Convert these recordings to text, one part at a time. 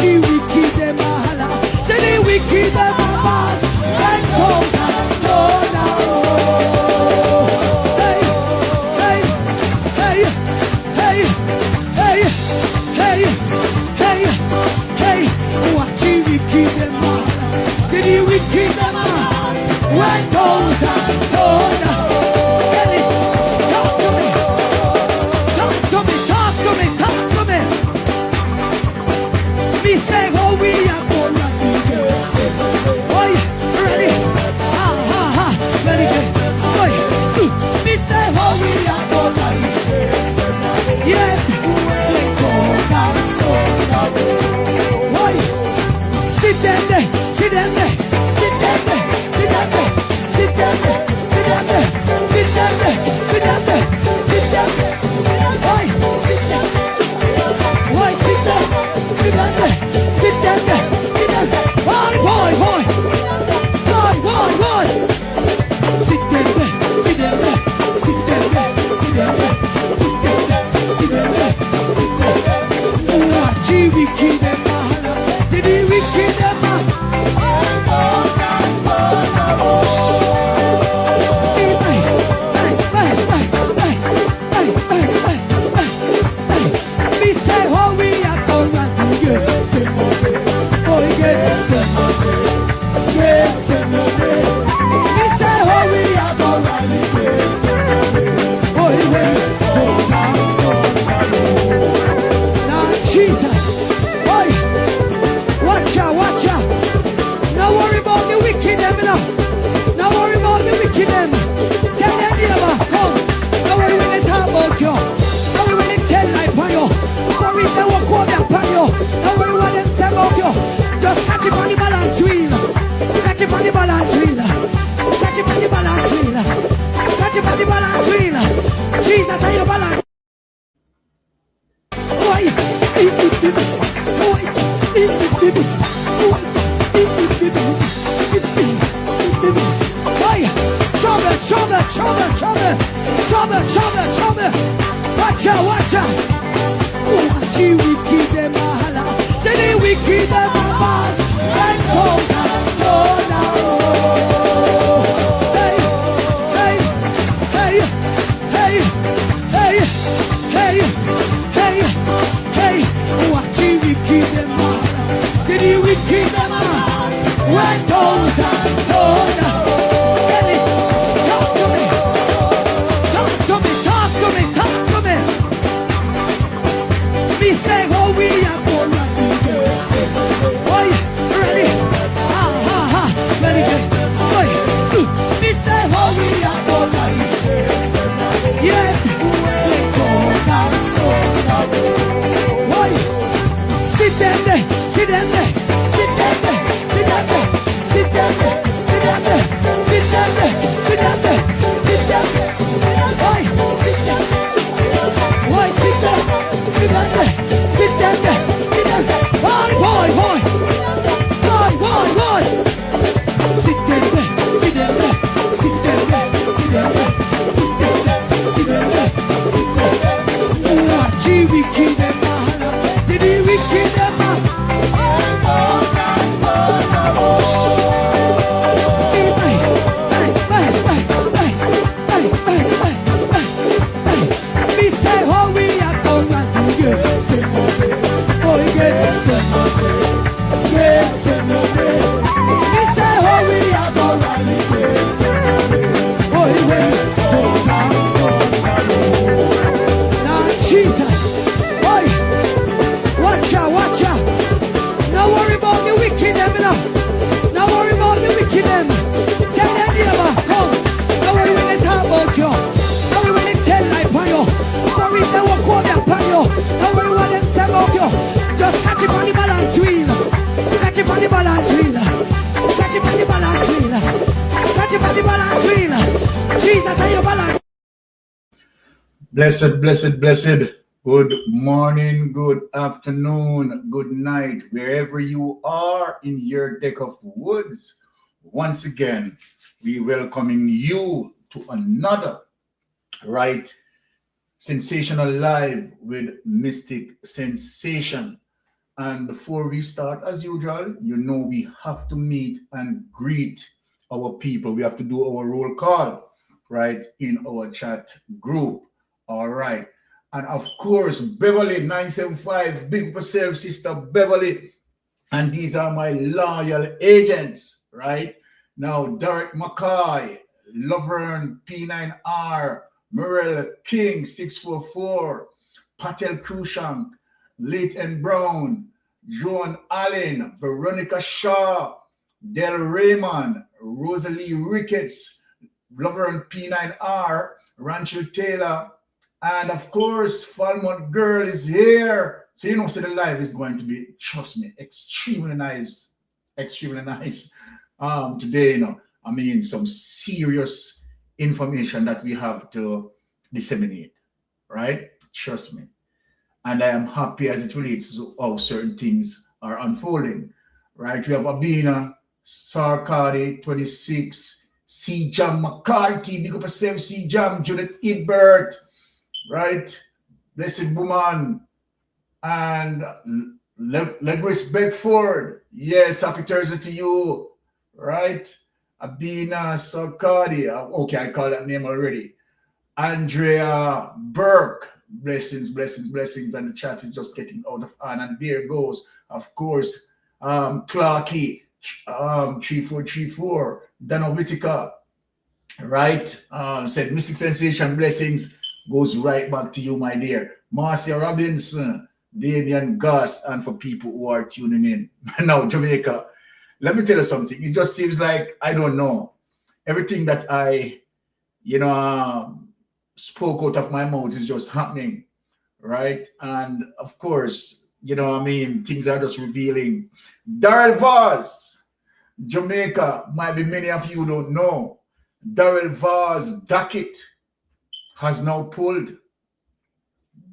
the wicked them a holla. Say the wicked them a bad. Let go now, go now. Hey, hey, hey, hey, hey, hey, hey, hey. Watch the wicked them a holla. Say the wicked them a holla. Let go now, go now. Get it? Talk to me. Talk to me. Talk to me. Talk to me. Me say how we are gonna do it. Oi, ready? Ha ha ha. Ready? Oi, me say how we are gonna do it. Yes. Oi, sit down there. Sit down there. Sit down there. Sit down there. Sit down there. Sit down there. Sit down there. Sit down there. Sit down there. Oi, sit down there. Oi, sit down. Sit down there. Sit down there. Sit down there. Boy, boy, boy. Boy, boy, boy. Sit down there. Sit down there. Sit down there. Sit down there. Sit down there. Sit down there. Sit down there. Watch the wicked them a holla. Did the wicked them a me say how we are gonna do it. Oh, yes, yes, me say how we are gonna do it. Oh, yes, now Jesus, boy, watch out, watch out. Now worry about the wicked them now. Now worry about the wicked them. Tell them neighbor, come. Now worry when they talk about you. Now worry when they tell life on you. Worry they walk over their pan you. Now worry what them say about you. Just catch it on the balance wheel. Catch it on the balance wheel. Catch it on the balance wheel. Catch it on the balance wheel. Jesus on your balance. Boy, trouble, trouble, trouble, trouble, trouble, trouble, trouble. Watch out, watch out. Watch the wicked them a holla. Say the wicked them a bad. Let go now, go now. Hey, hey, hey, hey, hey, hey, hey, hey. Watch the wicked them a holla. Say the wicked them a bad. Let go now, go now. Get it? Talk to me. Talk to me. Talk to me. Talk to me. Me say how we are gonna do it. Oi, ready? Ha ha ha. Ready? Oi, me say how we are gonna do it. Yes. Oi, sit down there. Sit down there. Sit down there. Sit down there. Sit down there. Sit down there. Sit down there. Sit down there. Sit down there. Oi, sit down there. Oi, sit down. Sit down there. Sit down there. Sit down there. Boy, boy, boy. Boy, boy, boy. Sit down there. Sit down there. Sit down there. Sit down there. Sit down there. Sit down there. Sit down there. Watch the wicked them a holla. Did the wicked them a me say how we are gonna do it. Oh, yes, yes, me say how we are gonna do it. Oh, yes, now Jesus, boy, watch out, watch out. Now worry about the wicked them now. Now worry about the wicked them. Tell them neighbor, come. Now worry when they talk about you. Now worry when they tell life on you. Worry they walk over their pan you. Now worry what them say about you. Just catch it on the balance wheel. Catch it on the balance wheel. Catch it on the balance wheel. Catch it on the balance wheel. Jesus on your balance. Blessed, blessed, blessed. Good morning, good afternoon, good night, wherever you are in your deck of woods. Once again, we welcoming you to another sensational live with Mystic Sensation. And before we start, as usual, you know we have to meet and greet our people. We have to do our roll call, right, in our chat group. All right. And of course, Beverly 975, big up yourself, sister Beverly. And these are my loyal agents, right? Now, Derek McCoy, Laverne P9R, Morel King 644, Patel Krushank, Leighton Brown, Joan Allen, Veronica Shaw, Del Raymond, Rosalie Ricketts, Laverne P9R, Rancho Taylor, and of course, Falmouth Girl is here. So you know, so the live is going to be, trust me, extremely nice. Extremely nice. Today, you know, I mean, some serious information that we have to disseminate, right? Trust me. And I am happy as it relates to how certain things are unfolding, right? We have Abina, Sarkadi, 26, C. Jam McCarthy, big up yourself, C. Jam, Judith Edbert, right? Blessed Woman, and Legris Bedford. Yes, happy Thursday to you, right? Abina Sarkadi, okay, I call that name already. Andrea Burke, blessings, blessings, blessings, and the chat is just getting out of hand. And there goes, of course, Clarky, 3434, Dana Whitaker, right? Said Mystic Sensation, blessings, goes right back to you, my dear. Marcia Robinson, Damian Gus, and for people who are tuning in. Now, Jamaica, let me tell you something. It just seems like, I don't know, everything that I, spoke out of my mouth is just happening, right? And of course, things are just revealing. Darrell Vaz, Jamaica, might be many of you don't know. Darrell Vaz docket has now pulled.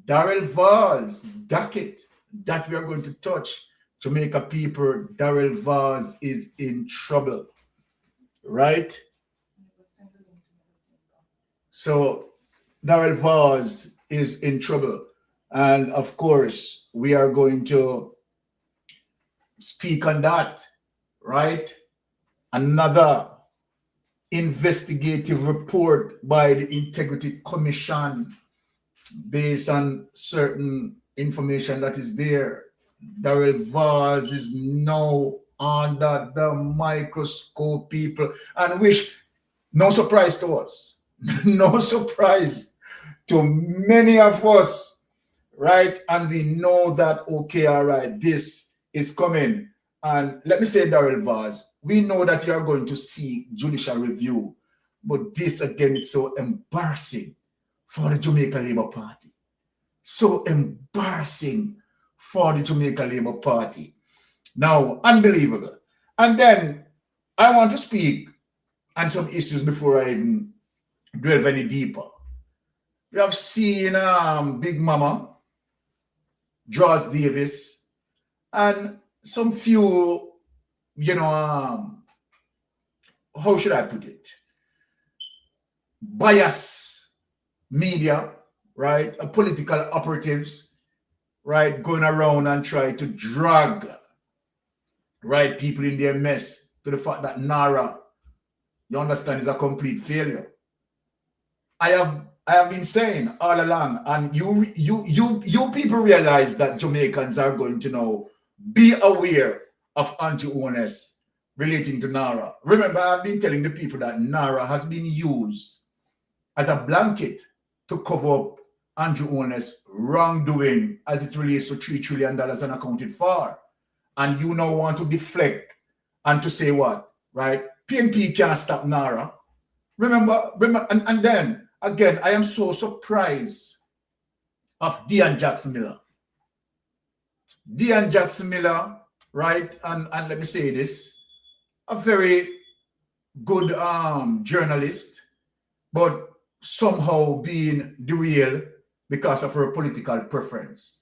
Darrell Vaz docket that we are going to touch. Jamaica people, Darrell Vaz is in trouble, right? So Darrell Vaz is in trouble. And of course, we are going to speak on that, right? Another investigative report by the Integrity Commission based on certain information that is there. Darrell Vaz is now under the microscope, people, and which, no surprise to us, no surprise to many of us, right? And we know that, okay, all right, this is coming. And let me say, Darrell Vaz, we know that you are going to see judicial review, but this again, it's so embarrassing for the Jamaica Labour Party. So embarrassing for the Jamaica Labour Party. Now, unbelievable. And then I want to speak on some issues before I even delve any deeper. We have seen Big Mama, George Davis, and some few, how should I put it? Bias media, right? Political operatives, right? Going around and try to drag, right, people in their mess to the fact that NARA, you understand, is a complete failure. I have been saying all along, and you people realize that Jamaicans are going to now be aware of anti-onus relating to NARA. Remember, I've been telling the people that NARA has been used as a blanket to cover up anti-onus wrongdoing as it relates to $3 trillion unaccounted for. And you now want to deflect and to say what, right? PNP can't stop NARA. Remember, and then, again, I am so surprised of Dean Jackson Miller. Dean Jackson Miller, right? And let me say this, a very good journalist, but somehow being derailed because of her political preference.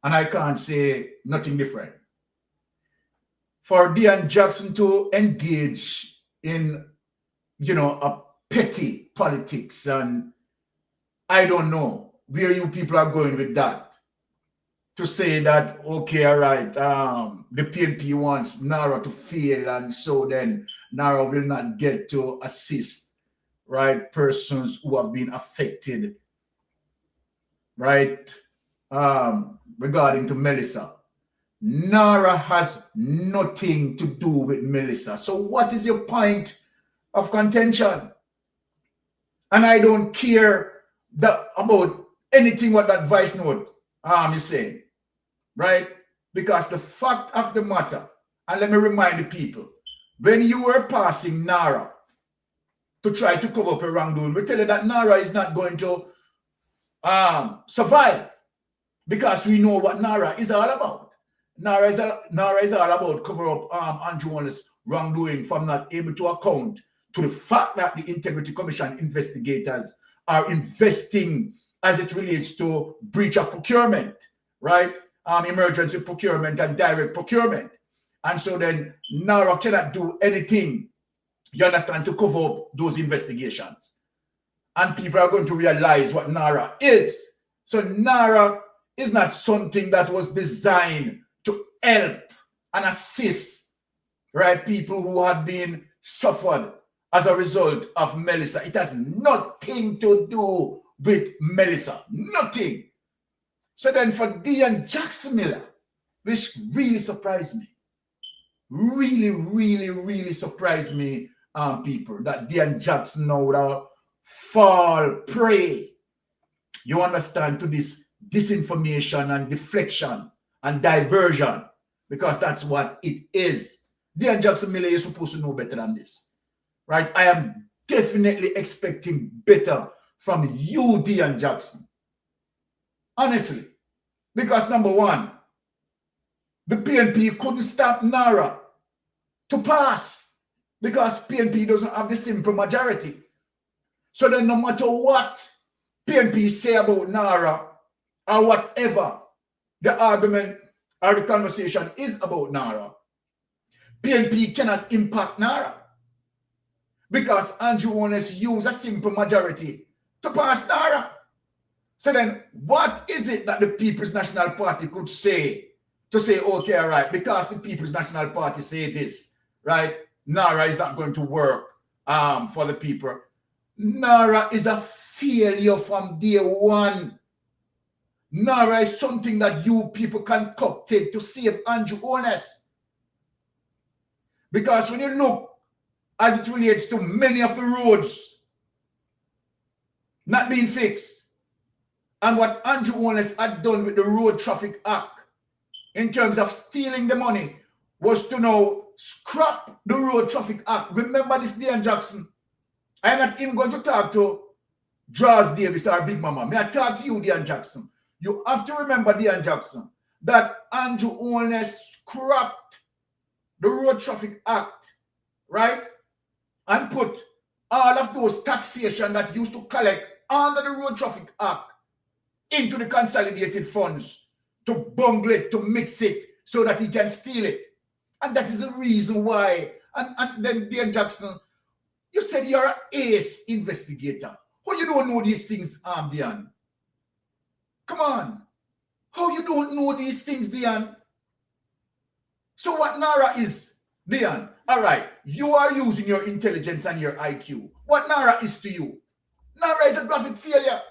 And I can't say nothing different. For Dean Jackson to engage in, a petty politics, and I don't know where you people are going with that. to say that, okay, all right, the PNP wants NARA to fail, and so then NARA will not get to assist, right, persons who have been affected, right, regarding to Melissa. NARA has nothing to do with Melissa. So what is your point of contention? And I don't care about anything what that voice note is saying, right? Because the fact of the matter, and let me remind the people, when you were passing NARA to try to cover up a wrongdoing, we tell you that NARA is not going to survive, because we know what NARA is all about. NARA is all about cover up Andrew Wallace's wrongdoing from not able to account to the fact that the Integrity Commission investigators are investing as it relates to breach of procurement, right? Emergency procurement and direct procurement. And so then NARA cannot do anything, you understand, to cover up those investigations. And people are going to realize what NARA is. So NARA is not something that was designed to help and assist, right, people who had been suffered as a result of Melissa. It has nothing to do with Melissa. Nothing. So then for Dean Jackson Miller, which really surprised me, really surprised me, people, that Dean Jackson now would fall prey, you understand, to this disinformation and deflection and diversion, because that's what it is. Dean Jackson Miller is supposed to know better than this, right? I am definitely expecting better from you, Dean Jackson. Honestly. Because number one, the PNP couldn't stop NARA to pass, because PNP doesn't have the simple majority. So then no matter what PNP say about NARA or whatever the argument or the conversation is about NARA, PNP cannot impact NARA, because Andrew Wallace used a simple majority to pass NARA. So then what is it that the People's National Party could say to say, okay, all right, because the People's National Party say this, right, NARA is not going to work for the people. NARA is a failure from day one. NARA is something that you people concocted to save Andrew Wallace. Because when you look as it relates to many of the roads not being fixed, and what Andrew Wallace had done with the Road Traffic Act in terms of stealing the money was to now scrap the Road Traffic Act. Remember this, Dean Jackson. I am not even going to talk to Draws Davis or Big Mama. May I talk to you, Dean Jackson? You have to remember, Dean Jackson, that Andrew Wallace scrapped the Road Traffic Act, right? And put all of those taxation that used to collect under the Road Traffic Act into the consolidated funds to bungle it, to mix it, so that he can steal it. And that is the reason why. And then, Dean Jackson, you said you're an ace investigator. How you don't know these things, Dean? Come on. How you don't know these things, Dean? So what NARA is, Dean? All right, you are using your intelligence and your IQ. What NARA is to you? NARA is a graphic failure.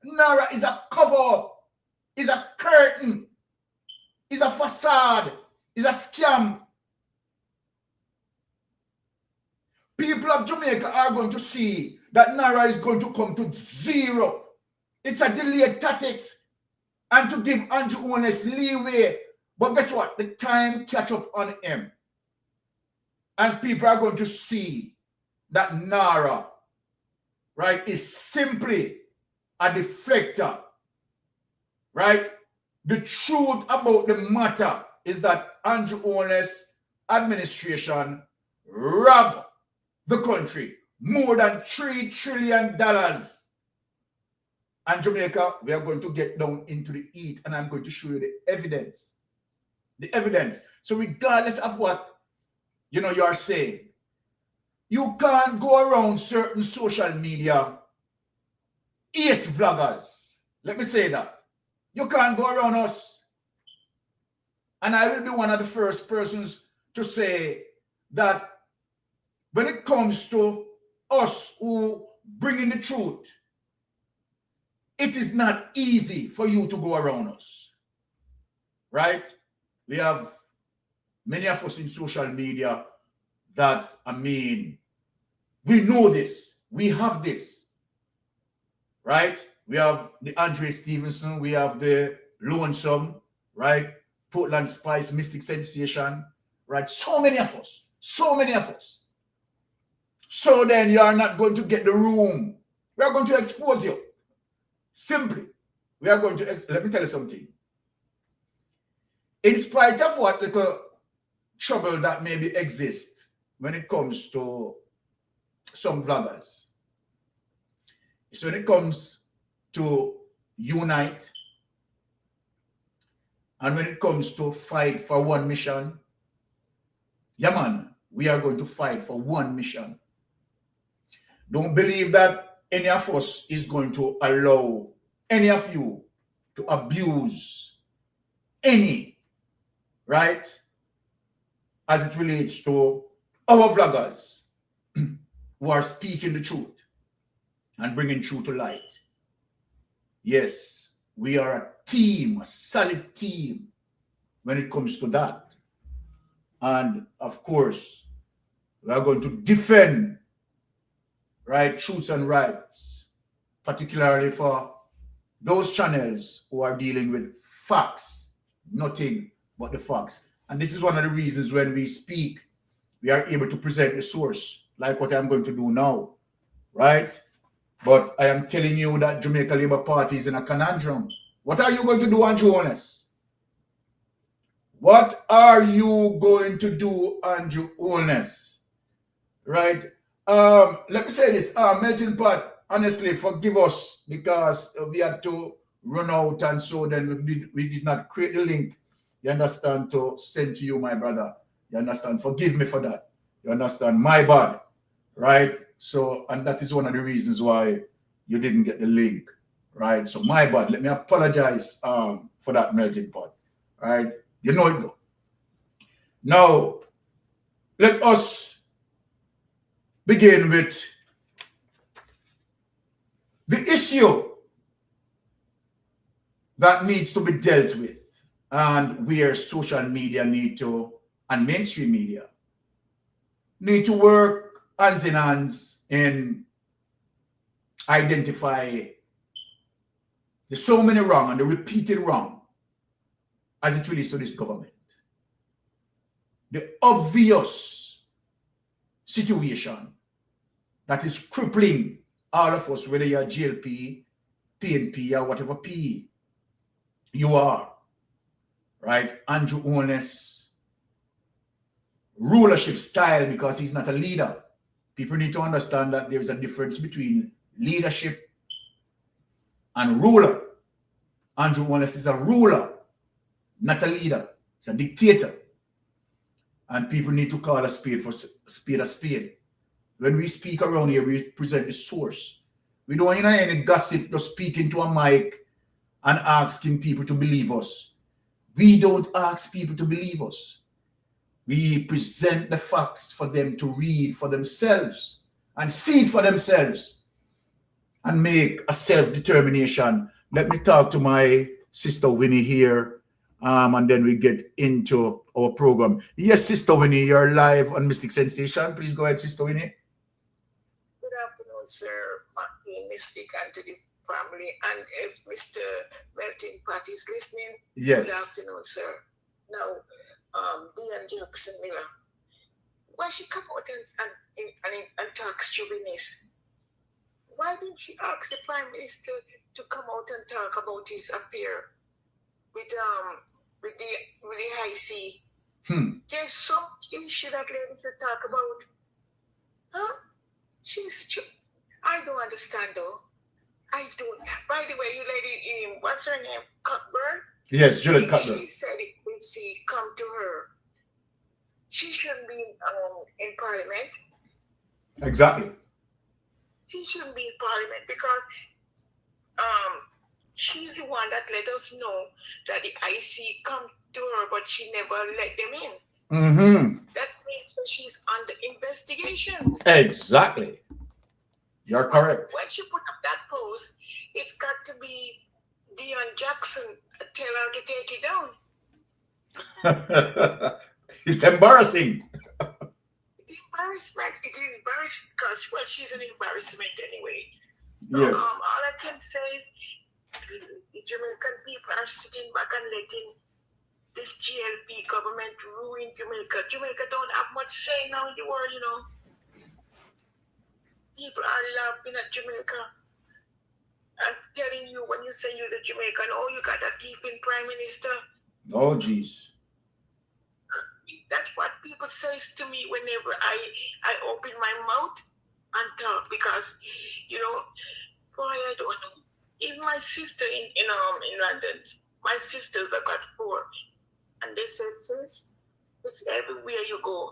NARA is a cover-up, is a curtain, is a facade, is a scam. People of Jamaica are going to see that NARA is going to come to zero. It's a delayed tactics, and to give Andrew Wallace leeway. But guess what? The time catch up on him. And people are going to see that NARA, right, is simply a deflector, right? The truth about the matter is that Andrew Wallace administration robbed the country more than $3 trillion. And Jamaica, we are going to get down into the heat, and I'm going to show you the evidence. The evidence. So regardless of what you are saying, you can't go around certain social media ace vloggers. Let me say that. You can't go around us And I will be one of the first persons to say that when it comes to us who bring in the truth, it is not easy for you to go around us, right? We have many of us in social media that, I mean, we know this, we have this, right? We have the Andre Stevenson, we have the Lonesome, right? Portland Spice, Mystic Sensation, right? So many of us, so many of us. So then you are not going to get the room. We are going to expose you. Simply. We are going to, let me tell you something. In spite of what little trouble that maybe exists when it comes to some vloggers, so when it comes to unite, and when it comes to fight for one mission, yeah man, we are going to fight for one mission. Don't believe that any of us is going to allow any of you to abuse any, right, as it relates to our vloggers who are speaking the truth and bringing truth to light. Yes, we are a team, a solid team when it comes to that. And of course, we are going to defend, right, truths and rights, particularly for those channels who are dealing with facts, nothing but the facts. And this is one of the reasons when we speak, we are able to present the source, like what I'm going to do now, right? But I am telling you that Jamaica Labour Party is in a conundrum. What are you going to do, Andrew Honest? What are you going to do, Andrew Honest? Right? Let me say this, Melting Pot, honestly, forgive us because we had to run out, and so then we did not create the link, you understand, to send to you, my brother. You understand? Forgive me for that. You understand? My bad. Right? So, and that is one of the reasons why you didn't get the link. Right? So, my bad. Let me apologize for that, Melting Pot. Right? You know it though. Now, let us begin with the issue that needs to be dealt with, and where social media need to, and mainstream media need to work hands in hands in identify the so many wrong and the repeated wrong as it relates to this government. The obvious situation that is crippling all of us, whether you're JLP, PNP, or whatever PE you are, right? Andrew Honest rulership style, because he's not a leader. People need to understand that there is a difference between leadership and ruler. Andrew Honest is a ruler, not a leader. He's a dictator. And people need to call a spade for spade a spade. When we speak around here, we present the source. We don't want any gossip just speaking to a mic and asking people to believe us. We don't ask people to believe us. We present the facts for them to read for themselves and see it for themselves and make a self-determination. Let me talk to my sister Winnie here, and then we get into our program. Yes, Sister Winnie, you're live on Mystic Sensation. Please go ahead, Sister Winnie. Good afternoon, sir, Mystic, and to the family. And if Mr. Melting Pot is listening, yes. Good afternoon, sir. Now, Diane Jackson Miller, why she come out and talk stupidness? Why didn't she ask the Prime Minister to come out and talk about his affair with the High C? There's some issue that lady should talk about. Huh? I don't understand though. I don't. By the way, you lady, what's her name? Cockburn? Yes, Juliet Cockburn. She said it when she come to her. She shouldn't be in Parliament. Exactly. She shouldn't be in Parliament because she's the one that let us know that the IC come to her, but she never let them in. That means that she's under investigation. Exactly. You're correct. When she put up that post, it's got to be Deion Jackson tell her to take it down. It's embarrassing. It's embarrassment. It's embarrassing because, well, she's an embarrassment anyway. Yes. All I can say, the Jamaican people are sitting back and letting this JLP government ruin Jamaica. Jamaica don't have much say now in the world, you know. People are laughing at Jamaica and telling you when you say you're the Jamaican, oh, you got a thief in Prime Minister. Oh, jeez. That's what people say to me whenever I open my mouth and talk because, you know, boy, I don't know. Even my sister in London, my sisters have got 4. And they said, sis, it's everywhere you go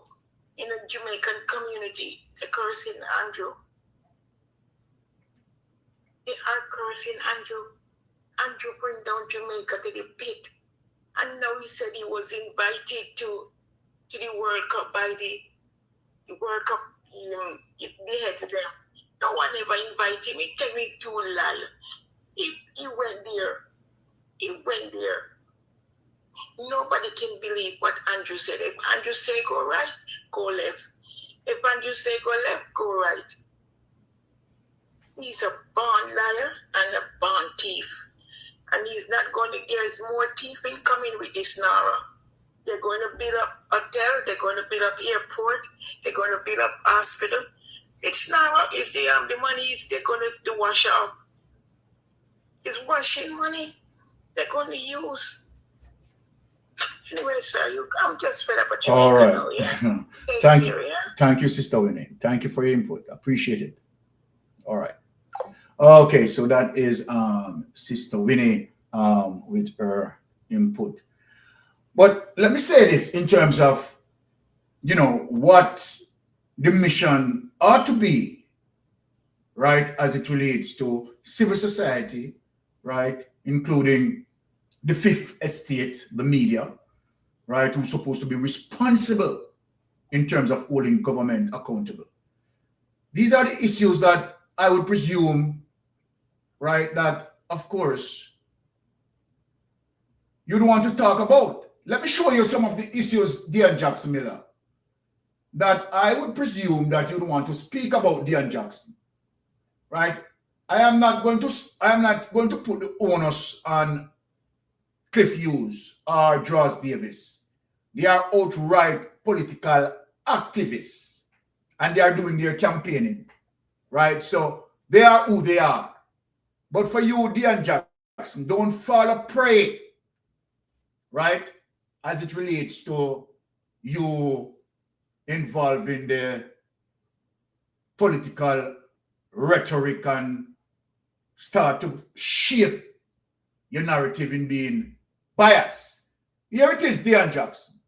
in a Jamaican community, they're cursing Andrew. They are cursing Andrew. Andrew bring down Jamaica to the pit. And now he said he was invited to the World Cup by the World Cup, they had them. No one ever invited him. He tell me to lie. He went there. He went there. Nobody can believe what Andrew said. If Andrew say go right, go left. If Andrew say go left, go right. He's a born liar and a born thief. And he's not going to, there's more thieving coming with this Nara. They're going to build up hotel, they're going to build up airport, they're going to build up hospital. It's Nara, it's the money is they're going to wash up. It's washing money they're going to use. Anyway, sir, I'm just fed up with Jamaica. All right. Now, yeah? Thank you. Yeah? Thank you, Sister Winnie. Thank you for your input. Appreciate it. All right. Okay, so that is Sister Winnie with her input. But let me say this in terms of, you know, what the mission ought to be, right, as it relates to civil society, right, including the Fifth Estate, the media, right, who's supposed to be responsible in terms of holding government accountable. These are the issues that I would presume, right, that, of course, you'd want to talk about. Let me show you some of the issues, Deion Jackson Miller, that I would presume that you'd want to speak about, Deion Jackson, right? I am not going to put the onus on Cliff Hughes or Josh Davis. They are outright political activists and they are doing their campaigning, right? So they are who they are. But for you, Deion Jackson, don't fall a prey, right? As it relates to you involving the political rhetoric and start to shape your narrative in being biased. Here it is, Deion Jackson,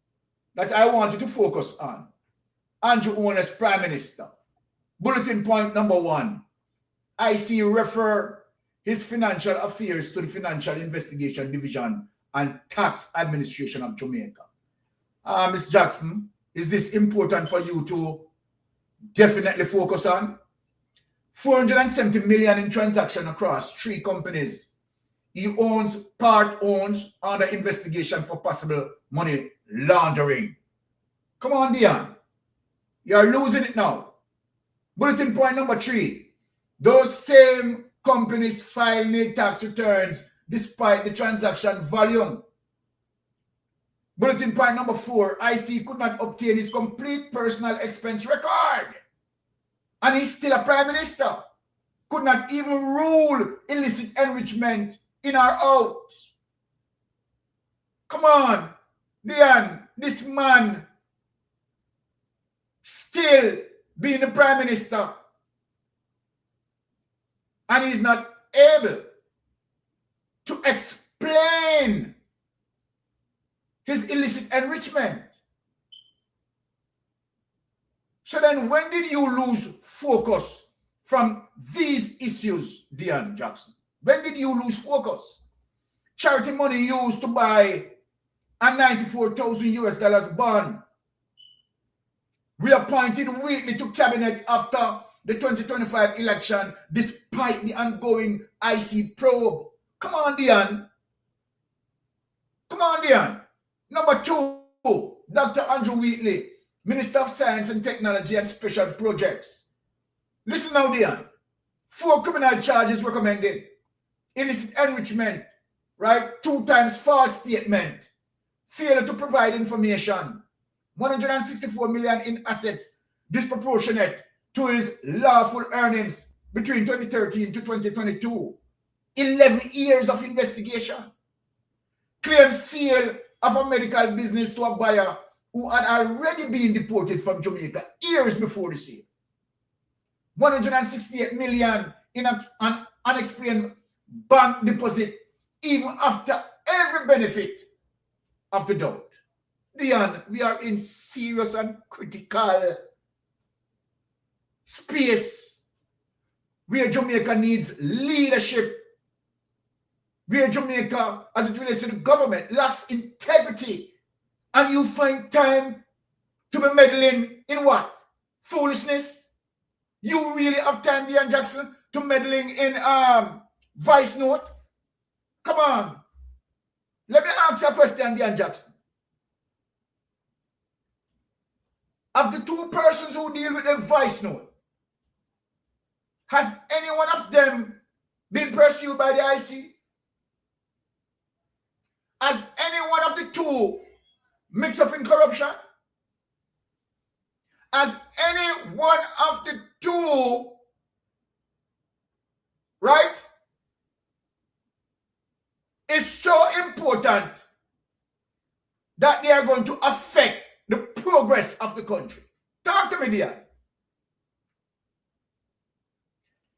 that I want you to focus on. Andrew Owen as Prime Minister. Bulletin point number 1. IC refer his financial affairs to the Financial Investigation Division and Tax Administration of Jamaica. Ms. Jackson, is this important for you to definitely focus on? 470 million in transaction across 3 companies. He part owns under investigation for possible money laundering. Come on, Deion. You are losing it now. Bulletin point number 3. Those same companies file no tax returns despite the transaction volume. Bulletin point number 4. IC could not obtain his complete personal expense record. And he's still a Prime Minister. Could not even rule illicit enrichment in or out. Come on, Deion, this man still being the Prime Minister. And he's not able to explain his illicit enrichment. So then when did you lose focus from these issues, Deion Jackson? When did you lose focus? Charity money used to buy and $94,000 bond. Reappointed Wheatley to cabinet after the 2025 election despite the ongoing IC probe. Come on, Dion. Come on, Dion. Number 2, Dr. Andrew Wheatley, Minister of Science and Technology and Special Projects. Listen now, Dion. 4 criminal charges recommended. Illicit enrichment, right? 2 times false statement. Failure to provide information. 164 million in assets disproportionate to his lawful earnings between 2013 to 2022. 11 years of investigation. Claimed sale of a medical business to a buyer who had already been deported from Jamaica years before the sale. 168 million in an unexplained bank deposit even after every benefit of the doubt. Dion, we are in serious and critical space where Jamaica needs leadership, where Jamaica, as it relates to the government, lacks integrity, and you find time to be meddling in what? Foolishness? You really have time, Dion Jackson, to meddling in Vice Note? Come on. Let me ask you a question, Dion Jackson. Of the 2 persons who deal with the Vice Note, has any one of them been pursued by the IC? Has any one of the 2 mixed up in corruption? Has any one of the 2, right, is so important that they are going to affect the progress of the country? Talk to me, dear.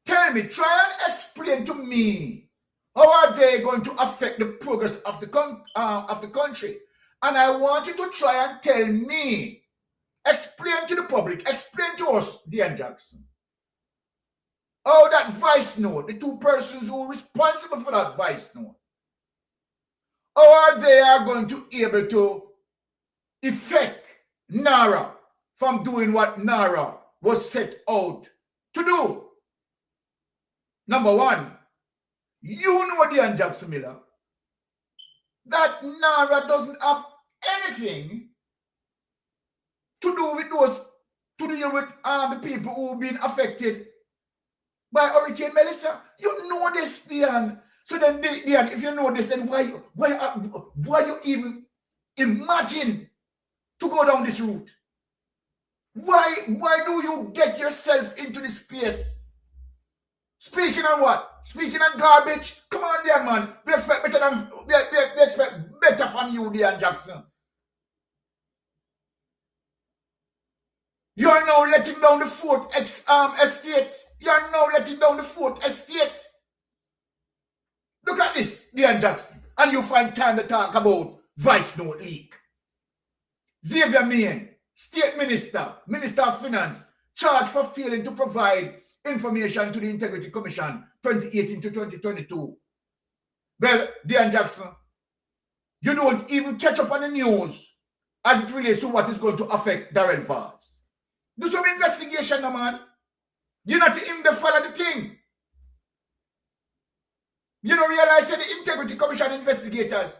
Tell me, try and explain to me, how are they going to affect the progress of the country? And I want you to try and tell me, explain to the public, explain to us, Dion Jackson, how that Vice Note, the 2 persons who are responsible for that Vice Note, how are they going to be able to effect NARA from doing what NARA was set out to do? Number 1, you know, Dion Jackson Miller, that NARA doesn't have anything to do with the people who've been affected by Hurricane Melissa. You know this, Dion. So then, Dion, if you know this, then why you even imagine to go down this route? Why do you get yourself into this space? Speaking on what? Speaking on garbage? Come on, Dion, man. We expect better from you, Dion Jackson. You are now letting down the 4th estate. You are now letting down the 4th estate. Look at this, Dion Jackson. And you find time to talk about Vice Note leak. Xavier Main, State Minister, Minister of Finance, charged for failing to provide information to the Integrity Commission 2018 to 2022. Well, Dion Jackson, you don't even catch up on the news as it relates to what is going to affect Darrell Vaz. Do some investigation, no, man. You're not even the follow the thing. You don't realize that the Integrity Commission investigators,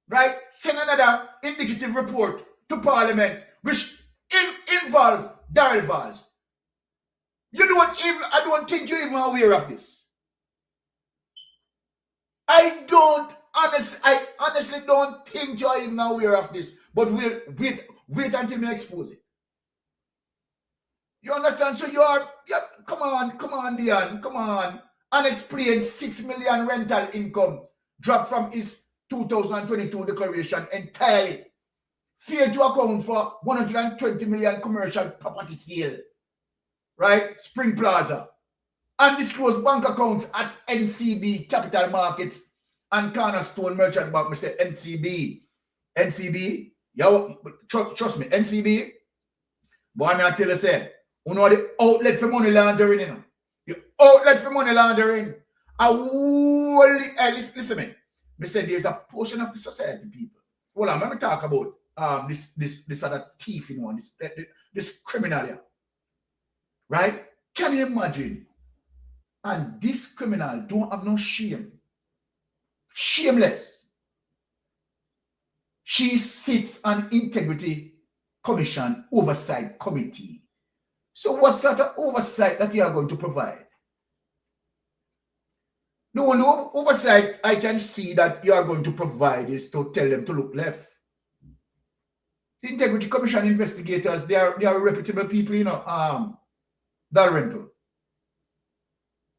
right, send another indicative report to Parliament which involve Darrell Vaz. I don't think you're even aware of this. I honestly don't think you're even aware of this. But we'll wait until we expose it. You understand? So come on, Dion, come on. Unexplained 6 million rental income dropped from his 2022 declaration entirely. Failed to account for 120 million commercial property sale. Right? Spring Plaza. Undisclosed bank accounts at NCB Capital Markets and Cornerstone Merchant Bank. I said NCB. NCB? Yo, trust me, NCB. But I tell you, say, you know the outlet for money laundering, you know. The outlet for money laundering. Listen to me. They said there's a portion of the society, people. Well, I'm going to talk about this other thief in one, this criminal here. Right? Can you imagine? And this criminal don't have no shame. Shameless. She sits on Integrity Commission Oversight Committee. So what sort of oversight that you are going to provide? The only oversight I can see that you are going to provide is to tell them to look left. The Integrity Commission investigators, they are reputable people, you know, Dalrymple.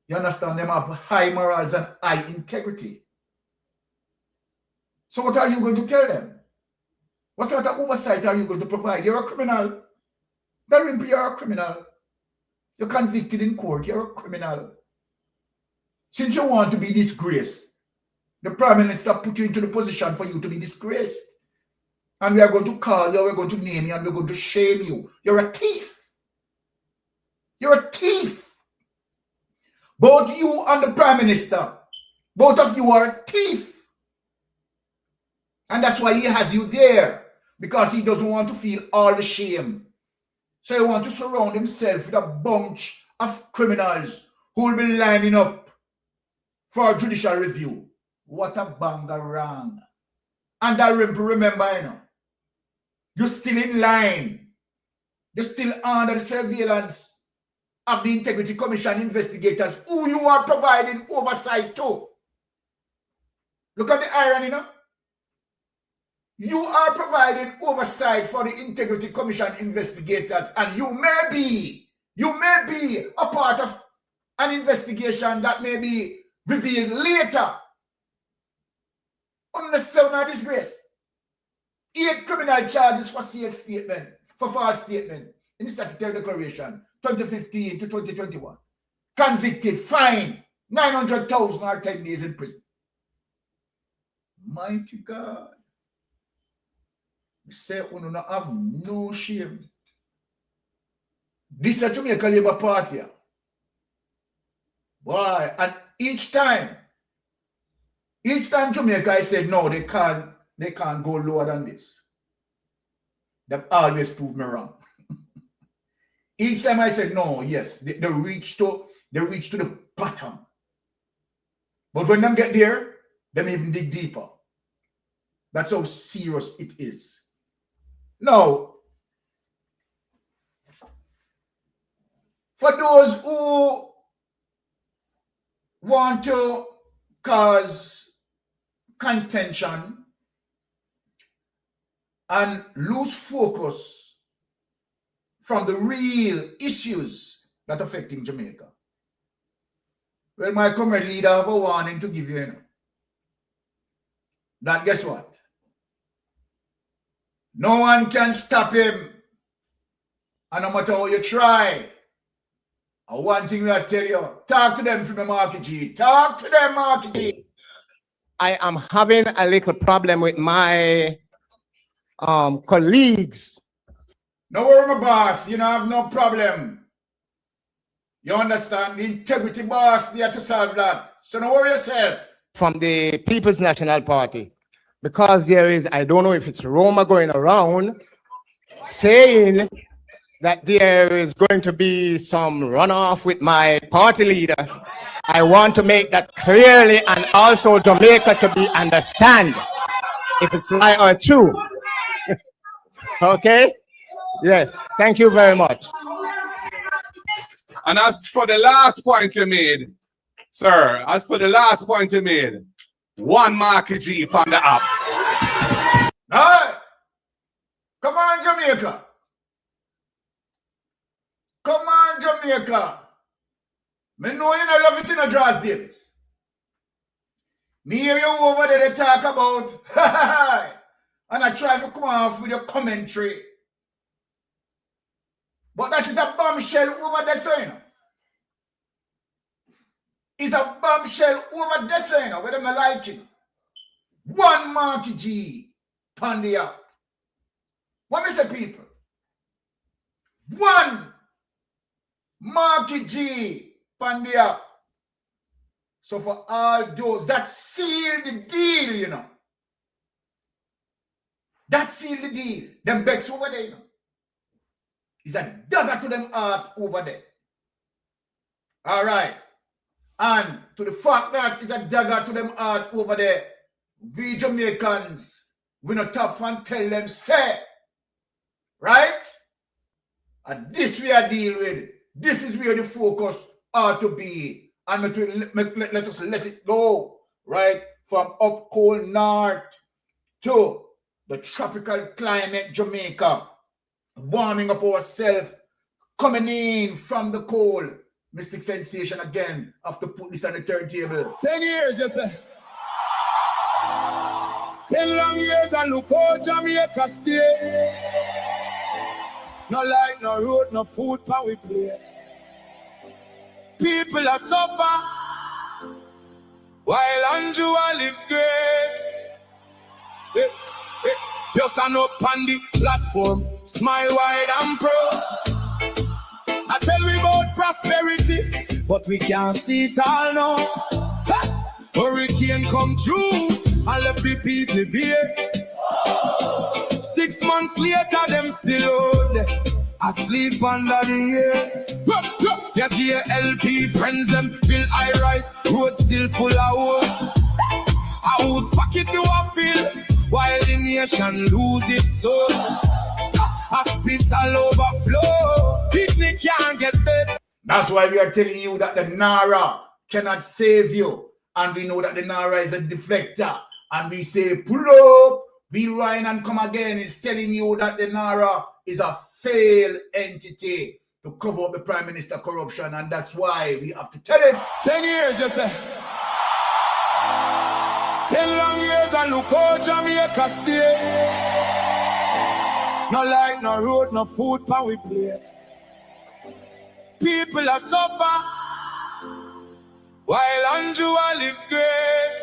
You understand? Them have high morals and high integrity. So what are you going to tell them? What sort of oversight are you going to provide? You're a criminal. Dalrymple, you're a criminal. You're convicted in court. You're a criminal. Since you want to be disgraced, the Prime Minister put you into the position for you to be disgraced. And we are going to call you, we're going to name you, and we're going to shame you. You're a thief. You're a thief. Both you and the Prime Minister, both of you are a thief. And that's why he has you there. Because he doesn't want to feel all the shame. So he wants to surround himself with a bunch of criminals who will be lining up for judicial review. What a bangarang. And I remember, you know, you're still in line. You're still under the surveillance of the Integrity Commission investigators who you are providing oversight to. Look at the irony, you know? You are providing oversight for the Integrity Commission investigators, and you may be a part of an investigation that may be revealed later. Unnecessary disgrace. 8 criminal charges for false statement in the statutory declaration 2015 to 2021. Convicted, fine, 900,000 or 10 days in prison. Mighty God. We say we don't have no shame. This is Jamaica Labour Party. Boy, and each time Jamaica I said no, they can't go lower than this. They've always proved me wrong. Each time I said no, yes, they reach to the bottom. But when them get there, them even dig deeper. That's how serious it is. Now, for those who want to cause contention and lose focus from the real issues that are affecting Jamaica, well, my comrade leader have a warning to give you, you know, that guess what? No one can stop him. And no matter how you try, and one thing I tell you, talk to them from the Market G. Talk to them, Market G. I am having a little problem with my colleagues. No worry, my boss. You don't have no problem. You understand? The integrity boss there to solve that. So don't worry yourself. From the People's National Party. Because there is, I don't know if it's Roma going around saying that there is going to be some runoff with my party leader. I want to make that clearly, and also Jamaica to be understand if it's lie or true. Okay? Yes, thank you very much. And as for the last point you made, sir, one Marky G on the app. Hey! Come on, Jamaica. Come on, Jamaica. Me know you don't love it in a draws, Davis. Me hear you over there they talk about, and I try to come off with your commentary. But that is a bombshell over there, so you know. It's a bombshell over there, so you know, whether I like it. One Marky G, Pandia. What me say, people? One Marky G, Pandia. So for all those that seal the deal, you know. That seal the deal. Them bets over there, you know. It's a dagger to them heart over there. All right. And to the fact that it's a dagger to them heart over there, we Jamaicans, we not tough and tell them, say, right? And this we are deal with. This is where the focus ought to be. And let us let it go, right? From up cold north to the tropical climate Jamaica, warming up ourselves, coming in from the cold. Mystic Sensation again, have to put this on the turntable. 10 years, you say. 10 long years and look how Jamaica stay. No light, no road, no food, pan we plate. People are suffer, while Andrew live great. You stand up on the platform, smile wide and proud. I tell we about prosperity, but we can't see it all now. Hurricane come through, and left the people here. 6 months later, them still out, asleep under the air. Their JLP friends, them build high-rise, roads still full of hope. House pocket to a fill, while the nation lose its soul. Hospital overflow, picnic can't get bed. That's why we are telling you that the Nara cannot save you. And we know that the Nara is a deflector. And we say, pull up, be Ryan and come again. Is telling you that the Nara is a failed entity to cover up the Prime Minister corruption. And that's why we have to tell him. 10 years, you say. 10 long years and look how Jamaica stay. No light, no road, no food, pan we plate. People are suffer, while Andrew live great.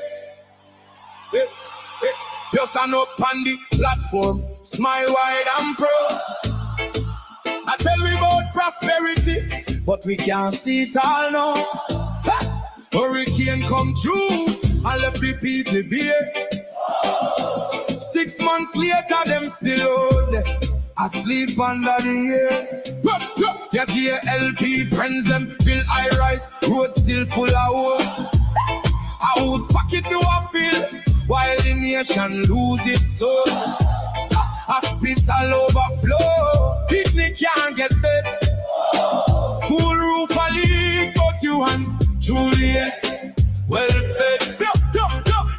You stand up on the platform, smile wide and proud. I tell we about prosperity, but we can't see it all now. Hurricane come through, and left the people here. 6 months later, them still out, asleep under the air. Their JLP friends, them build high-rise, roads still full of hope. House pocket to a fill, while the nation lose its soul. Hospital overflow, picnic can't get bed. School roof a leak, but you and Juliet well fed.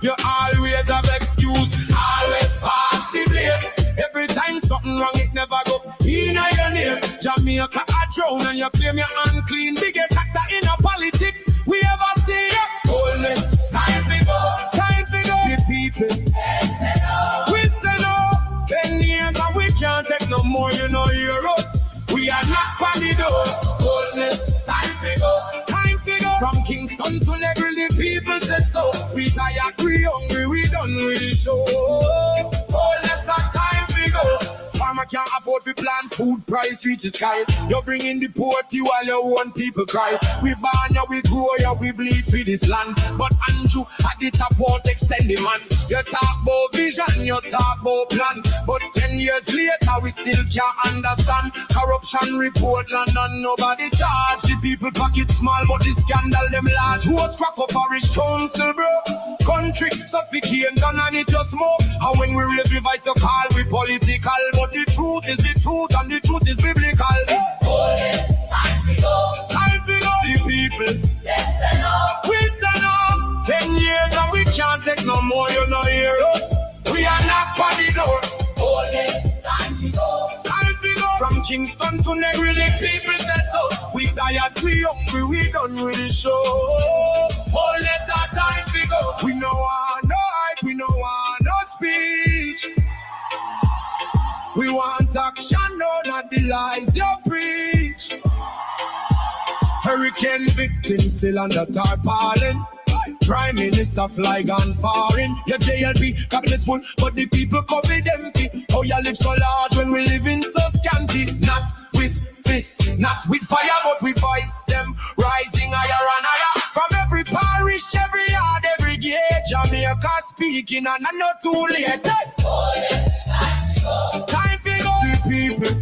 You always have excuse, always pass the blame. Every time something wrong, it never go in your name. Jamaica a drown and you claim you're unclean. Biggest actor in a politics we ever see. Boldness, time to go. Time to go. The people, we say no. 10 years and we can't take no more, you know, hear us. We are not on the door. Boldness, time to go. Time to go. From Kingston to Negril, the people say so. We tired, we hungry, we done really show. Boldness, time to go. Farmer can't afford to plant, food price reaches sky. You bring in the poverty while your own people cry. We born ya, we grow ya, we bleed for this land. But Andrew at the top won't extend the man. You talk about vision, you talk about plan. But 10 years later, we still can't understand. Corruption report land and nobody charge. The people pocket small, but the scandal them large. What's crack up parish council, bro? Country suffocating down and it just smoke. And when we raise the voice, you call we political. But the truth is the truth and the truth is biblical. Police, time to go. Time to go, the people. Let's say no. We say no. 10 years and we can't take no more, you know, hear us. We are not on the door. Police, time to go. Time to go. From Kingston to Negril, the people say so. We tired, we hungry, we done with the show. Police are time to go. We no want no hype, we no want no speech. We want action, no, not the lies you preach. Hurricane victims still under tarpaulin. Prime Minister fly gone foreign. Your JLP cabinet full, but the people COVID empty. Oh, you live so large when we live in so scanty. Not with fists, not with fire, but we voice them rising higher and higher. From every parish, thinking and I'm not too late. Time to go the people.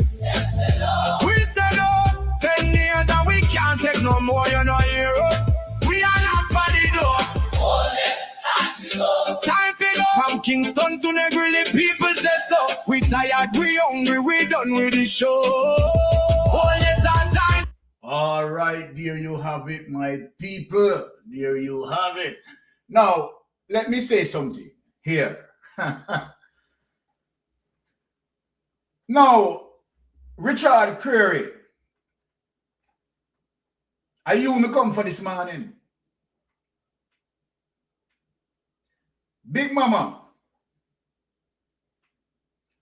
We said no, 10 years and we can't take no more, you know, hear us. We are not body door. Time to go. From Kingston to Negril, the people say so. We tired, we hungry, we done with the show. Oh yes, our time. All right, there you have it, my people. There you have it. Now, let me say something here. Now, Richard Query, are you me come for this morning? Big Mama,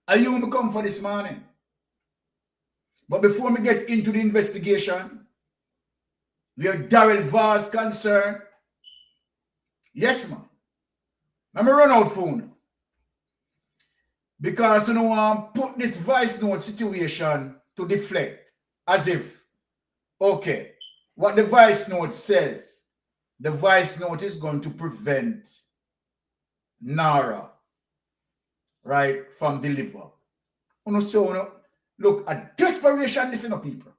are you me come for this morning? But before we get into the investigation, where Darrell Vaz concerned, yes, man. Let me run out phone. Because you know, put this voice note situation to deflect as if, okay, what the voice note says, the voice note is going to prevent Nara, right, from deliver. So, look, a desperation, listen to people.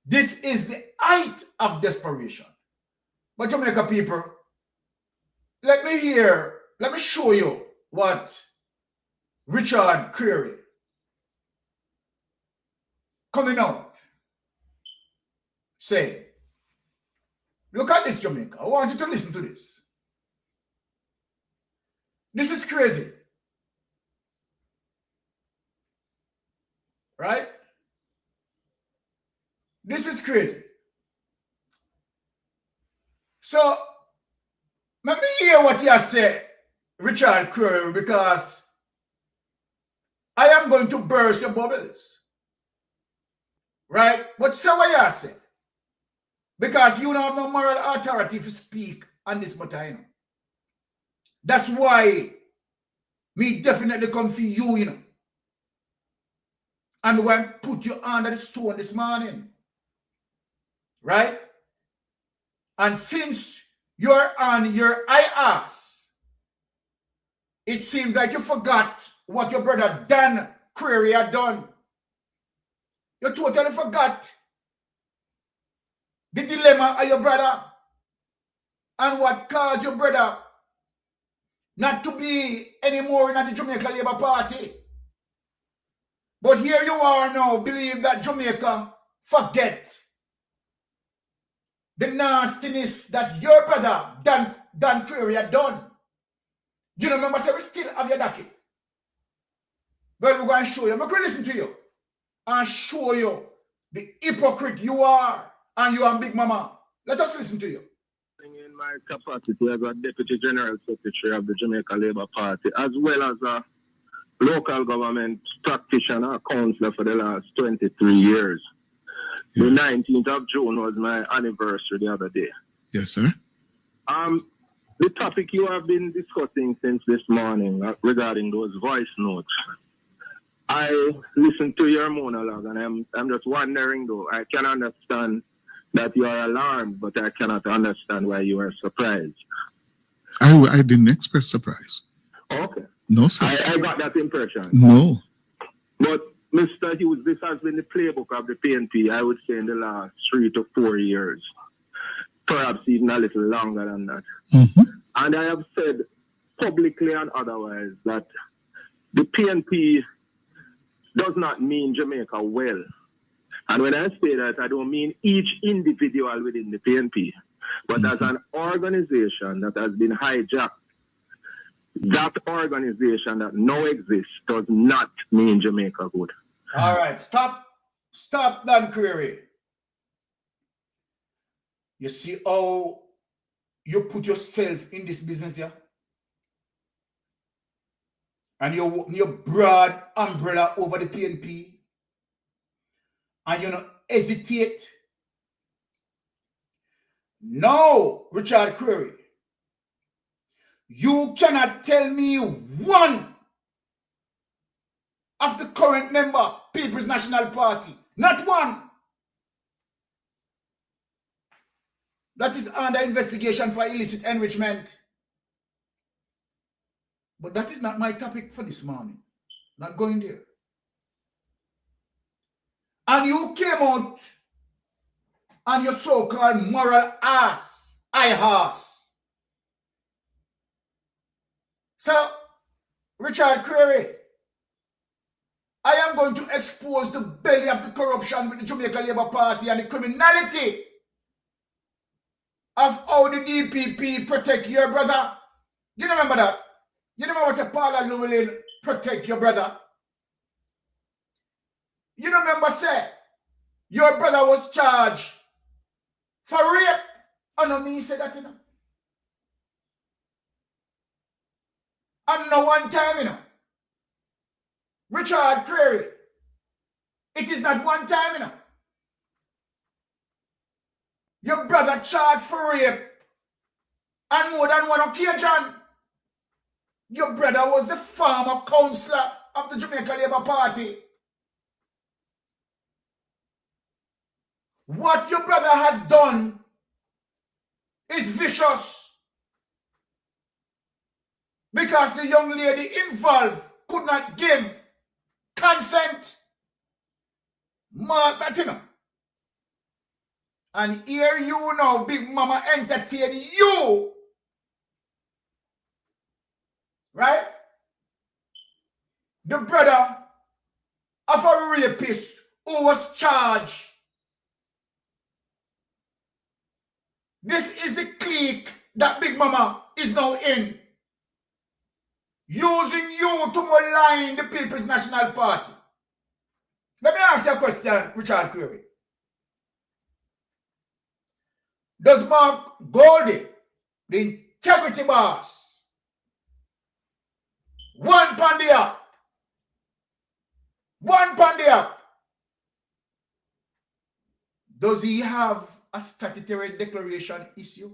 This is the height of desperation. But Jamaica people, let me show you what Richard Query coming out say. Look at this, Jamaica. I want you to listen to this. This is crazy. Right? This is crazy. So, let me hear what you say, Richard Query, because I am going to burst your bubbles. Right? But say what you say. Because you don't have no moral authority to speak on this matter, you know. That's why me definitely come for you, you know. And when put you under the stone this morning. Right? And since you're on your ass, it seems like you forgot what your brother Dan Query had done. You totally forgot the dilemma of your brother and what caused your brother not to be anymore in the Jamaica Labour Party. But here you are now, believe that Jamaica forget the nastiness that your brother Dan Query had done. You remember, say we still have your docket. Well, we're going to show you. I'm going to listen to you and show you the hypocrite you are and you and Big Mama. Let us listen to you. In my capacity as a Deputy General Secretary of the Jamaica Labour Party, as well as a local government practitioner, councillor for the last 23 years. The 19th of June was my anniversary the other day. Yes, sir. The topic you have been discussing since this morning regarding those voice notes, I listened to your monologue and I'm just wondering though, I can understand that you are alarmed, but I cannot understand why you are surprised. I didn't express surprise. Okay. No, sir. I got that impression. No. But Mr. Hughes, this has been the playbook of the PNP, I would say, in the last 3 to 4 years. Perhaps even a little longer than that. Mm-hmm. And I have said publicly and otherwise that the PNP does not mean Jamaica well. And when I say that, I don't mean each individual within the PNP, but as an organization that has been hijacked. That organization that now exists does not mean Jamaica good. All right, stop Dan Query. You see how you put yourself in this business here? And your broad umbrella over the PNP. And you don't hesitate. No, Richard Query. You cannot tell me one of the current member, People's National Party, not one, that is under investigation for illicit enrichment. But that is not my topic for this morning. Not going there. And you came out on your so-called moral ass, I-horse. So, Richard Creary, I am going to expose the belly of the corruption with the Jamaica Labour Party and the criminality of how the DPP protect your brother. You remember that? You remember say Paula Llewellyn protect your brother? You remember say your brother was charged for rape? I know me say that, you know. And no one time, you know. Richard Creary, it is not one time, you know. Your brother charged for rape and more than one occasion. Your brother was the former councillor of the Jamaica Labour Party. What your brother has done is vicious because the young lady involved could not give consent. Mark that, you know. And here you now, Big Mama entertain you. Right? The brother of a rapist who was charged. This is the clique that Big Mama is now in. Using you to malign the People's National Party. Let me ask you a question, Richard Creary. Does Mark Goldie, the integrity boss, one pound up, does he have a statutory declaration issue?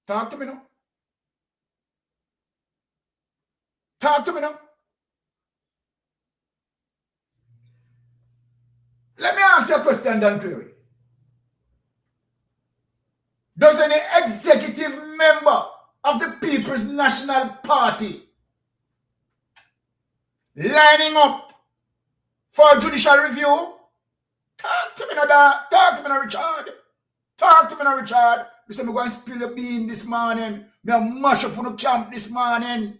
Talk to me now. Talk to me now. Let me ask you a question, Dan Creary. Does any executive member of the People's National Party lining up for judicial review? Talk to me now, Dad. Talk to me now, Richard. Talk to me now, Richard. Listen, I'm going to spill a bean this morning. I'm mash up on the camp this morning.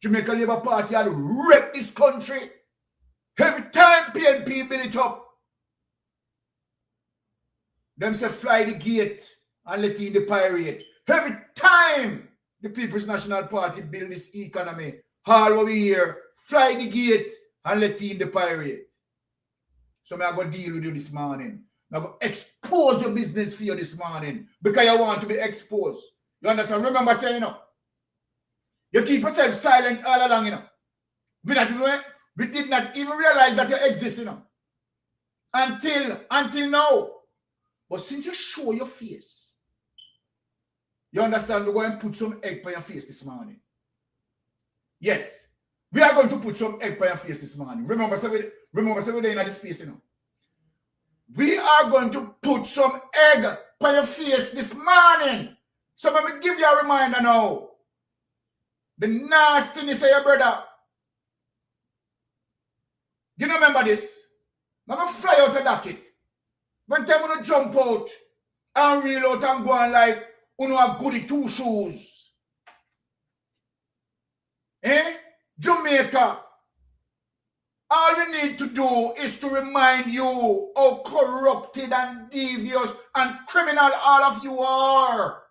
Jamaica Labour Party had wrecked this country. Every time PNP build it up, them say fly the gate and let in the pirate. Every time the People's National Party build this economy, all over here, fly the gate and let in the pirate. So I'm going to deal with you this morning. I'm going to expose your business for you this morning because you want to be exposed. You understand? Remember saying, you know, you keep yourself silent all along, you know. We did not even realize that you exist, you know. Until now. But since you show your face, you understand we're going to put some egg on your face this morning. Yes. We are going to put some egg on your face this morning. Remember, so we're in the space, you know. We are going to put some egg on your face this morning. So let me give you a reminder now. The nastiness of your brother. You remember this? I'm going to fly out of that. When time when you jump out and reel out and go on like you know a goody two shoes. Jamaica. All you need to do is to remind you how corrupted and devious and criminal all of you are.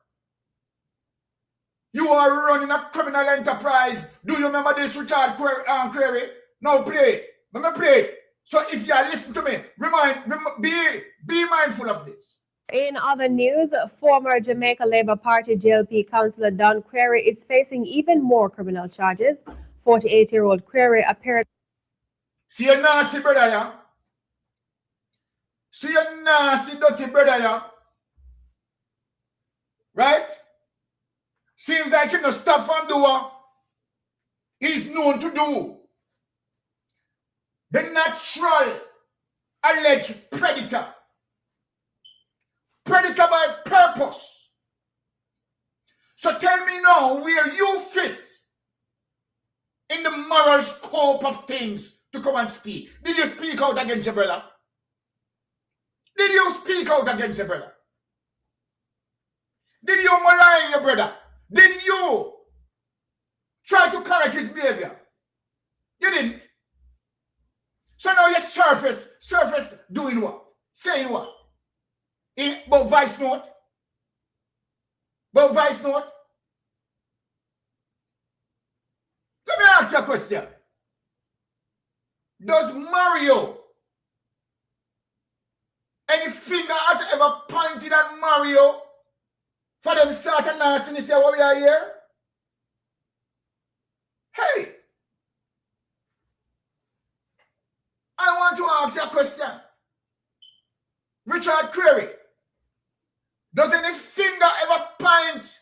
You are running a criminal enterprise. Do you remember this, Richard Creary? Now play it. Let me play it. So if you are listening to me, be mindful of this. In other news, former Jamaica Labour Party JLP councillor Don Creary is facing even more criminal charges. 48-year-old Creary appeared. See a nasty brother, yeah? See a nasty, dirty brother, yeah? Right? Seems like he no stop from doing what he's known to do. The natural alleged predator. Predator by purpose. So tell me now where you fit in the moral scope of things to come and speak. Did you speak out against your brother? Did you speak out against your brother? Did you malign your brother? Did you try to correct his behavior? You didn't. So now you surface doing what? Saying what? About vice note? About vice note? Let me ask you a question. Does Mario, any finger has ever pointed at Mario for them sort of nasty say what we are here? Hey, I want to ask you a question. Richard Query, does any finger ever point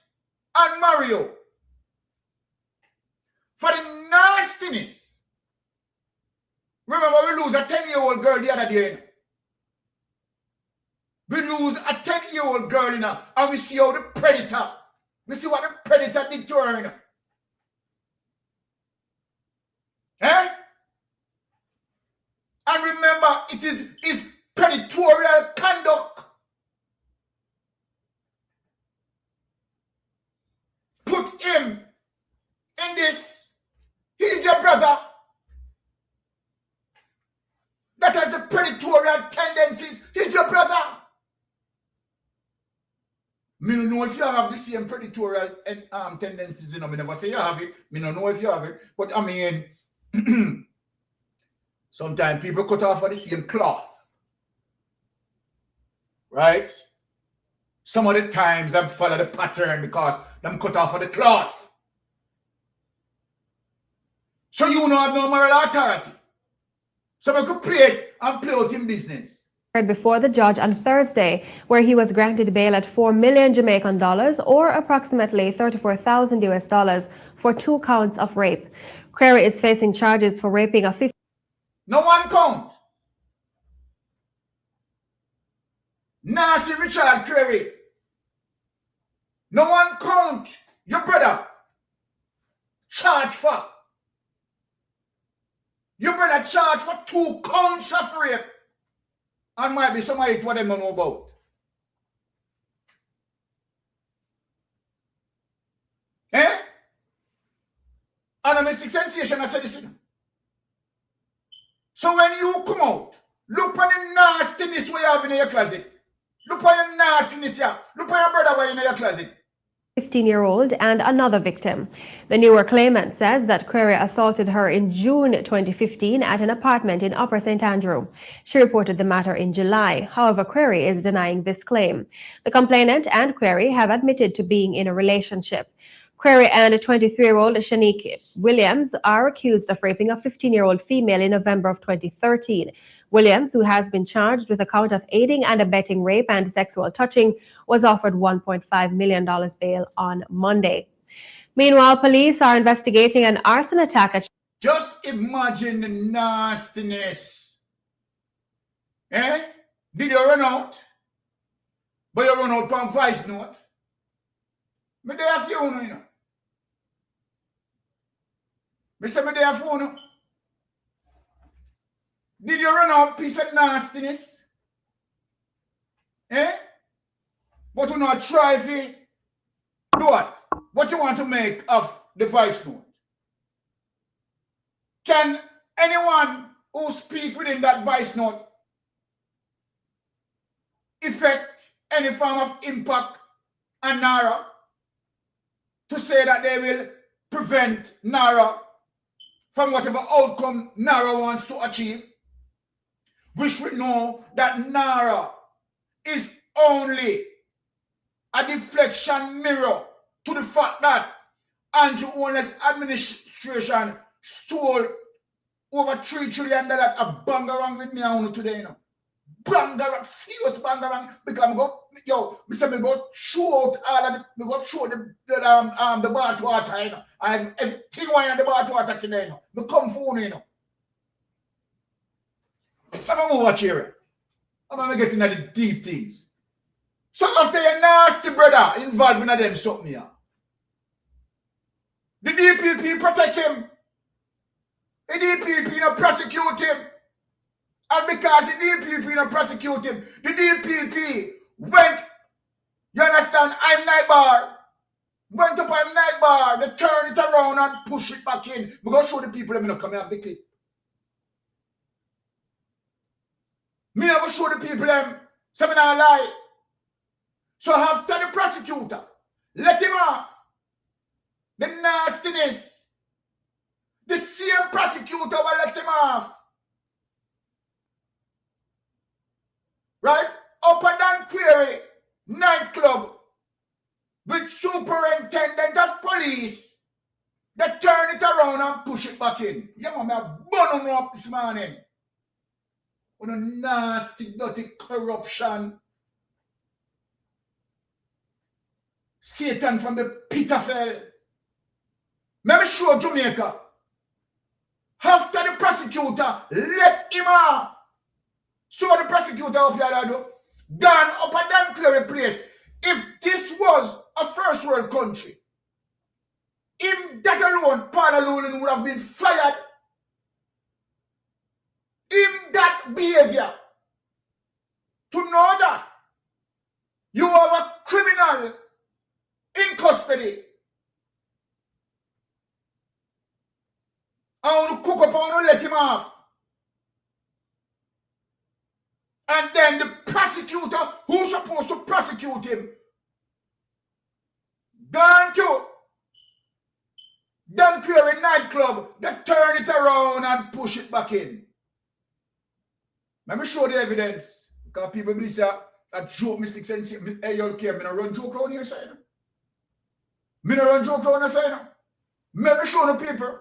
at Mario for the nastiness? Remember, we lose a 10-year-old girl the other day. We lose a 10-year-old girl, and we see how the predator, we see what the predator did to her. Eh? And remember, it is predatorial conduct. Put him in this. He's your brother. That has the predatorial tendencies. He's your brother. Me don't know if you have the same predatorial tendencies. Me never say you have it. Me don't know if you have it. But I mean, sometimes people cut off of the same cloth. Right? Some of the times them follow the pattern because them cut off of the cloth. So you don't have no moral authority. So we could play it and play out in business. Before the judge on Thursday, where he was granted bail at 4 million Jamaican dollars or approximately $34,000 for 2 counts of rape. Query is facing charges for raping a 50. No one count. Nasty Richard Query. No one count. Your brother. Charge for. Your brother charged for 2 counts of rape. And might be somebody what they don't know about. Eh? And a mystic sensation, I said this. So when you come out, look at the nastiness we have in your closet. Look at your nastiness here. Look at your brother in your closet. 15-year-old and another victim. The newer claimant says that Query assaulted her in June 2015 at an apartment in Upper St. Andrew. She reported the matter in July. However, Query is denying this claim. The complainant and Query have admitted to being in a relationship. Query and 23-year-old Shanique Williams are accused of raping a 15-year-old female in November of 2013. Williams, who has been charged with a count of aiding and abetting rape and sexual touching, was offered $1.5 million bail on Monday. Meanwhile, police are investigating an arson attack at... Just imagine the nastiness. Eh? Did you run out? But you run out from voice note. Me there for you, you know. Me say me there for you. Did you run out piece of nastiness? Eh? But you not try to do what? What you want to make of the voice note? Can anyone who speak within that voice note effect any form of impact on Nara to say that they will prevent Nara from whatever outcome Nara wants to achieve? We should know that Nara is only a deflection mirror to the fact that Andrew Owner's administration stole over $3 trillion of bangarang with me on today. You know. Bangarang, serious bangarang, because I go, yo, me go throw out all of the, me go throw the bath water, you know. I have everything in the bath water today, you know. Me come for you know. I'm going to watch here. I'm going to get into the deep things. So after your nasty brother involved in them something here, The DPP protect him. The DPP not prosecute him. And because the DPP not prosecute him, the DPP went, you understand, I'm night bar. Went up on night bar, they turn it around and push it back in. We're going to show the people them not come have the clip. Me not going to show the people them, so me not lie. So after the prosecutor, let him off. The nastiness. The same prosecutor will let him off. Right? Upper than query, nightclub, with superintendent of police, they turn it around and push it back in. Yeah, man, I burn them up this morning. With a nasty, dirty corruption. Satan from the pit of hell. Let me show Jamaica. After the prosecutor, let him off. So the prosecutor up here do. Gone up a damn clear place. If this was a first world country, him that alone, Panelists would have been fired. Him that behavior. To know that you have a criminal in custody. I want to cook up, I want to let him off. And then the prosecutor who's supposed to prosecute him gone to Dan Query nightclub, they turn it around and push it back in. Let me show the evidence. Because people believe that joke mistakes and say, hey, you care, me not run joke around here, say. Me not run joke around here, say. Let me show the people.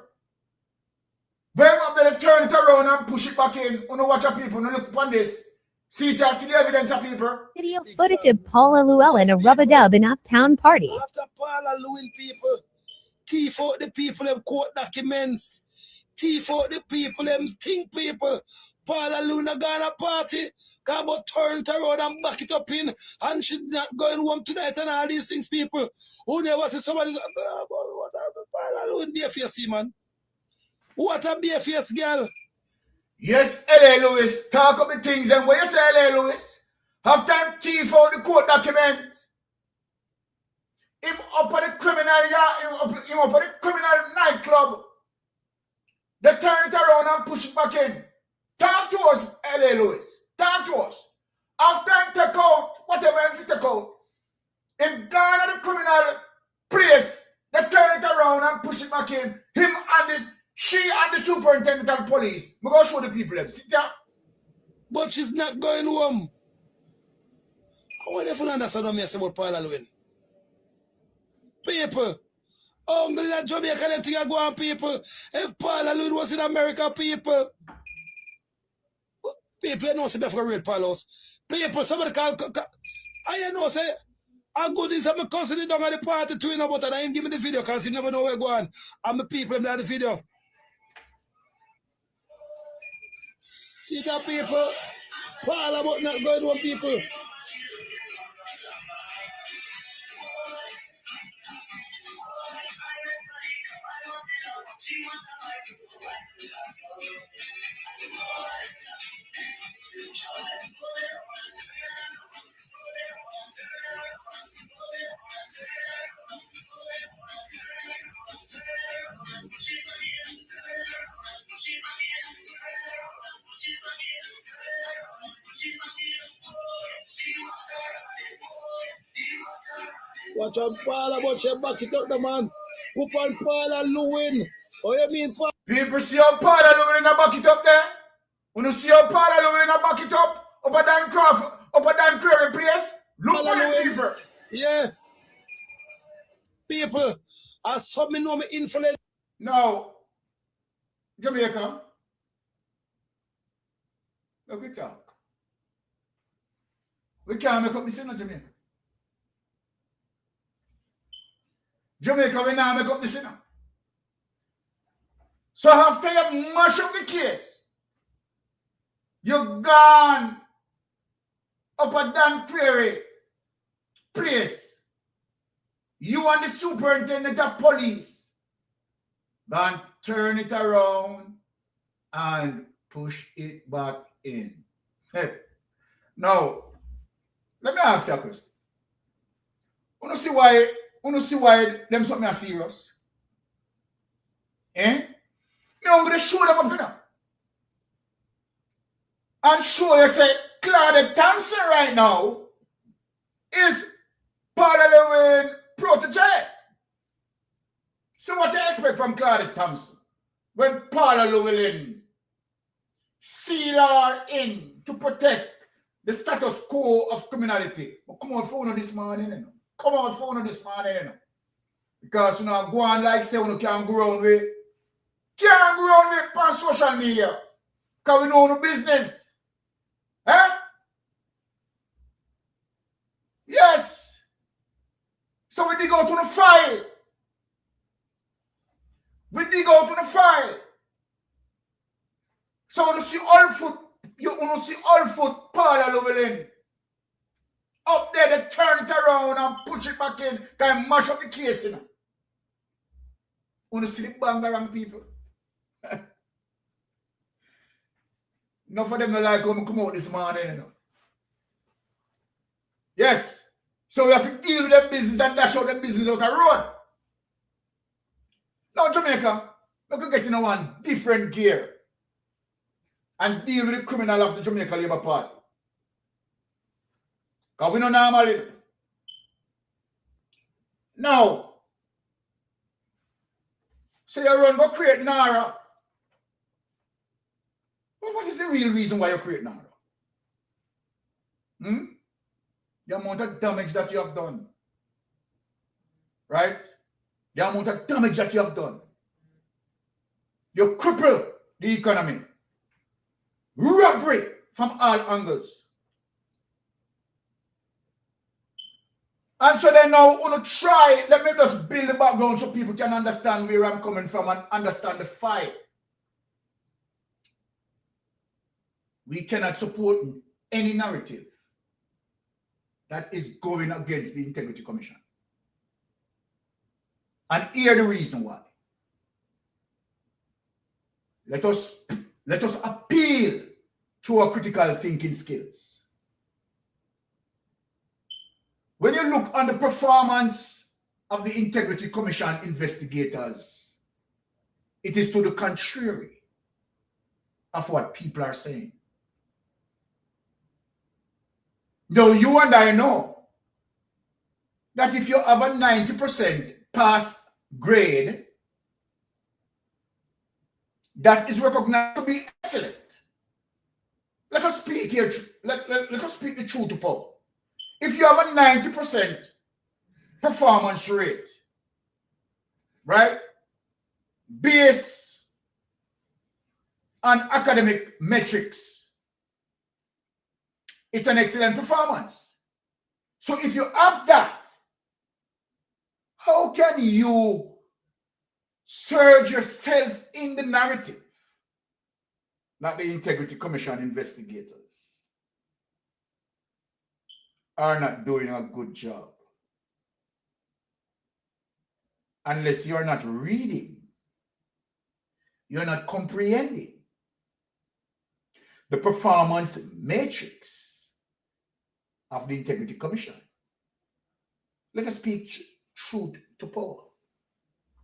When up there, they turn it around and push it back in. You know watch the people, you look upon this. See the evidence of people. Video footage of Paula Llewellyn a rub-a-dub in Uptown Party. After Paula Llewellyn people, thief out the people them court documents, thief out the people them think people. Paula Llewellyn gone a party, got about turn it around and back it up in, and she's not going home tonight and all these things, people. Who never see somebody, what Paula Llewellyn be a face, man? What a be a face, girl. Yes, L.A. Lewis, talk up the things and what you say, L.A. Lewis? Have time thief out the court documents. Him up at the criminal yard, him up at the criminal nightclub. They turn it around and push it back in. Talk to us, L.A. Lewis. Talk to us. After him take out, whatever him take out, him gone at the criminal place, they turn it around and push it back in. Him and this. She and the superintendent of police. We're going to show the people them. Sit down. But she's not going home. I want to understand what I say about Paula Llewellyn. People. Only that Jamaica them think I go on, people. If Paula Llewellyn was in America, people. People, you know, say for real, Palos. People, somebody call. I know, say, how good is my cousin down at the party to know about it. I ain't give me the video because you never know where go on. And the people in the video. See that people, Paul about not going home, people. Watch out, Paula, watch your back it up, the man. Put on Paula Llewellyn. Oh, you mean Paula? People see how Paula Llewellyn back it up there? When you see how Paula Llewellyn back it up a Dan Crawford, up a Dan Query place? Look for the people. Yeah. People, I saw me know me influence. Now, Jamaica, look, we talk. We can't make up this in Jamaica. Jamaica, we now make up this in. So after you mash up the case, you're gone up a Dan Query place. You and the superintendent of police Then turn it around and push it back in. Hey. Now, let me ask you a question. You see why them something are serious? Eh? I'm going to show them up here. And show you say Claudia Thompson right now is part of the protege. So what do you expect from Claudia Thompson when Paula Llewellyn seal her in to protect the status quo of criminality? But come on phone this morning, you know. Come on phone this morning, you know. Because you know, go on like say you can't go around with on social media. Because we know the business. Huh? Yes. So we dig out to the file. We dig out to the file. So you see all foot, Paula Llewellyn. Up there, they turn it around and push it back in. Can mash up the case, you know. You see the bangarang people. Enough of them don't like how I come out this morning, you know. Yes. So we have to deal with the business and dash out the business out the road. Now, Jamaica, we can get in one different gear and deal with the criminal of the Jamaica Labour Party. Because we don't normally. Now, so you run go create NARA. Well, what is the real reason why you create NARA? The amount of damage that you have done. Right? The amount of damage that you have done. You cripple the economy. Robbery from all angles. And so then now, want to try, let me just build the background so people can understand where I'm coming from and understand the fight. We cannot support any narrative that is going against the Integrity Commission. And here the reason why. Let us appeal to our critical thinking skills. When you look on the performance of the Integrity Commission investigators, it is to the contrary of what people are saying. Now, you and I know that if you have a 90% pass grade, that is recognized to be excellent. Let us speak here. Let us speak the truth to power. If you have a 90% performance rate, right, based on academic metrics, it's an excellent performance. So if you have that, how can you surge yourself in the narrative that the Integrity Commission investigators are not doing a good job? Unless you're not reading, you're not comprehending the performance matrix of the Integrity Commission. Let us speak truth to power.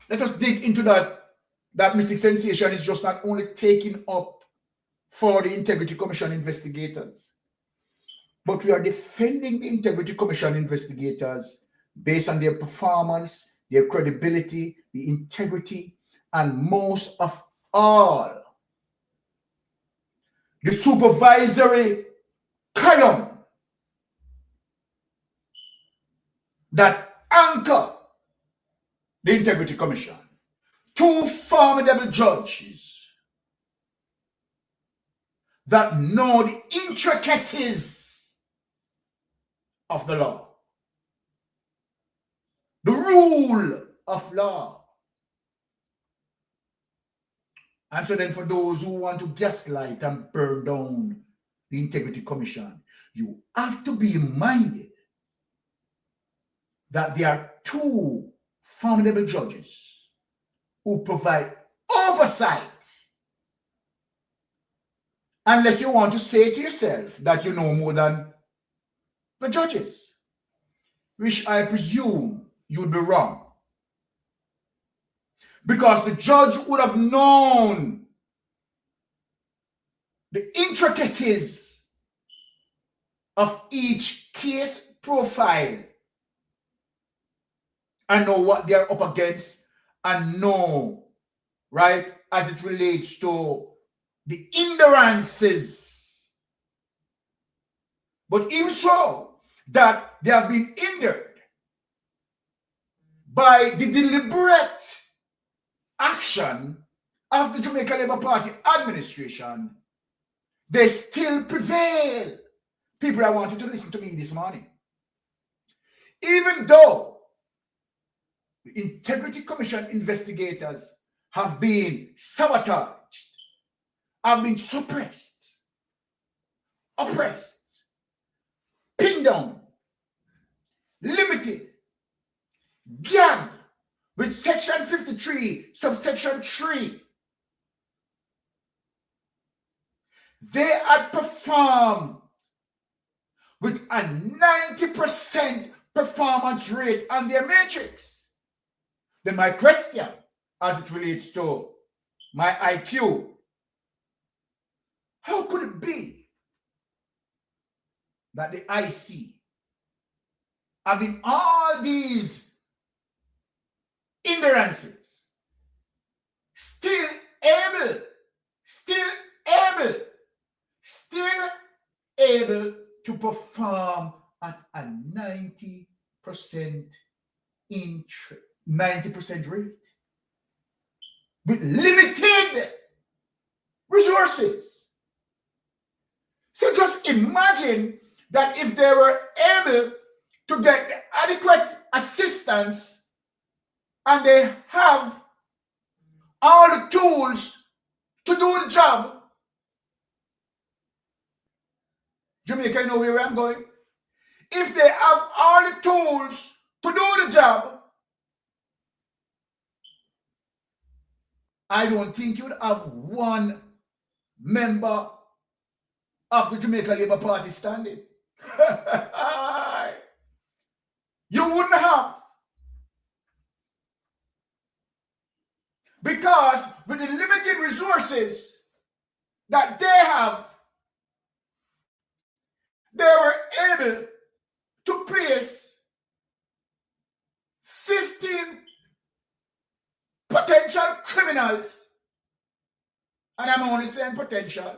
Let us dig into that mystic sensation is just not only taking up for the Integrity Commission investigators, but we are defending the Integrity Commission investigators based on their performance, their credibility, the integrity, and most of all, the supervisory column that anchor the Integrity Commission. Two formidable judges that know the intricacies of the law, the rule of law. And so then for those who want to gaslight and burn down the Integrity Commission, you have to be reminded that there are two formidable judges who provide oversight. Unless you want to say to yourself that you know more than the judges, which I presume you'd be wrong. Because the judge would have known the intricacies of each case profile and know what they're up against and know, right, as it relates to the hindrances. But even so, that they have been hindered by the deliberate action of the Jamaica Labour Party administration, they still prevail. People, I want you to listen to me this morning. Even though the Integrity Commission investigators have been sabotaged, have been suppressed, oppressed, pinned down, limited, gagged with Section 53, subsection 3. They had performed with a 90% performance rate on their matrix. Then my question, as it relates to my IQ, how could it be that the IC, having all these hindrances, still able to perform at a 90% rate with limited resources? So just imagine that if they were able to get adequate assistance and they have all the tools to do the job. Jamaica, you know where I'm going? If they have all the tools to do the job, I don't think you'd have one member of the Jamaica Labour Party standing. You wouldn't have. Because with the limited resources that they have, they were able to place 15 potential criminals, and I'm only saying potential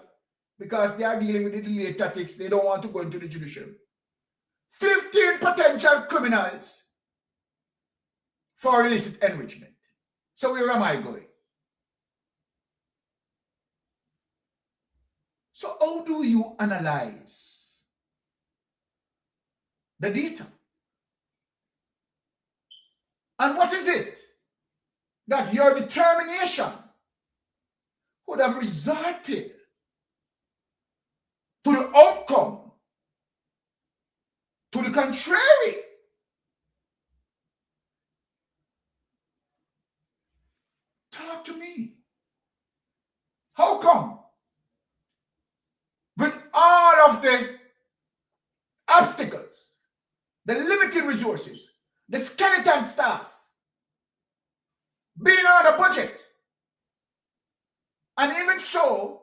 because they are dealing with the delay tactics. They don't want to go into the judiciary. 15 potential criminals for illicit enrichment. So where am I going? So how do you analyze the data? And what is it that your determination would have resulted to the outcome to the contrary? Talk to me. How come? With all of the obstacles, the limited resources, the skeleton staff, being on a budget, and even so,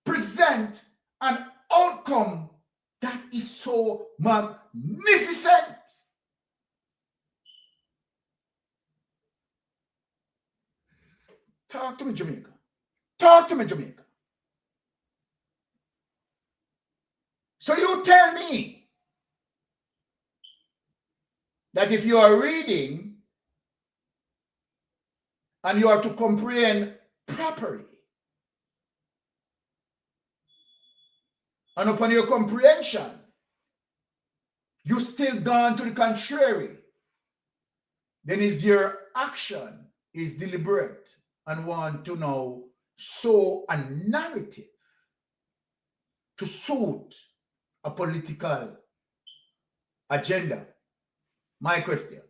present an outcome that is so magnificent. Talk to me, Jamaica. Talk to me, Jamaica. So you tell me that if you are reading and you are to comprehend properly, and upon your comprehension, you still gone to the contrary, then is your action is deliberate and want to now sow a narrative to suit a political agenda. My question.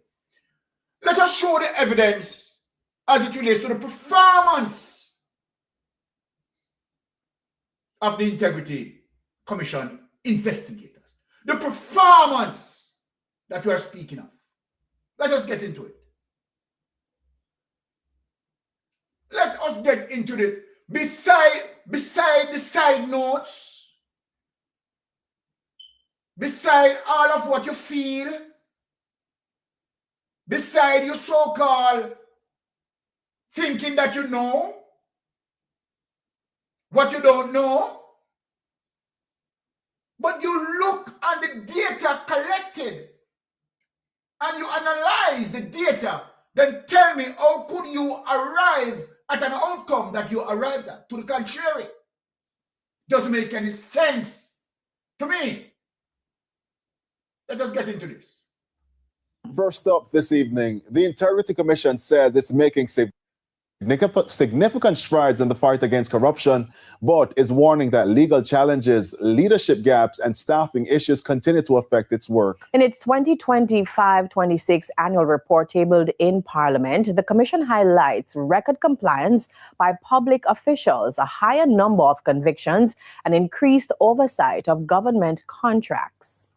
Let us show the evidence as it relates to the performance of the Integrity Commission investigators. The performance that we are speaking of. Let us get into it. Let us get into it. Beside the side notes, beside all of what you feel, beside your so-called thinking that you know what you don't know, but you look at the data collected and you analyze the data, then tell me, how could you arrive at an outcome that you arrived at? To the contrary, doesn't make any sense to me. Let us get into this. First up this evening, the Integrity Commission says it's making significant strides in the fight against corruption, but is warning that legal challenges, leadership gaps, and staffing issues continue to affect its work. In its 2025-26 annual report tabled in Parliament, the Commission highlights record compliance by public officials, a higher number of convictions, and increased oversight of government contracts.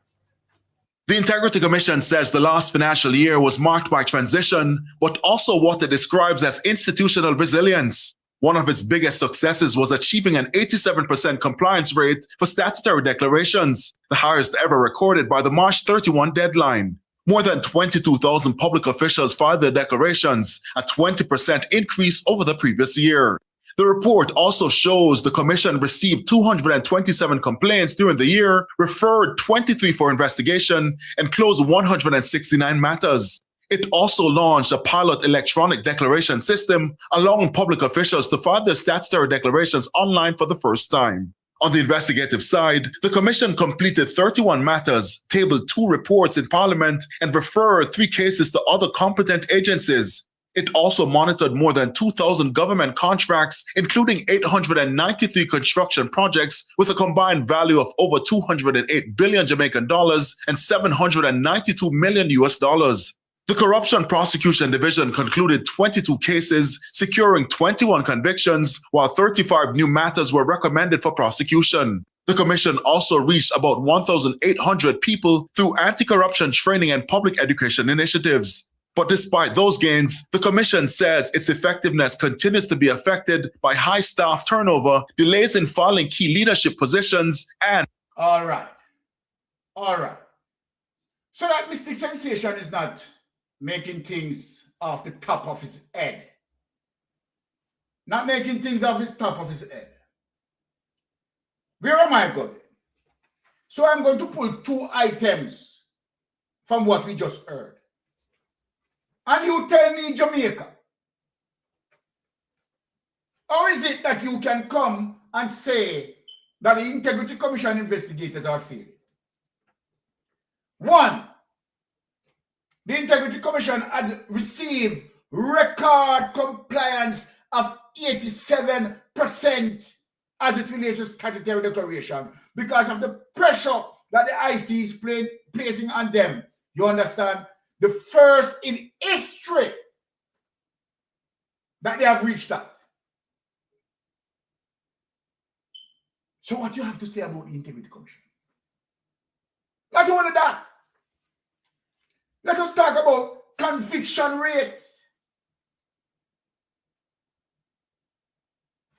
The Integrity Commission says the last financial year was marked by transition, but also what it describes as institutional resilience. One of its biggest successes was achieving an 87% compliance rate for statutory declarations, the highest ever recorded by the March 31 deadline. More than 22,000 public officials filed their declarations, a 20% increase over the previous year. The report also shows the Commission received 227 complaints during the year, referred 23 for investigation, and closed 169 matters. It also launched a pilot electronic declaration system, allowing public officials to file their statutory declarations online for the first time. On the investigative side, the Commission completed 31 matters, tabled 2 reports in Parliament, and referred 3 cases to other competent agencies. It also monitored more than 2,000 government contracts, including 893 construction projects with a combined value of over 208 billion Jamaican dollars and 792 million US dollars. The Corruption Prosecution Division concluded 22 cases, securing 21 convictions, while 35 new matters were recommended for prosecution. The Commission also reached about 1,800 people through anti-corruption training and public education initiatives. But despite those gains, the Commission says its effectiveness continues to be affected by high staff turnover, delays in filing key leadership positions, and... All right. So that Mystic Sensation is not making things off the top of his head. Not making things off his top of his head. Where am I going? So I'm going to pull 2 items from what we just heard. And you tell me, Jamaica, how is it that you can come and say that the Integrity Commission investigators are failing? 1, the Integrity Commission had received record compliance of 87% as it relates to statutory declaration because of the pressure that the IC is placing on them. You understand? The first in history that they have reached that. So what do you have to say about the Integrity Commission? Not only that, let us talk about conviction rate.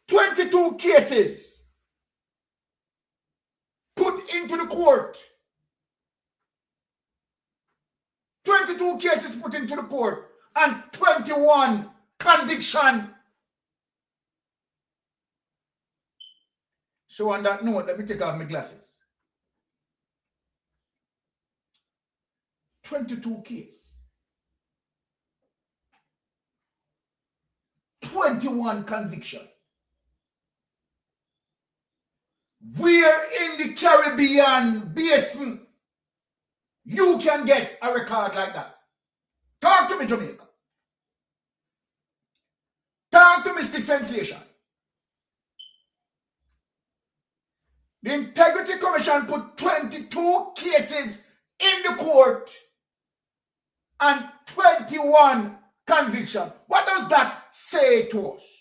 22 cases put into the court. 22 cases put into the court and 21 conviction. So on that note, let me take off my glasses. 22 cases. 21 conviction. Where in the Caribbean basin you can get a record like that? Talk to me, Jamaica. Talk to Mystic Sensation. The Integrity Commission put 22 cases in the court and 21 conviction. What does that say to us?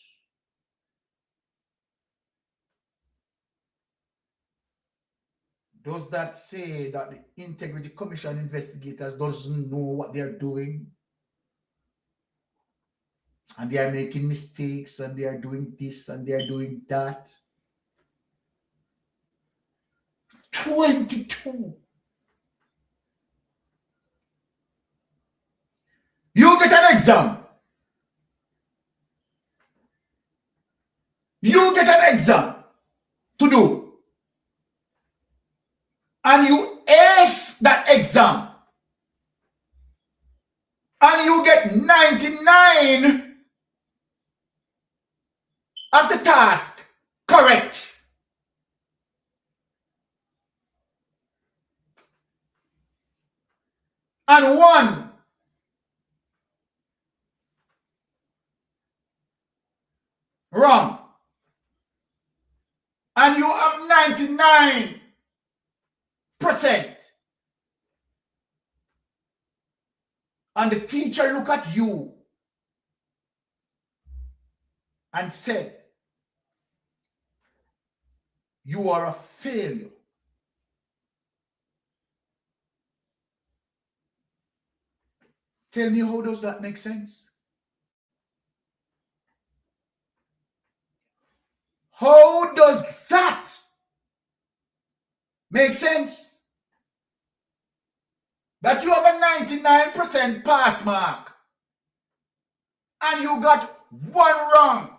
Does that say that the Integrity Commission investigators doesn't know what they're doing? And they are making mistakes and they are doing this and they are doing that? 22. You get an exam. You get an exam to do. And you ace that exam. And you get 99 of the task correct. And 1 wrong. And you have 99%. And the teacher look at you and said, you are a failure. Tell me, how does that make sense? How does that make sense? That you have a 99% pass mark and you got 1 wrong.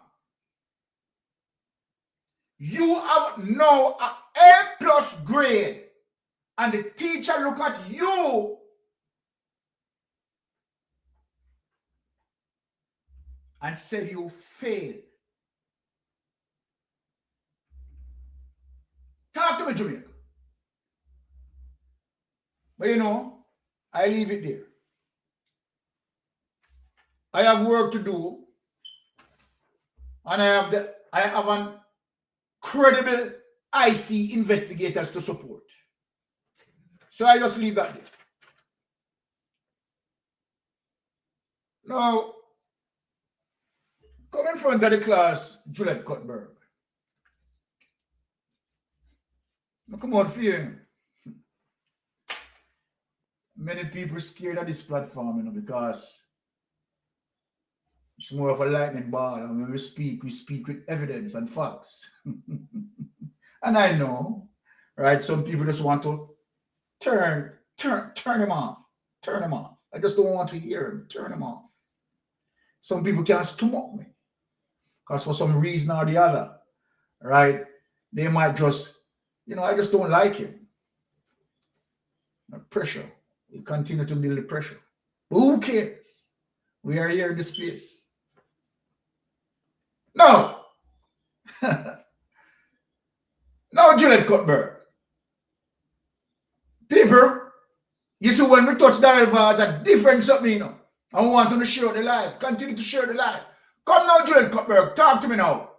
You have now an A+ grade and the teacher look at you and said you failed. Talk to me, Jamaica. But you know, I leave it there. I have work to do, and I have an credible IC investigators to support. So I just leave that there. Now, come in front of the class, Juliet Cuthbert. Now come out for you. Many people scared of this platform, you know, because it's more of a lightning ball. And when we speak with evidence and facts. And I know, right? Some people just want to turn him off. Turn him off. I just don't want to hear him. Turn him off. Some people can't stomach me. Because for some reason or the other, right? They might just, you know, I just don't like him. Pressure. We continue to build the pressure. But who cares? We are here in this place. No. No, Juliet Cuthbert. People, you see, when we touch the river, it's a different something, you know. I want to share the life. Continue to share the life. Come now, Juliet Cuthbert. Talk to me now.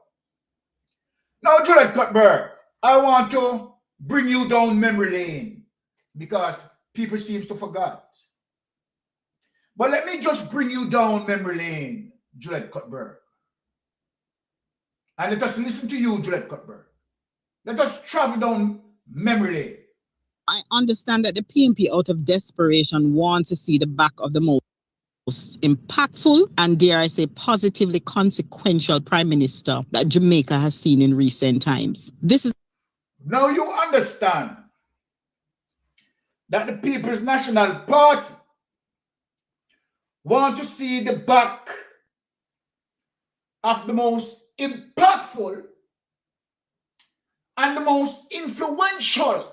Now, Juliet Cuthbert, I want to bring you down memory lane because people seem to forget. But let me just bring you down memory lane, Juliet Cuthbert. And let us listen to you, Juliet Cuthbert. Let us travel down memory lane. I understand that the PNP, out of desperation, wants to see the back of the most impactful and, dare I say, positively consequential Prime Minister that Jamaica has seen in recent times. This is... Now you understand that the People's National Party want to see the back of the most impactful and the most influential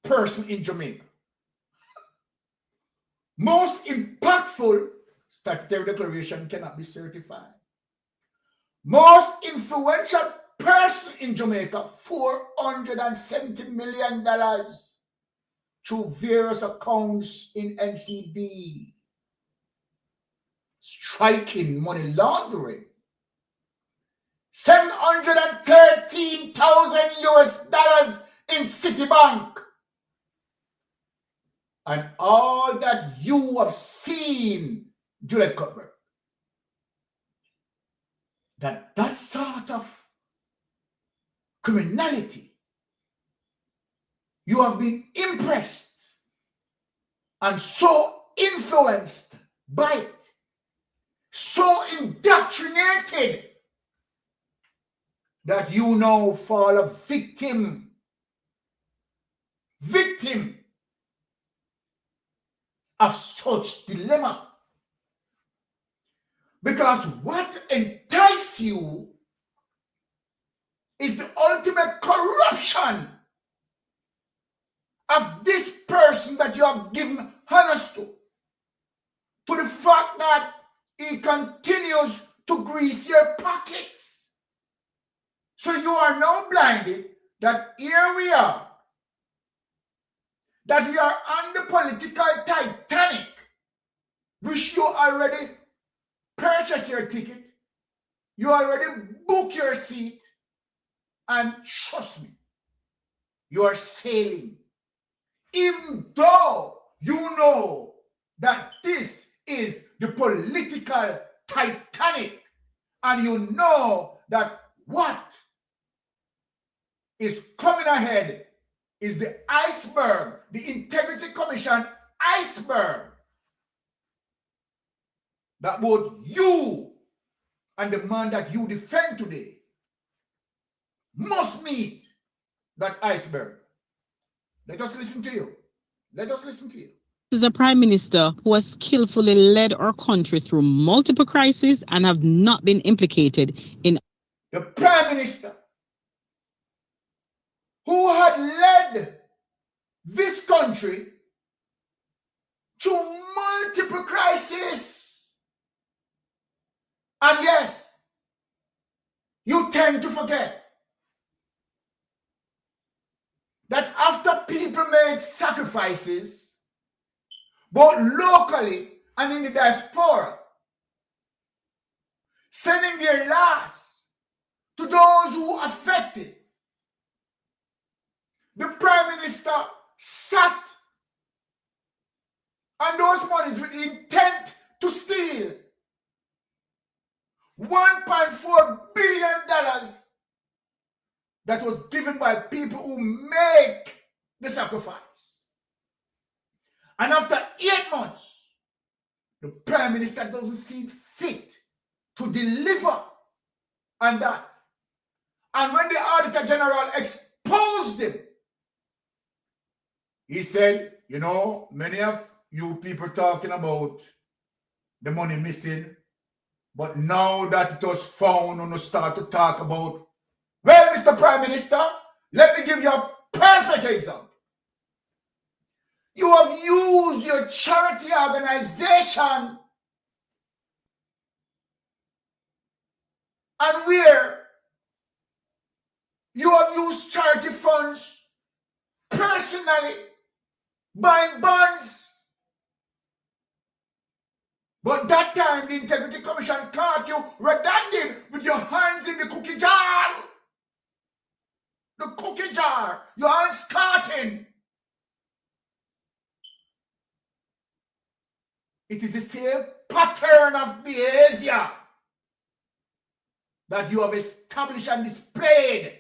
person in Jamaica. Most impactful, statutory declaration cannot be certified. Most influential person in Jamaica, $470 million through various accounts in NCB. Striking money laundering. $713,000 in Citibank. And all that you have seen, Juliet Cuthbert, that sort of criminality, you have been impressed and so influenced by it, so indoctrinated that you now fall a victim of such dilemma. Because what entices you is the ultimate corruption of this person that you have given honors to the fact that he continues to grease your pockets. So you are now blinded that here we are, that we are on the political Titanic, which you already purchase your ticket, you already book your seat, and trust me, you are sailing. Even though you know that this is the political Titanic, and you know that what is coming ahead is the iceberg, the Integrity Commission iceberg, that both you and the man that you defend today must meet that iceberg. Let us listen to you. Let us listen to you. This is a prime minister who has skillfully led our country through multiple crises and have not been implicated in the prime minister who had led this country through multiple crises. And yes, you tend to forget that after people made sacrifices, both locally and in the diaspora, sending their last to those who are affected, the prime minister sat on those monies with the intent to steal $1.4 billion that was given by people who make the sacrifice. And after 8 months, the prime minister doesn't see fit to deliver on that. And when the Auditor General exposed him, he said, you know, many of you people talking about the money missing, but now that it was found, and start to talk about, well, Mr. Prime Minister, let me give you a perfect example. You have used your charity organization and where you have used charity funds personally buying bonds. But that time the Integrity Commission caught you red-handed with your hands in the cookie jar. The cookie jar, your hands carting. It is the same pattern of behavior that you have established and displayed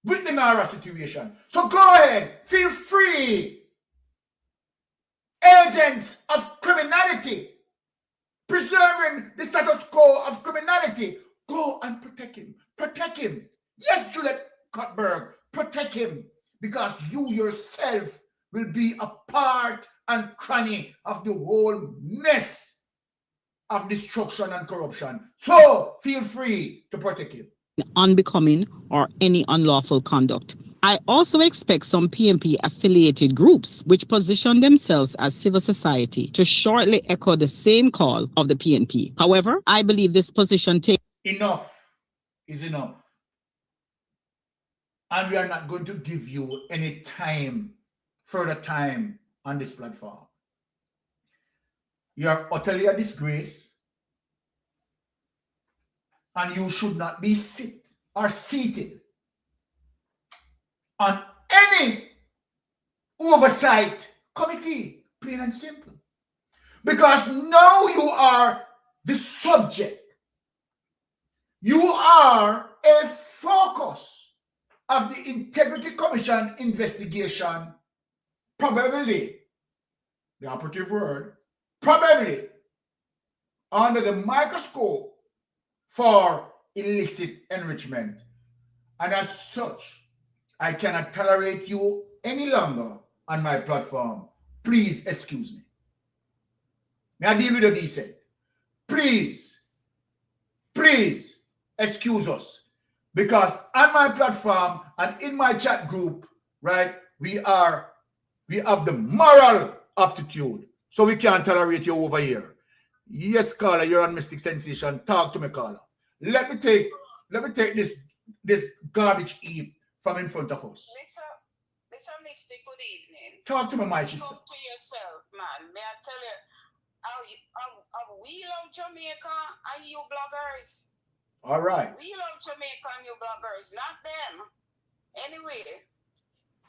with the Nara situation. So go ahead, feel free. Agents of criminality, preserving the status quo of criminality, go and protect him. Protect him. Yes, Juliet Cuthbert, protect him, because you yourself will be a part and cranny of the whole mess of destruction and corruption. So feel free to protect him. unbecoming or any unlawful conduct. I also expect some PNP affiliated groups which position themselves as civil society to shortly echo the same call of the PNP. However, I believe this position takes enough is enough. And we are not going to give you any time, further time on this platform. You are utterly a disgrace, and you should not be seated on any oversight committee, plain and simple. Because now you are the subject You are a focus of the Integrity Commission investigation, probably, the operative word, probably, under the microscope for illicit enrichment. And as such, I cannot tolerate you any longer on my platform. Please excuse me. May I deal with the decent? Please excuse us. Because on my platform and in my chat group, right, we have the moral aptitude. So we can't tolerate you over here. Yes, caller, you're on Mystic Sensation. Talk to me, caller. Let me take this garbage heap from in front of us. Mr. Mystic, good evening. Talk to me, my sister. Talk to yourself, man. May I tell you, we love Jamaica and you bloggers. All right. We love Jamaica and you bloggers, not them. Anyway,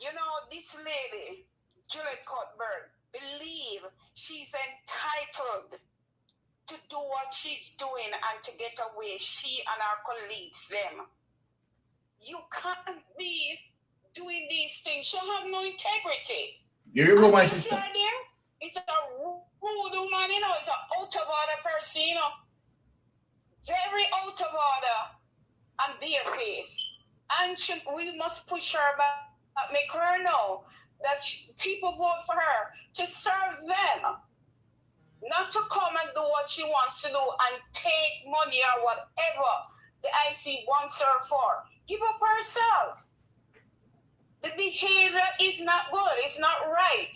you know, this lady, Juliet Cuthbert, believe she's entitled to do what she's doing and to get away, she and our colleagues, them. You can't be doing these things. You have no integrity. Here you go, my sister. It's a rude woman, you know, it's an out of order person, you know. Very out of order and barefaced. And we must push her back, make her know that people vote for her to serve them. Not to come and do what she wants to do and take money or whatever the IC wants her for. Give up herself. The behavior is not good. It's not right.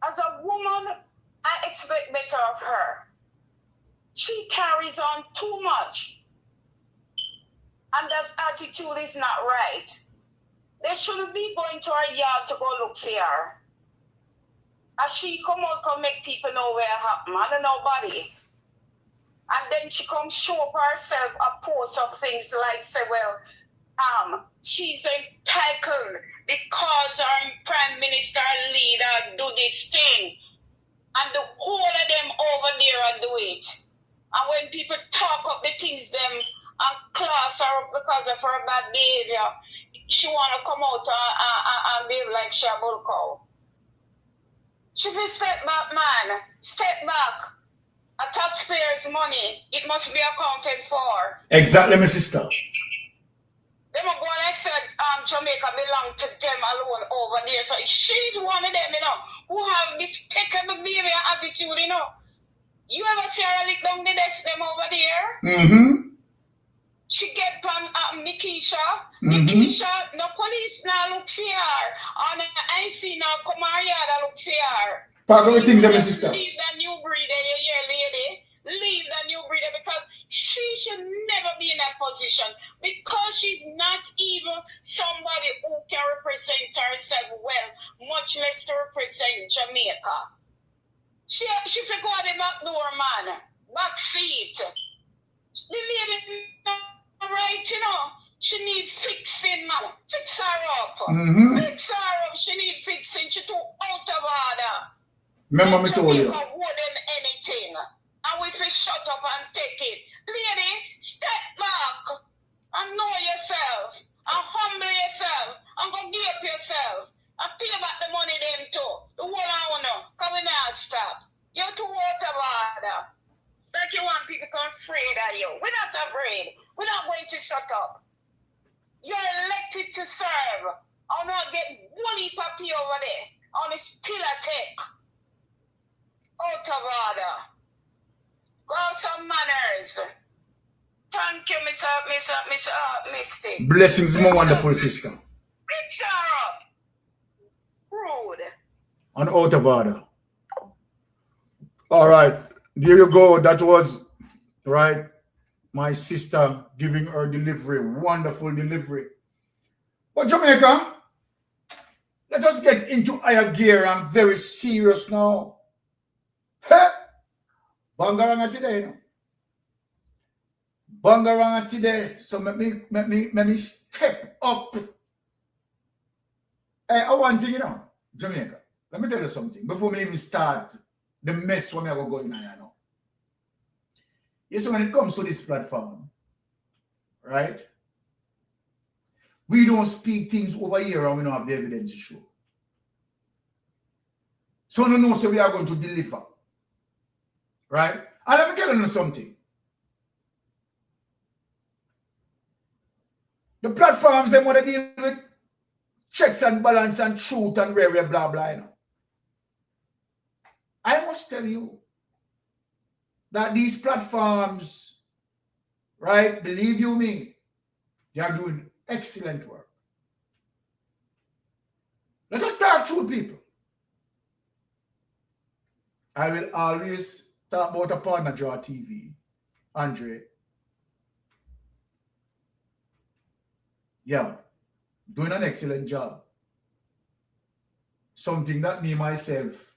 As a woman, I expect better of her. She carries on too much. And that attitude is not right. They shouldn't be going to her yard to go look for her. As she come out, come make people know where it happened. I don't know nobody. And then she comes show up herself a post of things like, say, well, she's entitled because our prime minister and leader do this thing. And the whole of them over there do it. And when people talk up the things them and class her up because of her bad behavior, she want to come out and behave like she a bull cow. She will step back, man. Step back. A taxpayer's money, it must be accounted for. Exactly, my sister. Them are going to say Jamaica belong to them alone over there. So she's one of them, you know, who have this peccable behavior attitude, you know. You ever see her lick down the desk them over there? Mm-hmm. She get from Nikisha. Nikisha, no police now look for her. And I see now come her yard and look for her. Part of the things that my sister. Leave that new breeder, lady. Leave that new breeder because she should never be in that position because she's not even somebody who can represent herself well, much less to represent Jamaica. She should go at the back door, man. Back seat. The lady, right, you know, she need fixing, man. Fix her up. Fix her up. She need fixing. She too out of order. Remember me told you. More than anything. And we feel shut up and take it. Lady, step back and know yourself and humble yourself and go give up yourself and pay back the money them too. The whole owner, come in and stop. You're too out of order. Like you want people to be afraid of you. We're not afraid. We're not going to shut up. You're elected to serve. I'll not get woolly puppy over there. On a still attack. Out of order. Go have some manners. Thank you, Mr. Mystic. Blessings, my wonderful sister. Picture up. Rude. On out of order. All right. There you go. That was, right, my sister giving her delivery. Wonderful delivery. But Jamaica, let us get into higher gear. I'm very serious now. Hey! Bangaranga today, you know. Bangaranga today. So let me step up. Hey, I want to, you know, Jamaica. Let me tell you something. Before me even start the mess when I go in, you know. Yes, when it comes to this platform, right? We don't speak things over here and we don't have the evidence to show. So no know so we are going to deliver. Right? And let me tell you something. The platforms they want to deal with checks and balance and truth and blah blah blah. You know. I must tell you that these platforms, right, believe you me, they are doing excellent work. Let us start through people. I will always talk about a partner draw TV, Andre. Yeah, doing an excellent job. Something that me myself,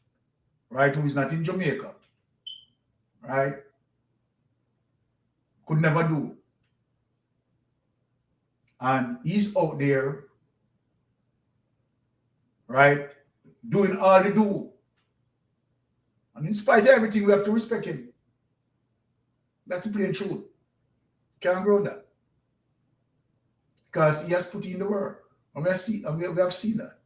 right, who is not in Jamaica, right, could never do. And he's out there, right, doing all he do. And in spite of everything, we have to respect him. That's the plain truth. Can't grow that. Because he has put in the work. And we have seen that.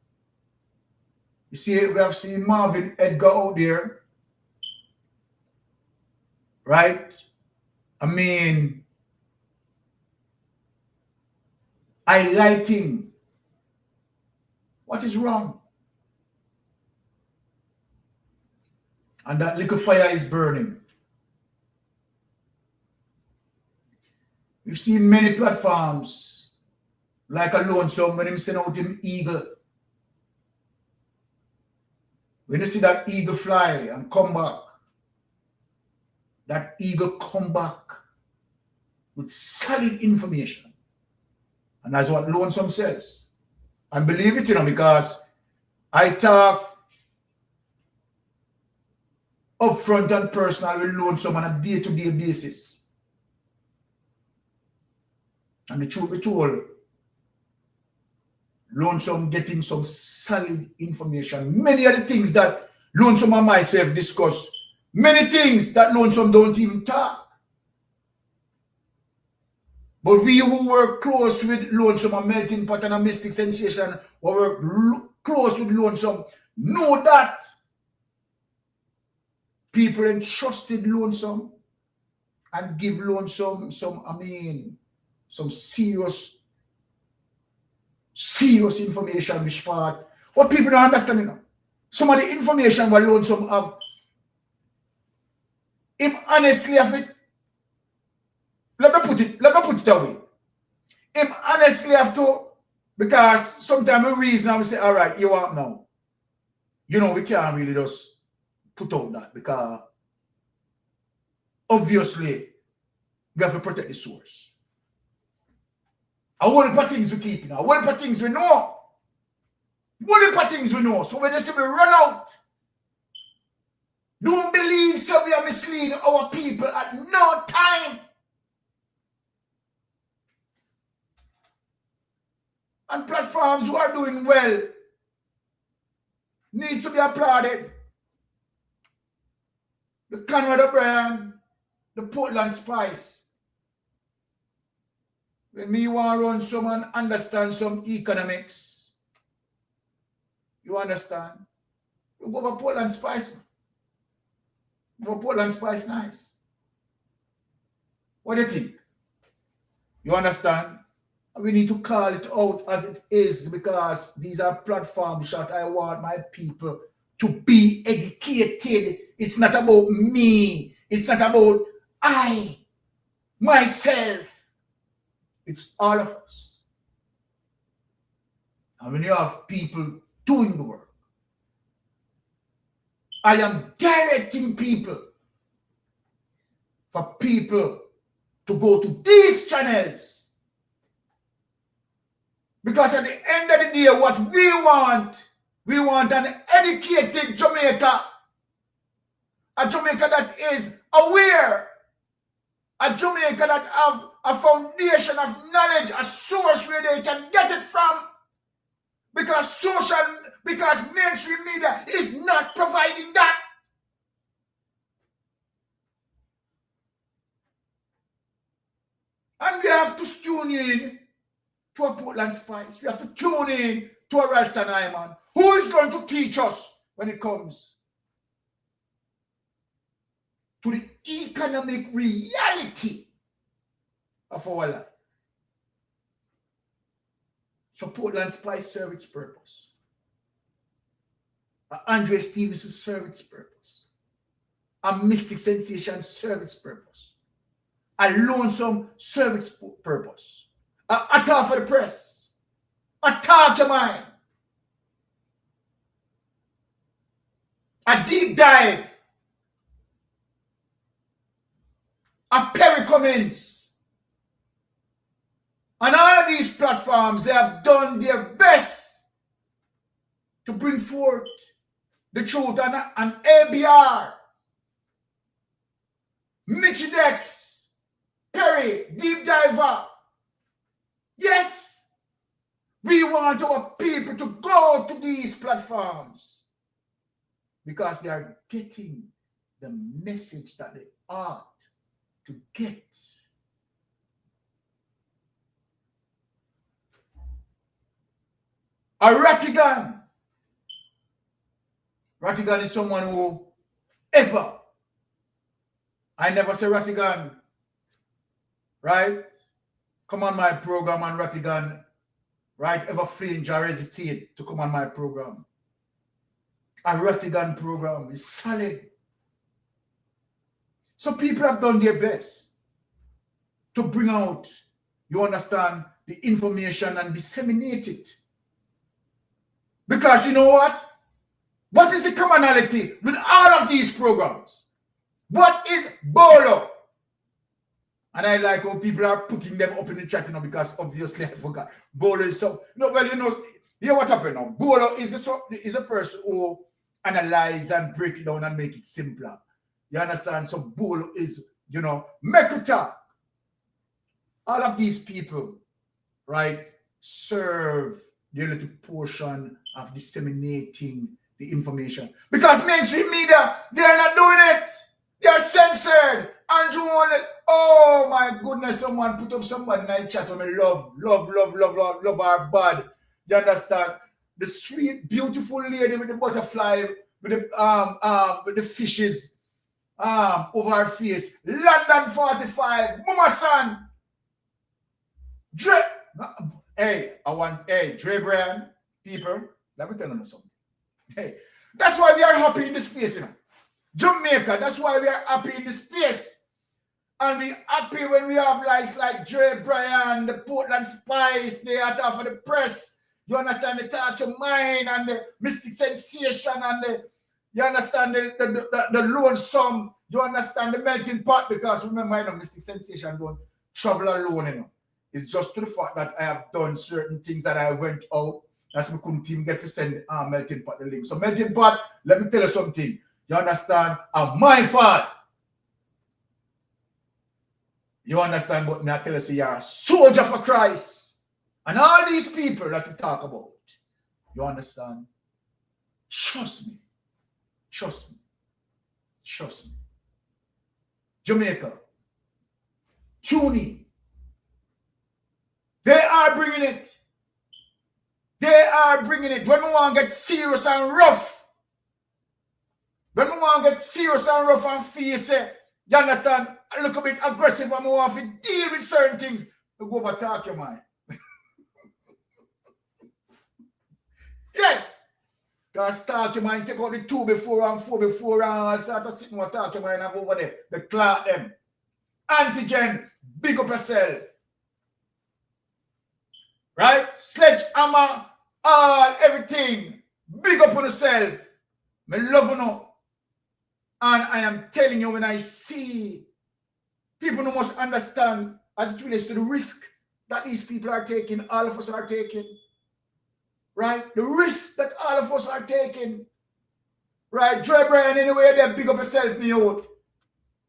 You see, we have seen Marvin Edgar out there. Right? I mean, highlighting what is wrong. And that little fire is burning. We've seen many platforms, like a lonesome when him send out him eagle. When you see that eagle fly and come back, that eagle come back with solid information. And that's what Lonesome says. And believe it, you know, because I talk upfront and personal with Lonesome on a day-to-day basis. And the truth be told, Lonesome getting some solid information. Many of the things that Lonesome and myself discuss, many things that Lonesome don't even talk. But we who work close with Lonesome and Melting Pot and a Mystic Sensation, or work close with Lonesome, know that people entrusted Lonesome and give Lonesome some serious information which part. What people don't understand, you know. Some of the information what Lonesome have, him honestly have it. Let me put it away. Him honestly have to, because sometimes we reason and we say, all right, you want now. You know, we can't really just put out that because obviously we have to protect the source. A whole heap of things we keep, you know. A whole heap of things we know. A whole heap of things we know. So when they say we run out, don't believe so we are misleading our people at no time. And platforms who are doing well needs to be applauded. The Conrad O'Brien, the Portland Spice. When me want to run some and understand some economics, you understand? You go over Portland Spice. Go over Portland Spice nice. What do you think? You understand? We need to call it out as it is because these are platforms that I want my people to be educated. It's not about me. It's not about I, myself. It's all of us. And when you have people doing the work, I am directing people for people to go to these channels. Because at the end of the day, what we want an educated Jamaica. A Jamaica that is aware. A Jamaica that have a foundation of knowledge, a source where they can get it from. Because mainstream media is not providing that. have to tune in to a Portland Spice. We have to tune in to a Ralston Hyman. Who is going to teach us when it comes to the economic reality of our life? So Portland Spice serve its purpose. Andre Stevenson serve its purpose. A Mystic Sensation serve its purpose. A Lonesome serve its purpose. A Talk for the Press. A Talk Your Mind. A Deep Dive. A Perry Cummins. On all of these platforms, they have done their best to bring forth the truth. And ABR, Mitchie Dex, Perry, Deep Diver. Yes, we want our people to go to these platforms because they are getting the message that they ought to get. A Rattigan. Rattigan is someone who I never say Rattigan, right? Come on my program and Rattigan, right? Ever flinch or hesitate to come on my program. A Rattigan program is solid. So people have done their best to bring out, you understand, the information and disseminate it. Because you know what? What is the commonality with all of these programs? What is Bolo? And I like how people are putting them up in the chat, because obviously I forgot. Bolo is so... No, well, you know what happened now? Bolo is a person who analyze and break it down and make it simpler. You understand? So Bolo is, make it talk. All of these people, right, serve their little portion of disseminating the information. Because mainstream media, they are not doing it. They are censored. Andrew wanted, oh my goodness, someone put up somebody in the chat on me, love our bad. You understand? The sweet, beautiful lady with the butterfly, with the fishes over her face. London 45, Mama San. Dre Brian, people, let me tell you something. Hey, that's why we are happy in this space, Jamaica, that's why we are happy in this space. And we happy when we have likes like Dre Brian, the Portland Spice, the Talk for the Press. You understand, the Talk Your Mind and the Mystic Sensation and you understand the Lonesome. You understand the Melting Pot, because remember, Mystic Sensation don't travel alone, It's just to the fact that I have done certain things that I went out. That's why we couldn't even get to send Melting Pot the link. So Melting Pot, let me tell you something. You understand? My fault. You understand? But me I tell you, you're a soldier for Christ. And all these people that we talk about. You understand? Trust me. Trust me. Trust me. Jamaica. Tune in. They are bringing it. They are bringing it. When we want to get serious and rough, when we want to get serious and rough and face, you understand, a little bit aggressive and we want to deal with certain things, we go over Talk Your Mind. Yes. Because Talk Your Mind, take out the 2 before and 4 before and start to sit and Talk Your Mind and over there. The clock them. Antigen, big up yourself. Right? Sledgehammer, everything. Big up on yourself. Me love you. And I am telling you, when I see people who must understand as it relates to the risk that these people are taking, all of us are taking. Right? The risk that all of us are taking. Right? J. Brian, anyway, they big up yourself, me out.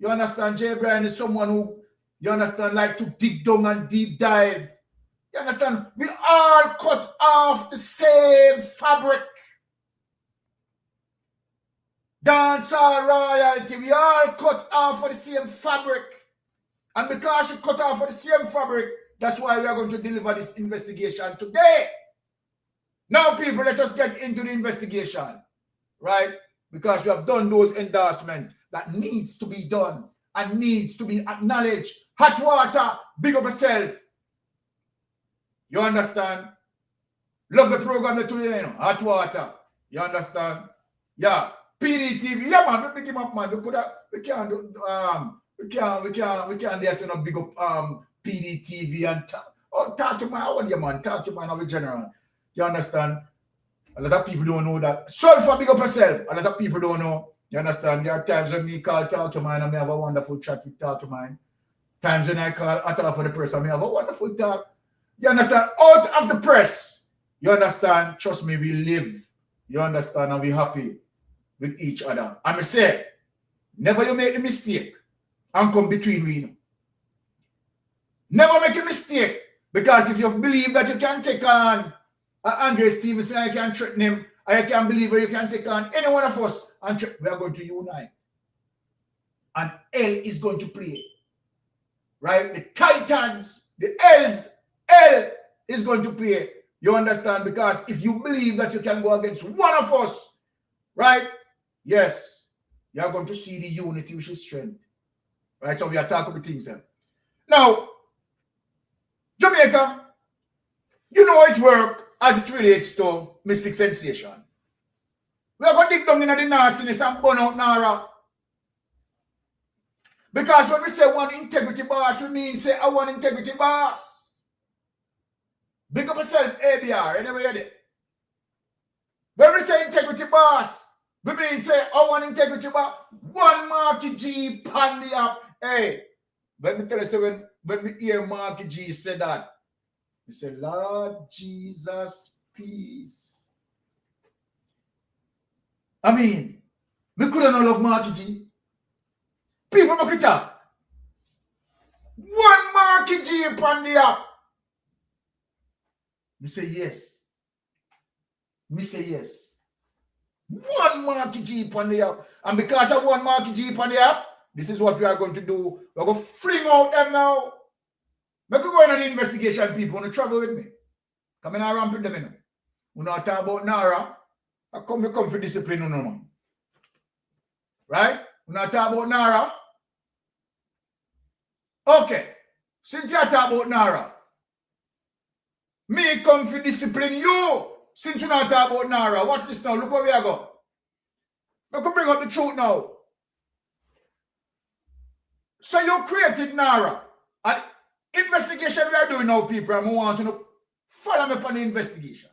You understand? J. Brian is someone who, you understand, like to dig down and deep dive. You understand? We all cut off the same fabric. Dancehall royalty, we all cut off of the same fabric. And because we cut off of the same fabric, that's why we are going to deliver this investigation today. Now, people, let us get into the investigation, right? Because we have done those endorsements that needs to be done and needs to be acknowledged. Hot water, big up yourself. You understand? Love the program that you know. Hot water. You understand? Yeah. PDTV. Yeah, man. We pick him up, man. We can't do we can't just big up PDTV and talk to my audio, man. Talk to my knowledge general. You understand? A lot of people don't know that. Sulfur, big up yourself. A lot of people don't know. You understand? There are times when me call talk to mine and me have a wonderful chat with talk to mine. Times when I call I talk for the press and me have a wonderful talk. You understand? Out of the press. You understand? Trust me, we live. You understand? And we happy with each other. And I say, never you make the mistake and come between we. Never make a mistake. Because if you believe that you can take on Andre Stevenson, I can threaten him, I can believe that you can take on any one of us, and we are going to unite. And L is going to play. Right? The Titans, the L's, L is going to play. You understand? Because if you believe that you can go against one of us, right? Yes, you are going to see the unity which is strength. Right? So we are talking about things here. Now, Jamaica, you know it works as it relates to Mystic Sensation. We are going to dig down into the nastiness and burn out Nara. Because when we say one integrity boss, we mean say a one integrity boss. Big up yourself, ABR, anyway you did. When we say integrity boss, we mean say a one integrity boss, one Marky G pan the up. Hey, let me tell you, say when we hear Marky G say that, we say, Lord Jesus, peace. I mean, we couldn't love Marky G. People look it up. One Marky G upon the app. Me say yes. Me say yes. One Marky G upon the app. And because of one Marky G upon the app, this is what we are going to do. We're going to fling out them now. Make you go into the investigation, people. Want to travel with me? Come in and ramp with them in. We not talk about Nara. I come for discipline, no man. Right? We not talk about Nara. Okay. Since you talk about Nara, me come for discipline you. Since you not talk about Nara, watch this now. Look where we are going. We can bring up the truth now. So you created Nara. And investigation we are doing now, people, and we want to know, follow me upon the investigation.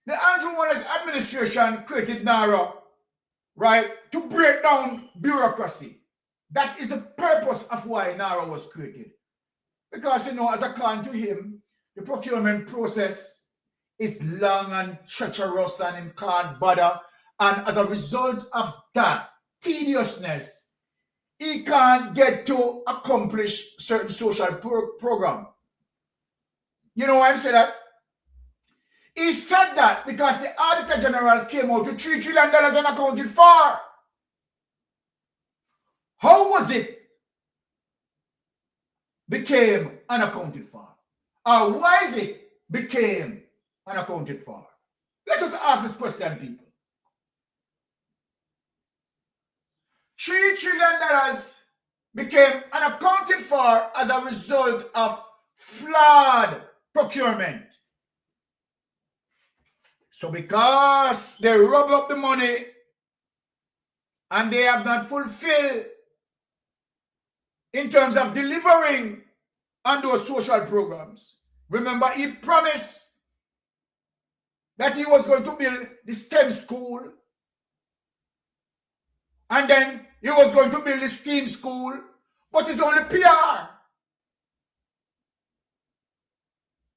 The Andrew Warner's administration created NARA, right, to break down bureaucracy. That is the purpose of why NARA was created. Because, you know, as according to him, the procurement process is long and treacherous and him can't bother. And as a result of that tediousness, he can't get to accomplish certain social program. You know why I say that? He said that because the Auditor General came out with $3 trillion unaccounted for. How was it became unaccounted for? Or why is it became unaccounted for? Let us ask this question, people. $3 trillion became unaccounted for as a result of flawed procurement. So because they rub up the money and they have not fulfilled in terms of delivering on those social programs. Remember, he promised that he was going to build the STEM school, and then he was going to build the STEAM school, but it's only PR.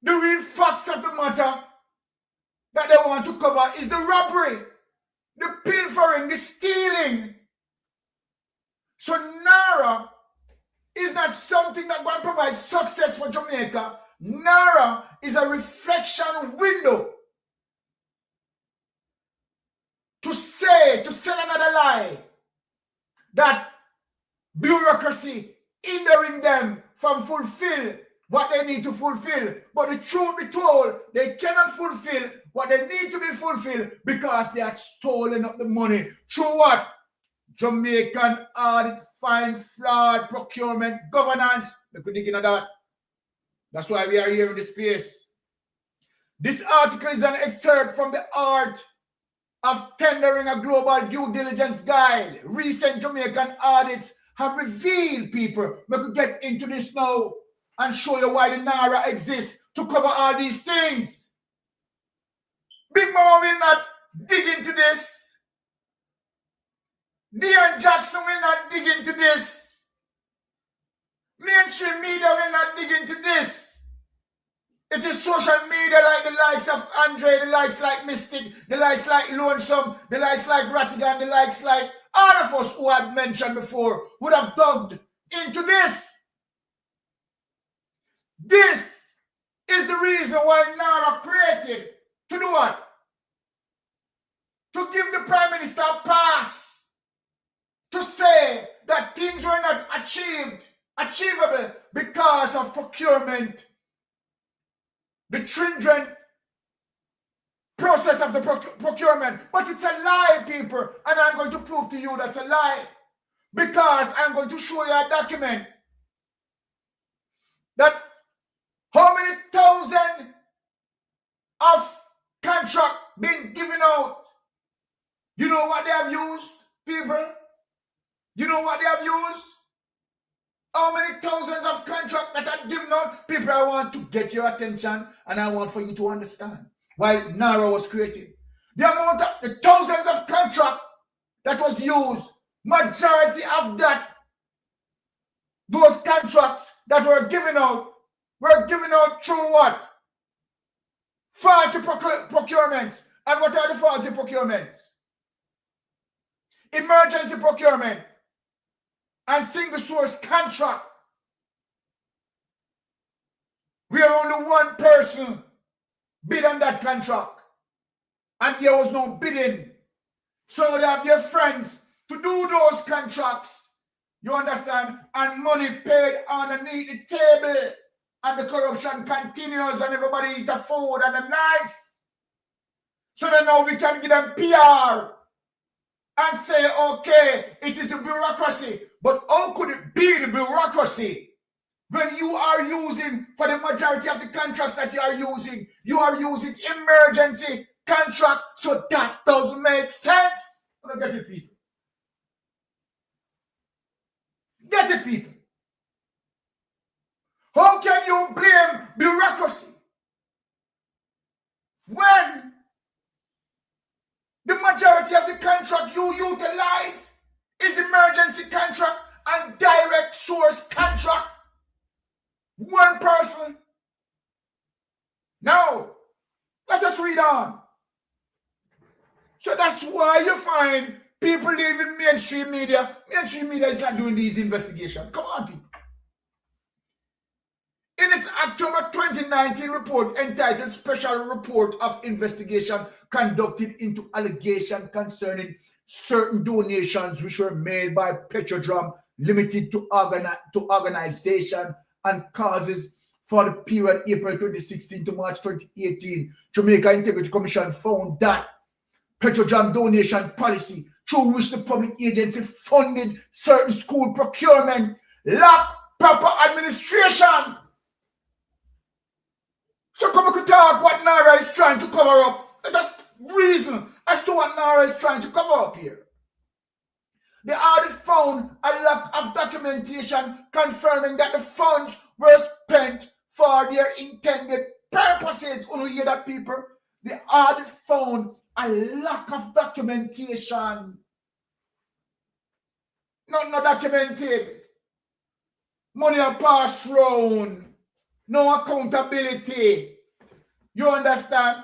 The real facts of the matter that they want to cover is the robbery, the pilfering, the stealing. So NARA is not something that going to provide success for Jamaica. NARA is a reflection window to sell another lie that bureaucracy hindering them from fulfill what they need to fulfill. But the truth be told, they cannot fulfill what they need to be fulfilled because they had stolen up the money. Through what? Jamaican audit, fine, fraud, procurement, governance. We could dig into that. That's why we are here in this space. This article is an excerpt from the art of tendering a global due diligence guide. Recent Jamaican audits have revealed people. We could get into this now and show you why the Naira exists to cover all these things. Big Mama will not dig into this. Dion Jackson will not dig into this. Mainstream media will not dig into this. It is social media like the likes of Andre, the likes like Mystic, the likes like Lonesome, the likes like Rattigan, the likes like all of us who had mentioned before would have dug into this. This is the reason why Naira created to do what? To give the Prime Minister a pass. To say that things were not achievable because of procurement, the stringent process of the procurement. But it's a lie, people, and I'm going to prove to you that's a lie because I'm going to show you a document that how many thousand of contract being given out. You know what they have used, people? You know what they have used? How many thousands of contracts that are given out? People, I want to get your attention and I want for you to understand why Naira was created. The amount of the thousands of contracts that was used, majority of that, those contracts that were given out through what? Faulty procurements. And what are the faulty procurements? Emergency procurement and single source contract, where only one person bid on that contract and there was no bidding. So they have their friends to do those contracts, you understand, and money paid underneath the table and the corruption continues and everybody eat the food and the nice. So then now we can give them PR and say, okay, it is the bureaucracy. But how could it be the bureaucracy when you are using, for the majority of the contracts that you are using emergency contract? So that doesn't make sense. I don't get it, people. Get it, people. How can you blame bureaucracy when the majority of the contract you utilize is emergency contract and direct source contract? One person. Now, let us read on. So that's why you find people leaving mainstream media. Mainstream media is not doing these investigations. Come on, people. In its October 2019 report entitled Special Report of Investigation Conducted into Allegation Concerning Certain Donations which were made by PETITION Limited to organization and causes for the period April 2016 to March 2018, Jamaica Integrity Commission found that PETITION donation policy through which the public agency funded certain school procurement lacked proper administration. So come we could talk what Naira is trying to cover up. That's reason as to what Naira is trying to cover up here. The audit found a lack of documentation confirming that the funds were spent for their intended purposes. Only hear that, people? The audit found a lack of documentation. Not documented. Money are passed round. No accountability. You understand?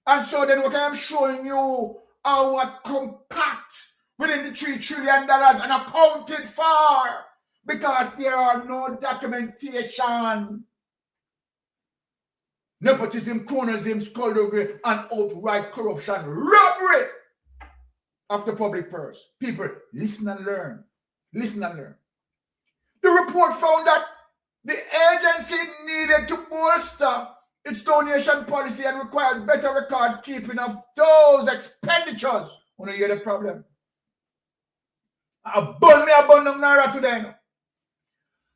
And so then what I am showing you are what compact within the $3 trillion and accounted for because there are no documentation. Nepotism, cronyism, skullduggery, and outright corruption, robbery of the public purse. People, listen and learn. Listen and learn. The report found that the agency needed to bolster its donation policy and required better record keeping of those expenditures. Want to hear the problem? I burn them naira today. No?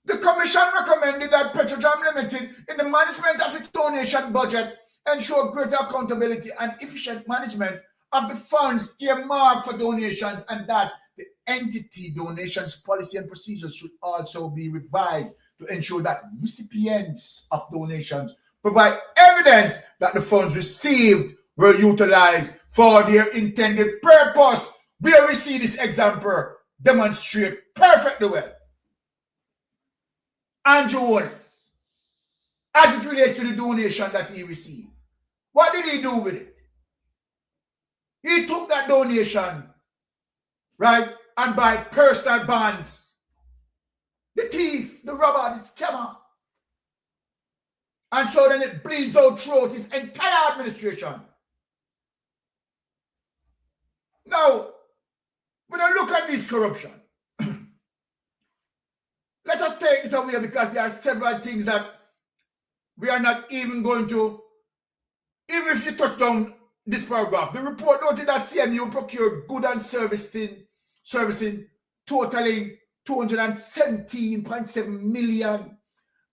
The commission recommended that PETITION Limited, in the management of its donation budget, ensure greater accountability and efficient management of the funds earmarked for donations, and that the entity donations policy and procedures should also be revised to ensure that recipients of donations provide evidence that the funds received were utilized for their intended purpose. Where we see this example demonstrate perfectly well. Andrew Wallace, as it relates to the donation that he received, what did he do with it? He took that donation, right, and buy personal bonds. The thief, the robber, the scammer. And so then it bleeds out throughout his entire administration. Now, when I look at this corruption, let us take this away, because there are several things that we are not even going to, even if you touch down this paragraph. The report noted that CMU procured good and servicing totaling 217.7 million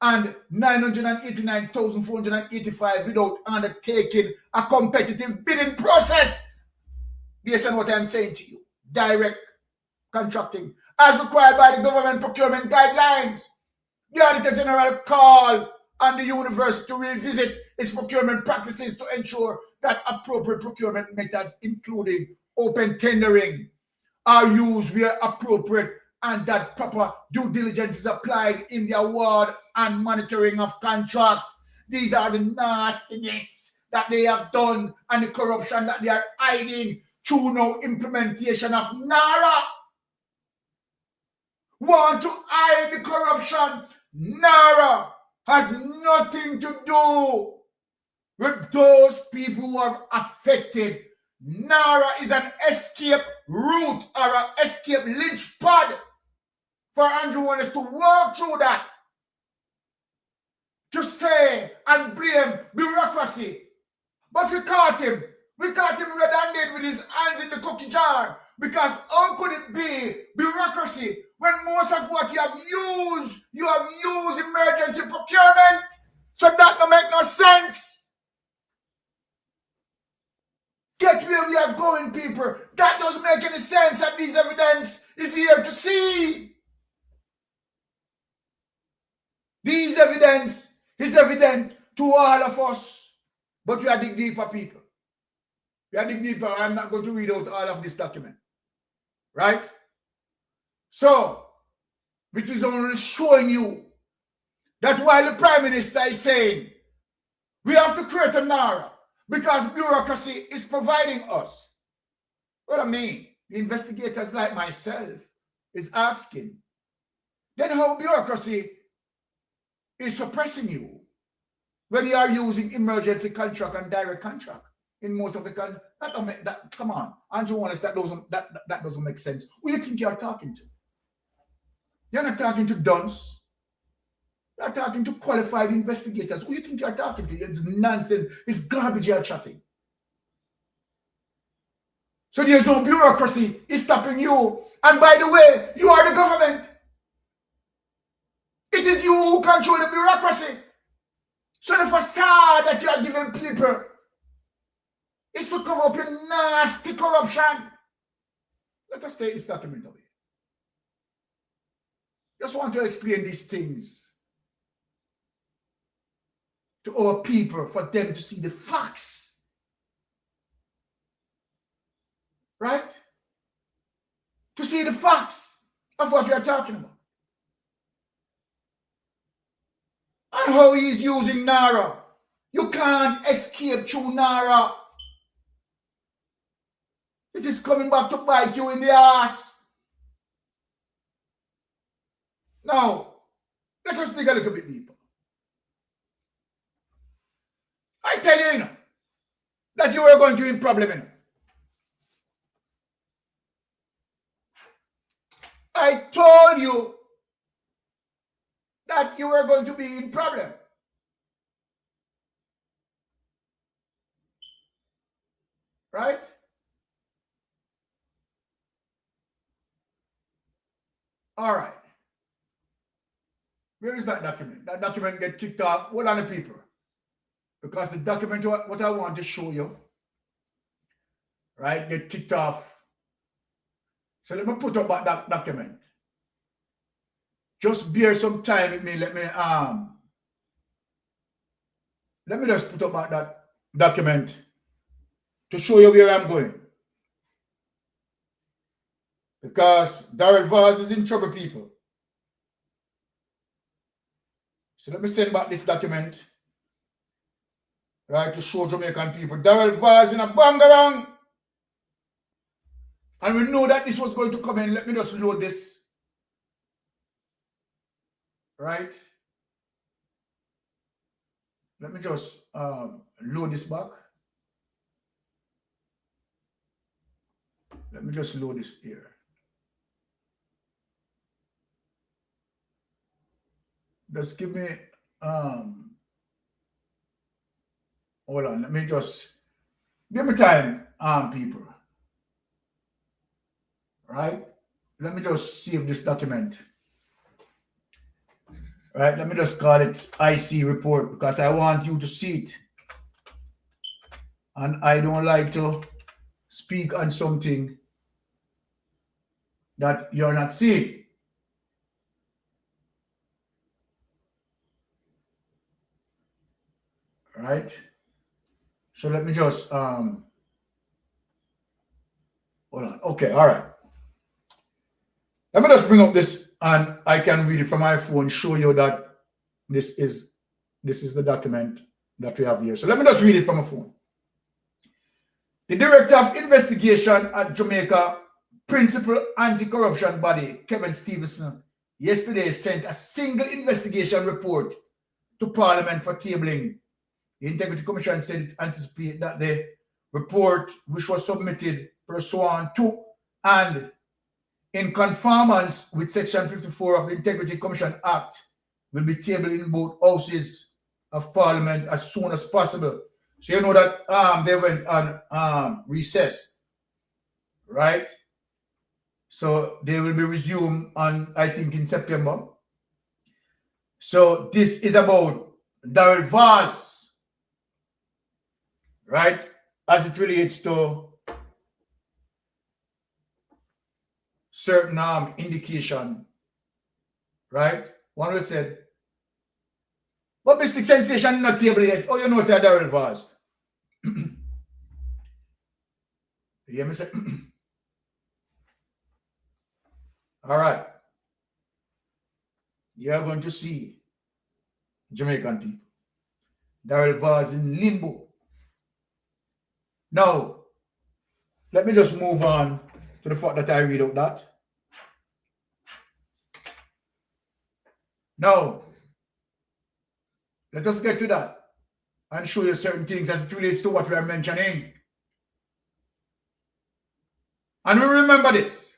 and 989,485 without undertaking a competitive bidding process. Based on what I'm saying to you, direct contracting, as required by the government procurement guidelines. The Auditor General called on the university to revisit its procurement practices to ensure that appropriate procurement methods, including open tendering, are used where appropriate, and that proper due diligence is applied in the award and monitoring of contracts. These are the nastiness that they have done and the corruption that they are hiding through no implementation of NARA. Want to hide the corruption? NARA has nothing to do with those people who are affected. NARA is an escape route or an escape lynch pad for Andrew Wallace to walk through that, to say and blame bureaucracy. But we caught him. We caught him red-handed with his hands in the cookie jar, because how could it be bureaucracy when most of what you have used emergency procurement? So that don't make no sense. Get where we are going, people. That doesn't make any sense, and this evidence is here to see. This evidence is evident to all of us. But we are dig deeper, people. We are dig deeper. I'm not going to read out all of this document. Right? So, which is only showing you that while the Prime Minister is saying we have to create a NARA because bureaucracy is providing us. What I mean, the investigators like myself is asking, then how bureaucracy is suppressing you when you are using emergency contract and direct contract in most of the country? That don't make that. Come on, Andrew Wallace, that doesn't make sense. Who do you think you are talking to? You're not talking to dunce. You're talking to qualified investigators. Who do you think you're talking to? It's nonsense. It's garbage you're chatting. So there's no bureaucracy. It's stopping you. And by the way, you are the government. It is you who control the bureaucracy. So the facade that you are giving people is to cover up your nasty corruption. Let us take this document away. Just want to explain these things to our people for them to see the facts. Right? To see the facts of what we are talking about. And how he is using NARA. You can't escape through NARA. It is coming back to bite you in the ass. Now, let us dig a little bit deeper. I tell you, that you were going to be in problem. I told you that you were going to be in problem. Right? All right. Where is that document? That document get kicked off. What are the people? Because the document, what I want to show you, right, get kicked off. So let me put up that document. Just bear some time with me. Let me just put up that document to show you where I'm going. Because Darrell Vaz is in trouble, people. So let me send back this document, right, to show Jamaican people. Darrell Vaz in a bangarang. And we know that this was going to come in. Let me just load this. Right? Let me just load this back. Let me just load this here. Just give me, hold on, let me just, give me time, people. Right? Let me just save this document. Right? Let me just call it IC report because I want you to see it. And I don't like to speak on something that you're not seeing. Right? So let me just hold on. Okay, all right. Let me just bring up this and I can read it from my phone, show you that this is the document that we have here. So let me just read it from my phone. The Director of Investigation at Jamaica Principal Anti-Corruption Body, Kevin Stevenson, yesterday sent a single investigation report to Parliament for tabling. The Integrity Commission said it anticipates that the report, which was submitted pursuant to and in conformance with Section 54 of the Integrity Commission Act, will be tabled in both houses of Parliament as soon as possible. So you know that they went on recess, right? So they will be resumed on, I think, in September. So this is about Darrell Vaz, right, as it relates to certain indication, right? One would said, but Mr. Sensation is not table yet. Oh, you know, say Darrell Vaz. You hear me say? All right. You are going to see Jamaican people. Darrell Vaz in limbo. Now, let me just move on to the fact that I read out that. Now, let us get to that and show you certain things as it relates to what we are mentioning. And we remember this,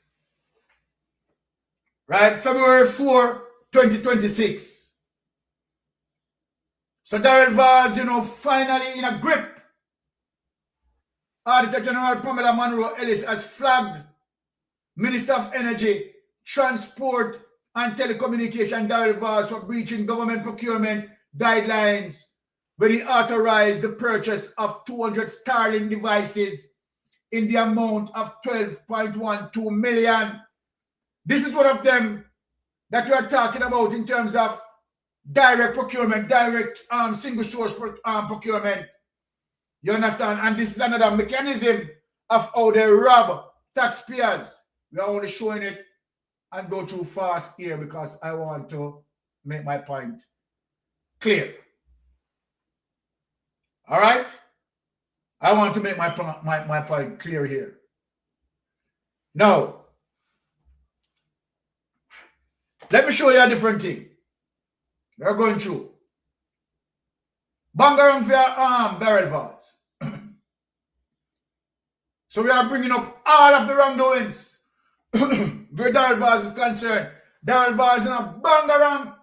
right? February 4, 2026. So Darrell Vaz, you know, finally in a grip. Auditor General Pamela Monroe Ellis has flagged Minister of Energy, Transport and Telecommunication Darrell Vaz for breaching government procurement guidelines when he authorized the purchase of 200 Starlink devices in the amount of 12.12 million. This is one of them that we are talking about in terms of direct procurement, direct single source procurement. You understand? And this is another mechanism of how they rob taxpayers. We are only showing it and go through fast here because I want to make my point clear. All right? I want to make my point clear here. Now, let me show you a different thing. We are going through. Bangarang for Darrell Vaz. So we are bringing up all of the wrongdoings where Darrell Vaz is concerned. Darrell Vaz in a bangarang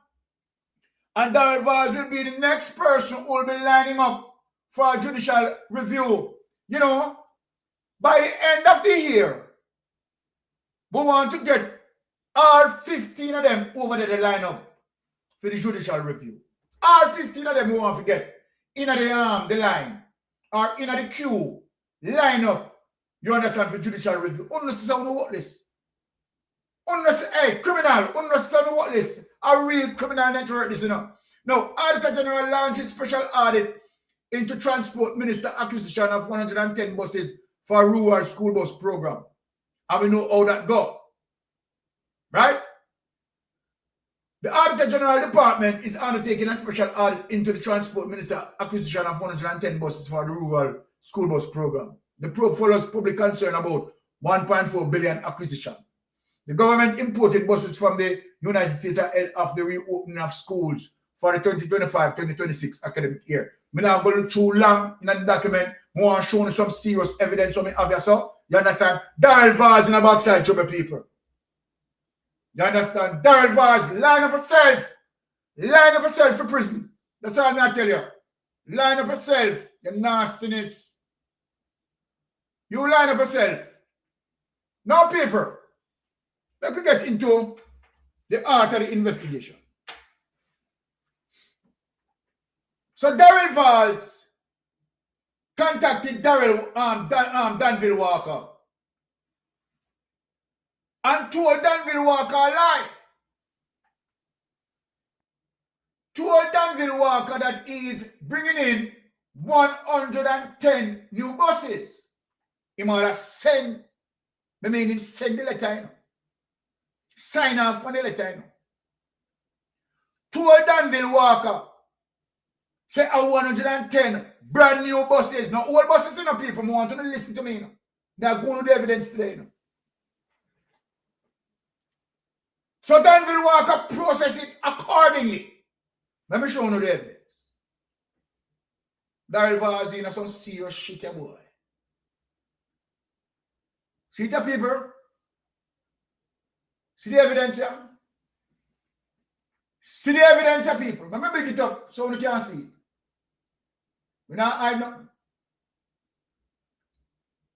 And Darrell Vaz will be the next person who will be lining up for a judicial review. You know, by the end of the year, we want to get all 15 of them over there to line up for the judicial review. All 15 of them we want to get in the line or in the queue, line up. You understand, for judicial review. Unnecessary on the what list. Unnecessary, criminal, unnecessary on the what list. A real criminal network, this, you know. Now, Auditor General launches special audit into Transport Minister acquisition of 110 buses for rural school bus program. And we know how that go. Right? The Auditor General Department is undertaking a special audit into the Transport Minister acquisition of 110 buses for the rural school bus program. The probe follows public concern about 1.4 billion acquisition. The government imported buses from the United States ahead of the reopening of schools for the 2025-2026 academic year. I'm not going too long in the document. I want to show you some serious evidence of me obvious. So, you understand? Darrell Vaz in the backside, trouble people. You understand? Darrell Vaz, line up yourself. Line up yourself for prison. That's all I'm going to tell you. Line up yourself. Your nastiness. You line up yourself. Now, people, let me get into the art of the investigation. So Darrell Vaz contacted Danville Walker and told Danville Walker a lie. Told Danville Walker that he is bringing in 110 new buses. He might have send, I mean him send the letter, you know. Sign off on the letter, you know. Told Danville Walker, say 110 brand new buses. Now, old buses, you know, people want to listen to me, you know. They are going to the evidence today, you know. So Danville Walker process it accordingly. Let me show you the evidence. Darrell Vaz in some serious shit, boy. See the people? See the evidence here? See the evidence here, people. Let me bring it up so you can see it. We're not hiding nothing.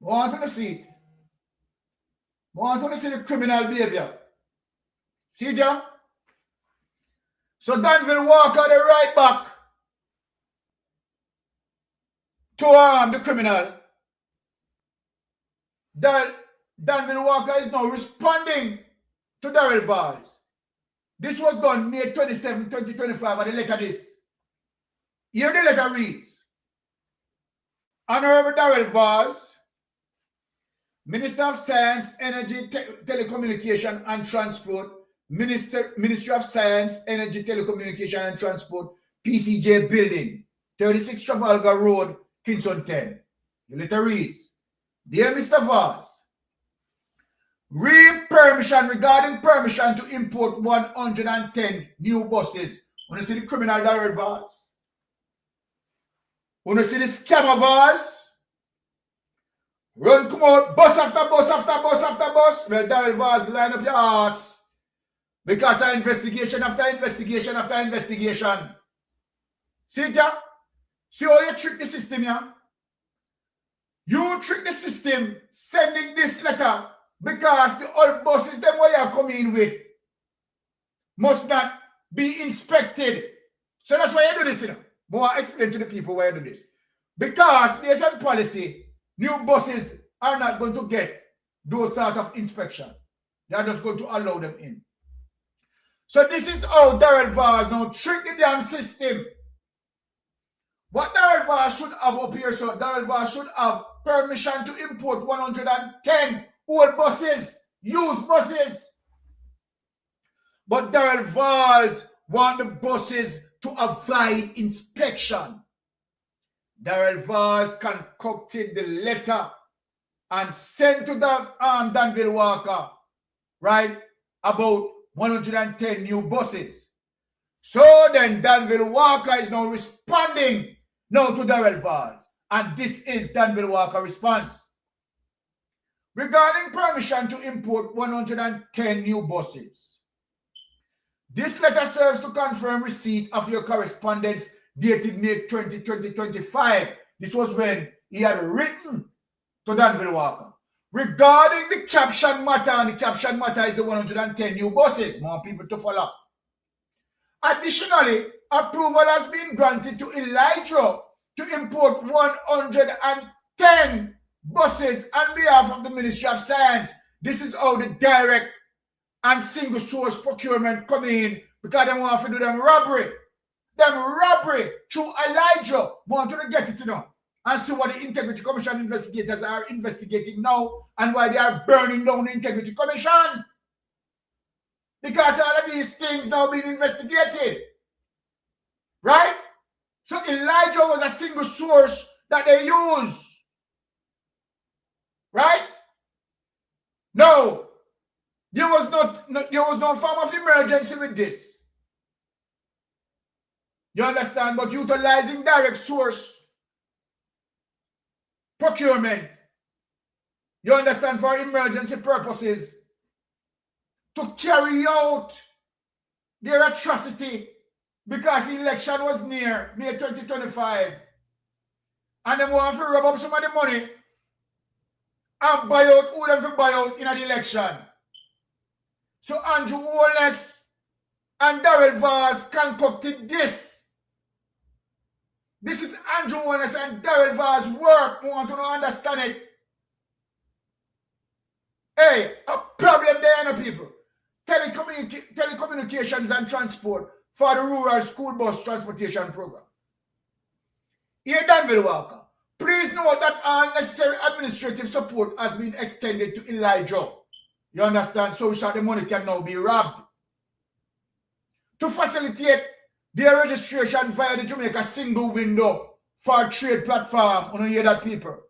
I want to see it. I want to see the criminal behavior. See it here? So Danville Walker, the right back to the criminal. Danville Walker is now responding to Darrell Vaz. This was done May 27, 2025, and the letter this. Here the letter reads, Honorable Darrell Vaz, Minister of Science, Energy, Telecommunication and Transport, Ministry of Science, Energy, Telecommunication and Transport, PCJ Building, 36 Trafalgar Road, Kingston 10. The letter reads, Dear Mr. Vaz, permission regarding permission to import 110 new buses. Want to see the criminal Darrell Vaz? Want to see the scammer Vaz? Run, come out, bus after bus after bus after bus. Well, Darrell Vaz, line up your ass. Because of investigation after investigation after investigation. See it, yeah? See how you trick the system, yeah? You trick the system sending this letter because the old buses them where you are coming with must not be inspected. So that's why you do this, you know. More explain to the people why you do this. Because based on policy, new buses are not going to get those sort of inspection. They are just going to allow them in. So this is how Darrell Vaz now trick the damn system. What Darrell Vaz should have up here, so Darrell Vaz should have permission to import 110 old buses, used buses. But Darrell Vaz want the buses to avoid inspection. Darrell Vaz concocted the letter and sent to the Danville Walker, right, about 110 new buses. So then Danville Walker is now responding now to Darrell Vaz. And this is Danville Walker response. Regarding permission to import 110 new buses, This letter serves to confirm receipt of your correspondence dated May 20, 2025. This was when he had written to Danville Walker regarding the caption matter, and the caption matter is the 110 new buses. More people to follow. Additionally, approval has been granted to Elijah to import 110 buses on behalf of the Ministry of Science. This is how the direct and single source procurement come in, because they want to do them robbery. Them robbery through Elijah. Want to get it, you know, and see what the Integrity Commission investigators are investigating now and why they are burning down the Integrity Commission. Because all of these things now being investigated. Right? So Elijah was a single source that they use. Right? No. There was no form of emergency with this. You understand? But utilizing direct source procurement, you understand, for emergency purposes, to carry out their atrocity, because the election was near, May 2025, and they want to rub up some of the money and buy out who them to buy out in the election. So Andrew Holness and Darrell Vaz concocted this. This is Andrew Holness and Darrell Vaz work. We want to understand it. Hey, a problem there, no people. Telecommunications and transport for the rural school bus transportation program. Here, Danville Walker, please note that all necessary administrative support has been extended to Elijah. You understand? So that the money can now be robbed. To facilitate their registration via the Jamaica single window for trade platform. You hear that, people?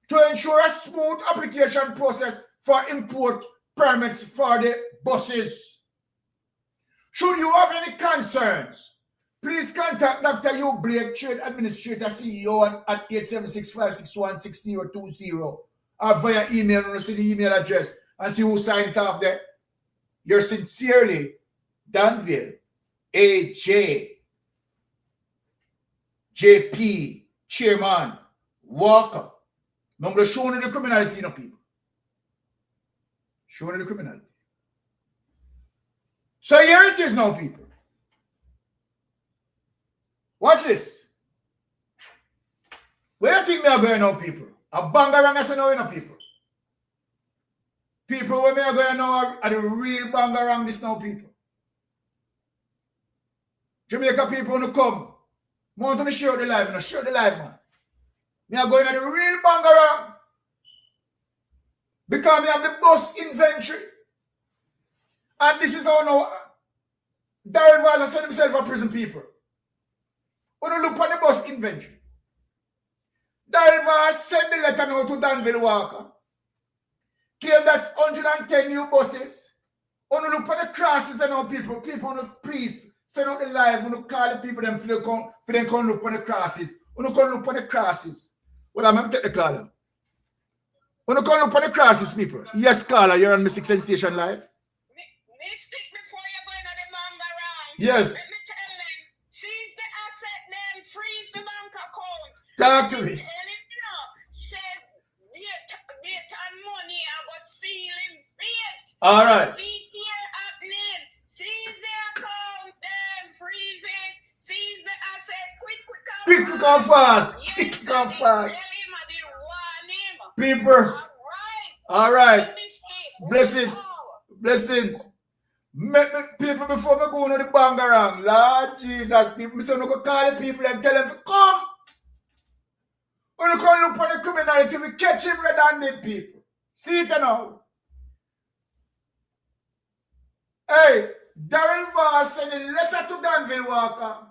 To ensure a smooth application process for import permits for the buses. Should you have any concerns, please contact Dr. Hugh Blake, Trade Administrator CEO at 876-561-6020 or via email. You see the email address and see who signed it off there. You're sincerely Danville JP Chairman Walker. Number showing the criminality, you know, people. Showing the criminality. So here it is now, people. Watch this. Where do you think we are going now, people? A bangarang as I know, you know, people. People, where we are going now are the real bangarang this now, people. Jamaica people want to come. I want to share the live, you know, share the live, man. We are going to the real bangarang. Because we have the bus inventory. And this is how now Darrell Vaz has set himself for prison, people. When you look at the bus inventory, Darrell Vaz sent the letter now to Danville Walker. Claim that 110 new buses. When you look at the crosses and all people want to please send out the live, when you call the people them for them come look at the crosses. When you come look at the crosses. Well, I'm going to take the caller. When you come look at the crosses, people. Yes, caller, you're on Mystic Sensation Live. Mystic, before you go into the manga round. Yes. Let me tell them, seize the asset, then freeze the bank account. Talk to me. Tell him, you know, said, date and money, I got sealing fate. All right. CTL happening. Seize the account, then freeze it. Seize the asset, quick and fast. Quick and fast. People. All right. Blessings. People, before we go on the bangarang, Lord Jesus, people, I say, we go call the people and tell them to come. When you come look for the criminality, we catch him red-handed, people. See it now. Hey, Darrell Vaz sent a letter to Danville Walker.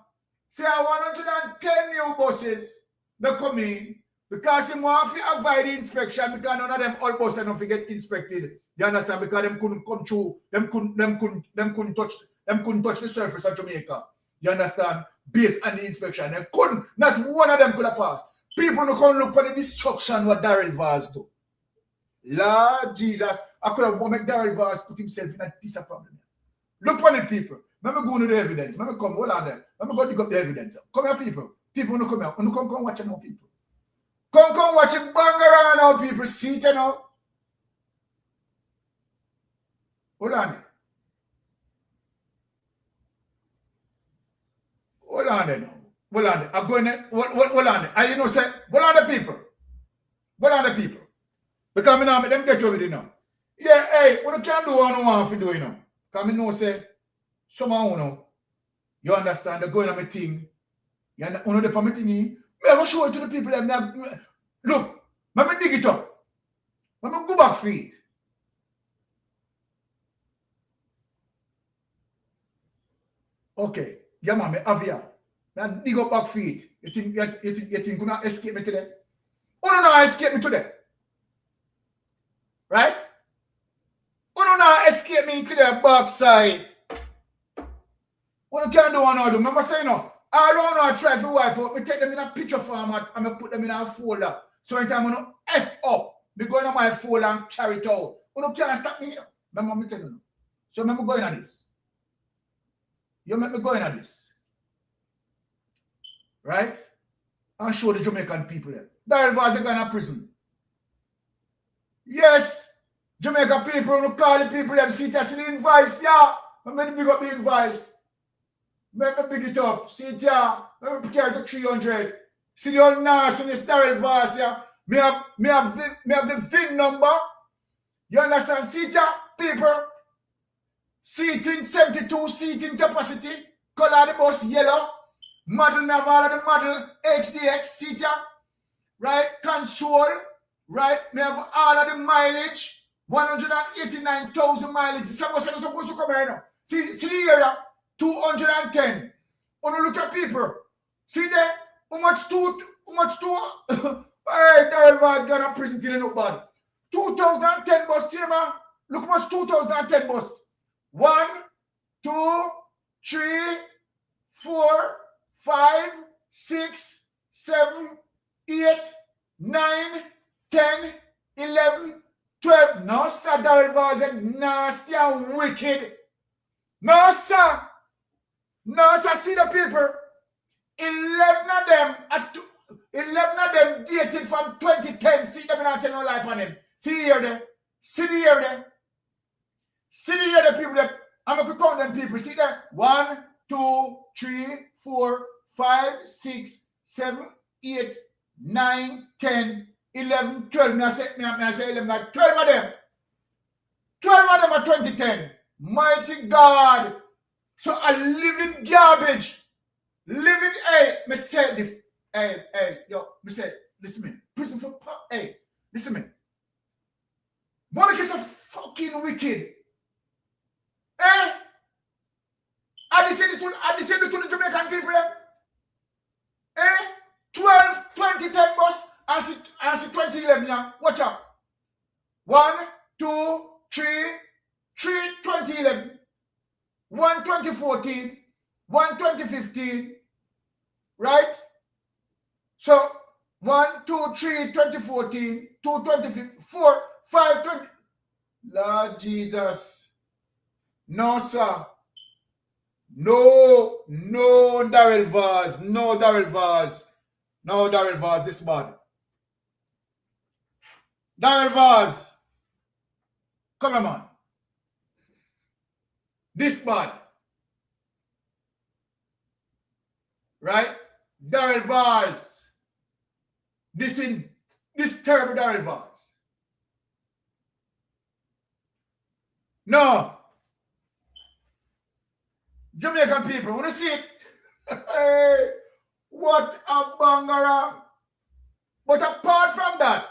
Say, I want 110 new buses that come in because he want to avoid the inspection because none of them all buses don't get inspected. You understand? Because them couldn't come through, them couldn't touch the surface of Jamaica. You understand? Based on the inspection. They couldn't, not one of them could have passed. People don't come look for the destruction what Darrell Vaz do. Lord Jesus, I could have make Darrell Vaz put himself in a piece of problem. Look on it, people. Let me go to the evidence. Let me come. Hold on there. Let me go dig up the evidence. Come here, people. People, no come here. No come watch it now, people. Come watch it bang around now, people. See it now. Hold on there. Hold on there now. Hold on there. I'm going there. Hold on there. And you know, say, hold on the people. Hold on the people. Because I know them get over there now. Yeah, hey, what you can do what I want to do, you know. Because I know, say, somehow, you know, you understand, they're going on my thing. You know, they're my thing. I will show it to the people. Look, let me dig it up. Let me go back for it. Okay. Yeah, man, I have you. Now dig up back for it. You think you're gonna escape me today? Oh, no, no, escape me today. Right? Oh, no, no, escape me to the backside. What you can do what I do? Remember saying, no, I don't know, I try to wipe out. I take them in a picture format and I put them in a folder. So anytime I F up, I go in my folder and carry it out. You can't stop me. Remember me telling you. So remember going at this. You make me going at this. Right? And show the Jamaican people there. That was a kind of prison. Yes, Jamaica people, who call the people them see it as the invoice, yeah. I'm going to big up the invoice. Make me big it up. See it, yeah. Let me carry to 300. See the old nurse in the sterile vase, yeah. Me have the VIN number. You understand? See it, yeah, people. Seating 72 seating capacity. Color the bus yellow. Model, me have all of the model HDX seat, yeah. Right? Console. Right? Me have all of the mileage. 189,000 mileage. This is supposed to come here now. See the area? 210. When you look at people, see there? How much two? Hey, that was gonna prison till look bad. 2010 bus, see man? Look how much 2010 bus. 1, 2, 3, 4, 5, 6, 7, 8, 9, 10, 11, 12. No, sir, that was nasty and wicked. No, sir. No, sir, see the people. 11 of them dated from 2010. See them not tell no lie on them. See here there. See the here there. See the here the people that I'm going to count them people. See there. 1, 2, 3, 4, 5, 6, 7, 8, 9, 10, 11, 12. I say 11, like 12 of them. 12 of them are 2010. Mighty God. So a living garbage. Living, hey, me say this, hey, yo, me say, listen to me. Prison for, hey, listen to me. Monica is so fucking wicked. Eh? I decided to the Jamaican people. Eh? 12, 2010 bus, and see 2011, yeah. Watch out. 1, 2, 3, 2011. 1, 2014. 1, 2015. Right? So, 1, 2, 3, 2014. 2, 2015. 4, 5, 20. Lord Jesus. No, sir. No, Daryl Vaz. No, Daryl Vaz. No, Daryl Vaz. This bad. Daryl Vaz. Come on, man. This bad. Right? Daryl Vaz. This terrible Daryl Vaz. No. Jamaican people, want to see it? Hey, what a bangara. But apart from that,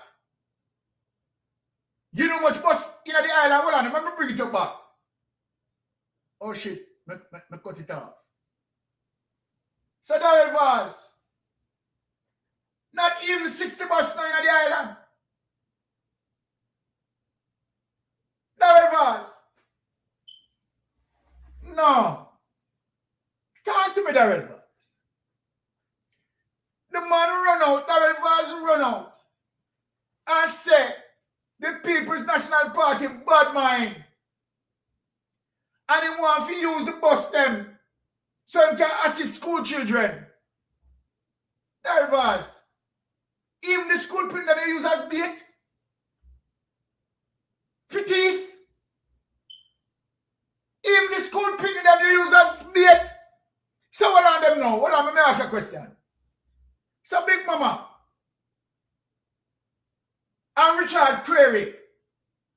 you know much bus in the island? Hold on, let me bring it up back. Oh shit, me cut it off. So Daryl Vaz, not even 60 bus now in the island. Daryl Vaz. No. Talk to me, Daryl Vaz. The man run out, Daryl Vaz run out. And say, the People's National Party bad mind. And he want to use the bus them so he can assist school children. There was. Even the school print that they use as bait. For thief. Even the school print that they use as bait. So what on them now? What on, let me ask a question. So Big Mama and Richard Query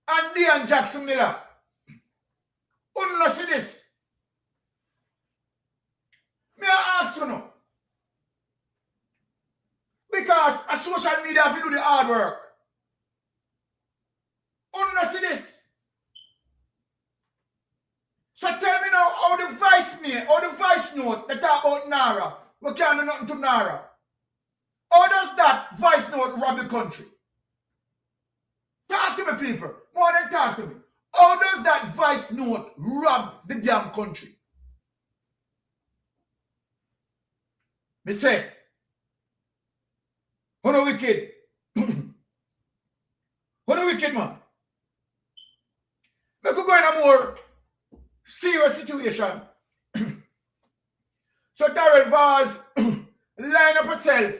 and Dean Jackson Miller, who not see this? May I ask you now? Because a social media have to do the hard work. Who not see this? So tell me now how the vice note they talk about Nara, we can't do nothing to Nara. How does that vice note rob the country? Talk to me, people. More than talk to me. How does that vice note rob the damn country? Me say, who no wicked? Who no wicked, man? We could go in a more serious situation. So Darrell Vaz line up yourself.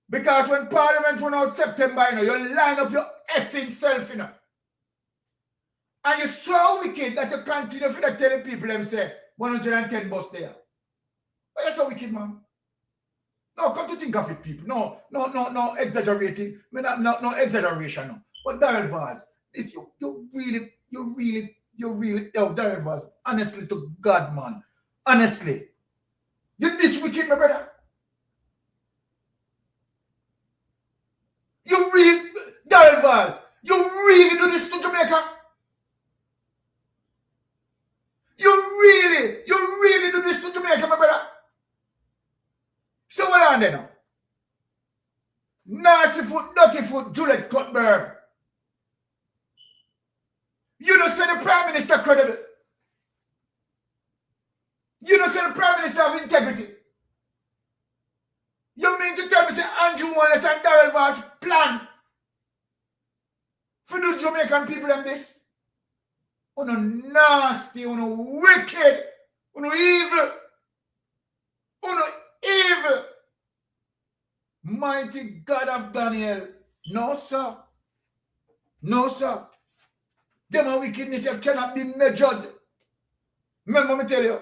Because when Parliament run out September, you know, you line up your effing self, you know. And you're so wicked that you continue to tell the people them say 110 bus there. But you're so wicked, man. No, come to think of it, people. No exaggerating. No exaggeration, no. But Darrell Vaz, this you really, Darrell Vaz, honestly to God, man. Honestly. You're this wicked, my brother. You really, Darrell Vaz, you really do this to Jamaica? You really do this to Jamaica, my brother? So what on there now? Nasty foot, dirty foot, Juliet Cuthbert. You don't say the Prime Minister credible. You don't say the Prime Minister have integrity. You mean to tell me say Andrew Wallace and Darrell Vaz plan for the Jamaican people them this? Oh no nasty, oh no wicked, oh no evil, oh no evil. Mighty God of Daniel. No, sir. No, sir. Them wickedness you cannot be measured. Remember me tell you.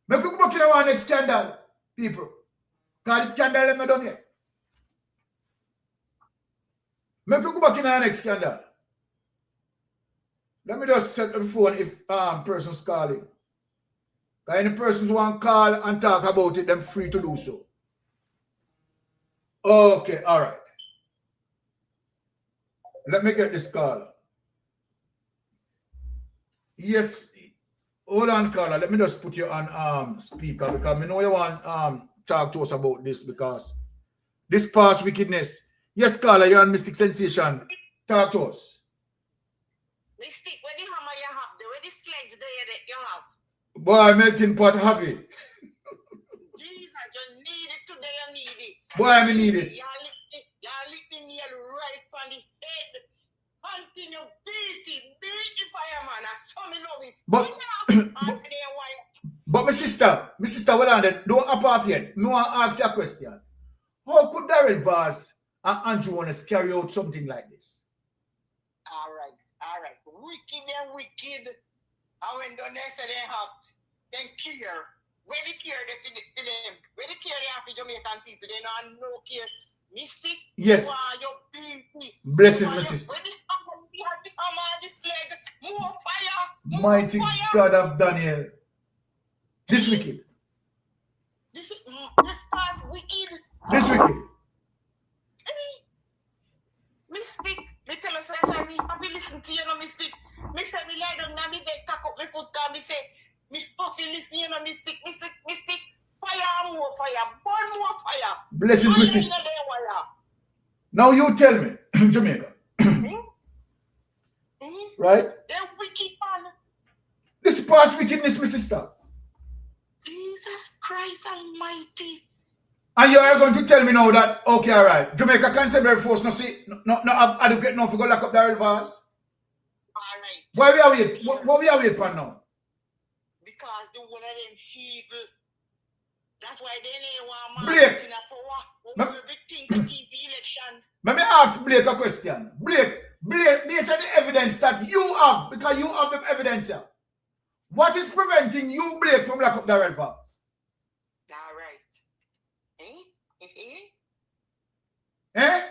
Me quick back in our next scandal, people. Because the scandal them not done yet. Me quick back in our next scandal. Let me just set the phone if person's calling. Because any persons want to call and talk about it, them free to do so. Okay, all right. Let me get this call. Yes, hold on, caller. Let me just put you on speaker because I know you want talk to us about this because this past wickedness. Yes, caller, you're on Mystic Sensation. Talk to us. Mystic, where the hammer you have there? Where the sledge there that you have? Boy, melting pot have it. Jesus, you need it today, you need it. Boy, I need it. You're lifting nail right from the head. Continue beat the fireman. I saw me love it. But my sister, well on that, don't up off yet. I want to ask you a question. How could Darrell Vaz and Andrew Wallace carry out something like this? All right. Wicked and wicked. And when done they say they have, then care. Where they care they for them. Where they care they have for Jamaican people. They don't no care. Mystic. Yes. Blessings, my sister. More fire. Mighty God of Daniel. This wicked. This past wicked. This wicked. Mystic. Me tell us I me have to listen to you, no Mystic. Me say me lie down now me bed, cock up my foot, cause me say me have to listen, you know, Mystic. Mystic. Fire, more fire, burn more fire. Blessings, my sister. Now you tell me, Jamaica. Right? They're wicked, man. This past wickedness, my sister. Jesus Christ Almighty. And you are going to tell me now that, okay, all right, Jamaica Constabulary Force no have adequate enough to go lock up Darrell Vaz? All right. Why we are wait? What we are wait for now? Because the one of them evil. That's why they ain't want Blake. in a power. Everything to TV election. Let me ask Blake a question. Blake, based on the evidence that you have, because you have the evidence here, what is preventing you, Blake, from lock up the red pass? All right. Eh?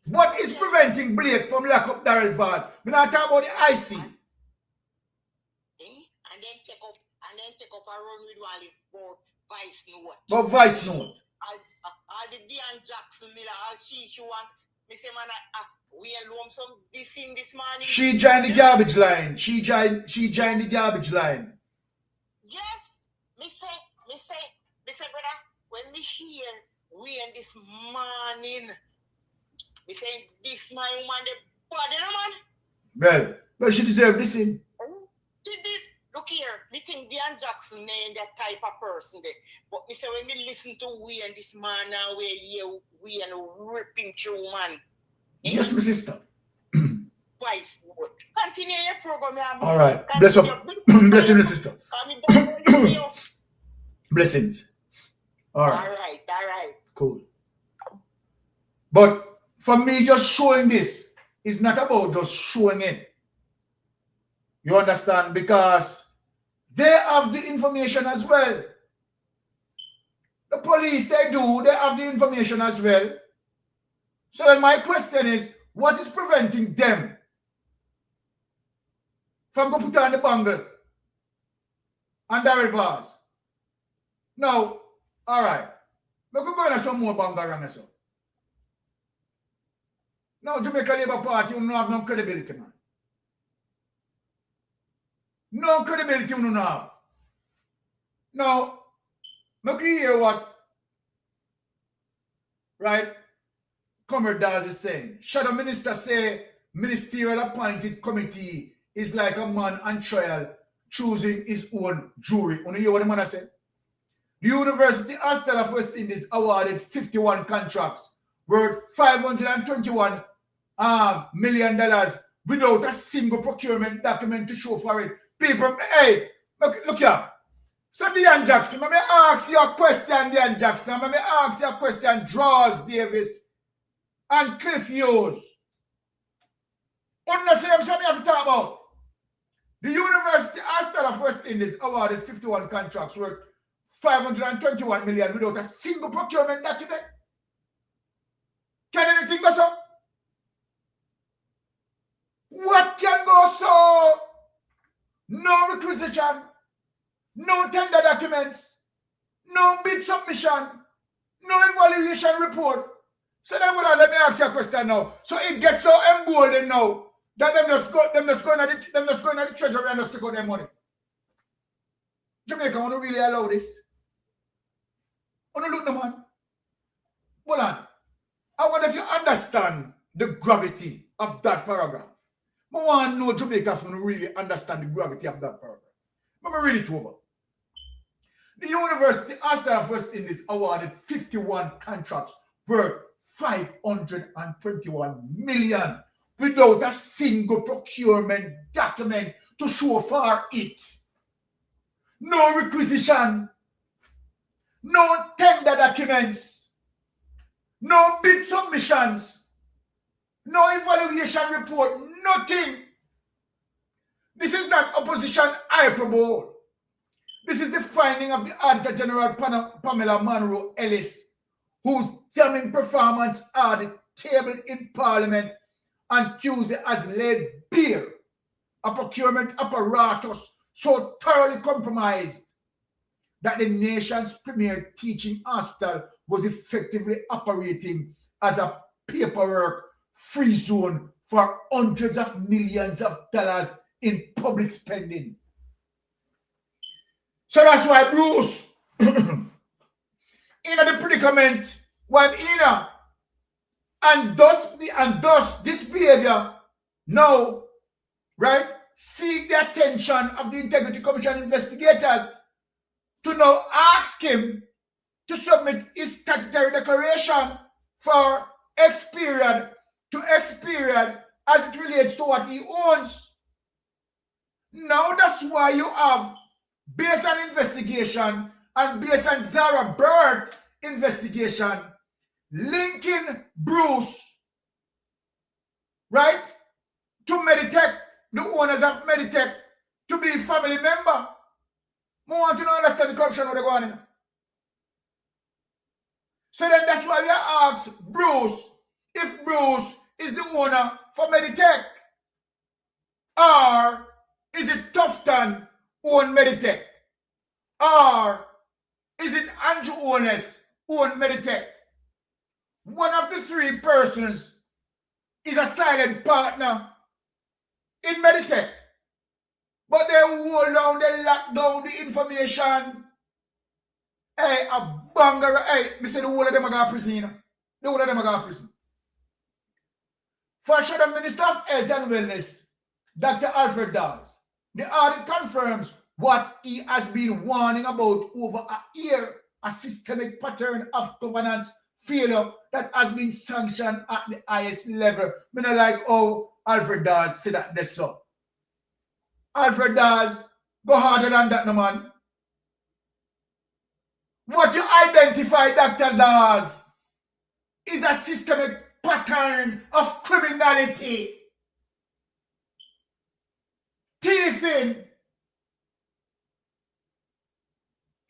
What is preventing Blake from lock up the red pass? We're not talking about the IC. And then take up a run with one about vice note. But vice note. All the Dion Jackson Miller, all she want. Me say man, we alone some this in this morning. She joined the garbage line. She joined the garbage line. Yes, me say, brother, when me hear we in this morning, me say this my woman the body, no man. Well, she deserves this in. Look here, me think Dion Jackson ain't that type of person there. But me say when me listen to we and this man now we and ripping through man. Yes, my sister. Vice note. Continue your program, all right. Bless up. Blessings, sister. Blessings. All right. All right. Cool. But for me, just showing this is not about just showing it. You understand? Because they have the information as well. The police, they have the information as well. So then my question is, what is preventing them from going to put on the bangle and the reverse? Now, all right. We could go into some more bangle and so. Now, Jamaica Labour Party, you don't have no credibility, man. No credibility, you don't have. Now, look here what, right, Comrade Daz is saying. Shadow Minister say ministerial appointed committee is like a man on trial choosing his own jury. You hear what the man said? The University Hospital of West Indies awarded 51 contracts worth $521 million without a single procurement document to show for it. People, hey, look here. So, Dion Jackson, let me ask you a question, Dion Jackson. Let me ask you a question, Draws Davis and Cliff Hughes. Understand what we have to talk about? The University Hospital of West Indies awarded 51 contracts worth $521 million without a single procurement document. Can anything go so? What can go so? No requisition, no tender documents, no bid submission, no evaluation report. So then let me ask you a question now. So it gets so emboldened now that them just go in the treasury and just take out their money. Jamaica, want to really allow this? Want to look, no man? Hold on. I wonder if you understand the gravity of that paragraph. I want to know Jamaica to really understand the gravity of that paragraph. Let me read it over. The University Hospital of West Indies awarded 51 contracts worth $521 million without a single procurement document to show for it. No requisition, no tender documents, no bid submissions, no evaluation report, nothing. This is not opposition hyperbole. This is the finding of the Auditor General Pamela Monroe Ellis, whose damning performance audit tabled in Parliament on Tuesday has laid bare a procurement apparatus so thoroughly compromised that the nation's premier teaching hospital was effectively operating as a paperwork free zone for hundreds of millions of dollars in public spending. So that's why Bruce, in the predicament, was in and thus this behavior now, right, seek the attention of the Integrity Commission investigators to now ask him to submit his statutory declaration for X period to X period as it relates to what he owns. Now that's why you have, based on investigation and based on Zara Bird investigation, linking Bruce, right, to Meditech, the owners of Meditech, to be family member. I want to understand the corruption where they're going in. So then that's why we ask Bruce if Bruce is the owner for Meditech, or is it Tufton who own Meditech, or is it Andrew Owners who own Meditech? One of the three persons is a silent partner in Meditech, but they hold down, they lock down the information. Hey, a banger. Hey, me say the whole of them are going to prison. The whole of them are going to prison. For sure, the Minister of Health and Wellness, Dr. Alfred Dawes, the audit confirms what he has been warning about over a year, a systemic pattern of governance failure that has been sanctioned at the highest level. Me not like, oh, Alfred Dawes said that this so. Alfred Dawes, go harder than that, no man. What you identify, Dr. Dawes, is a systemic pattern of criminality. Thieving,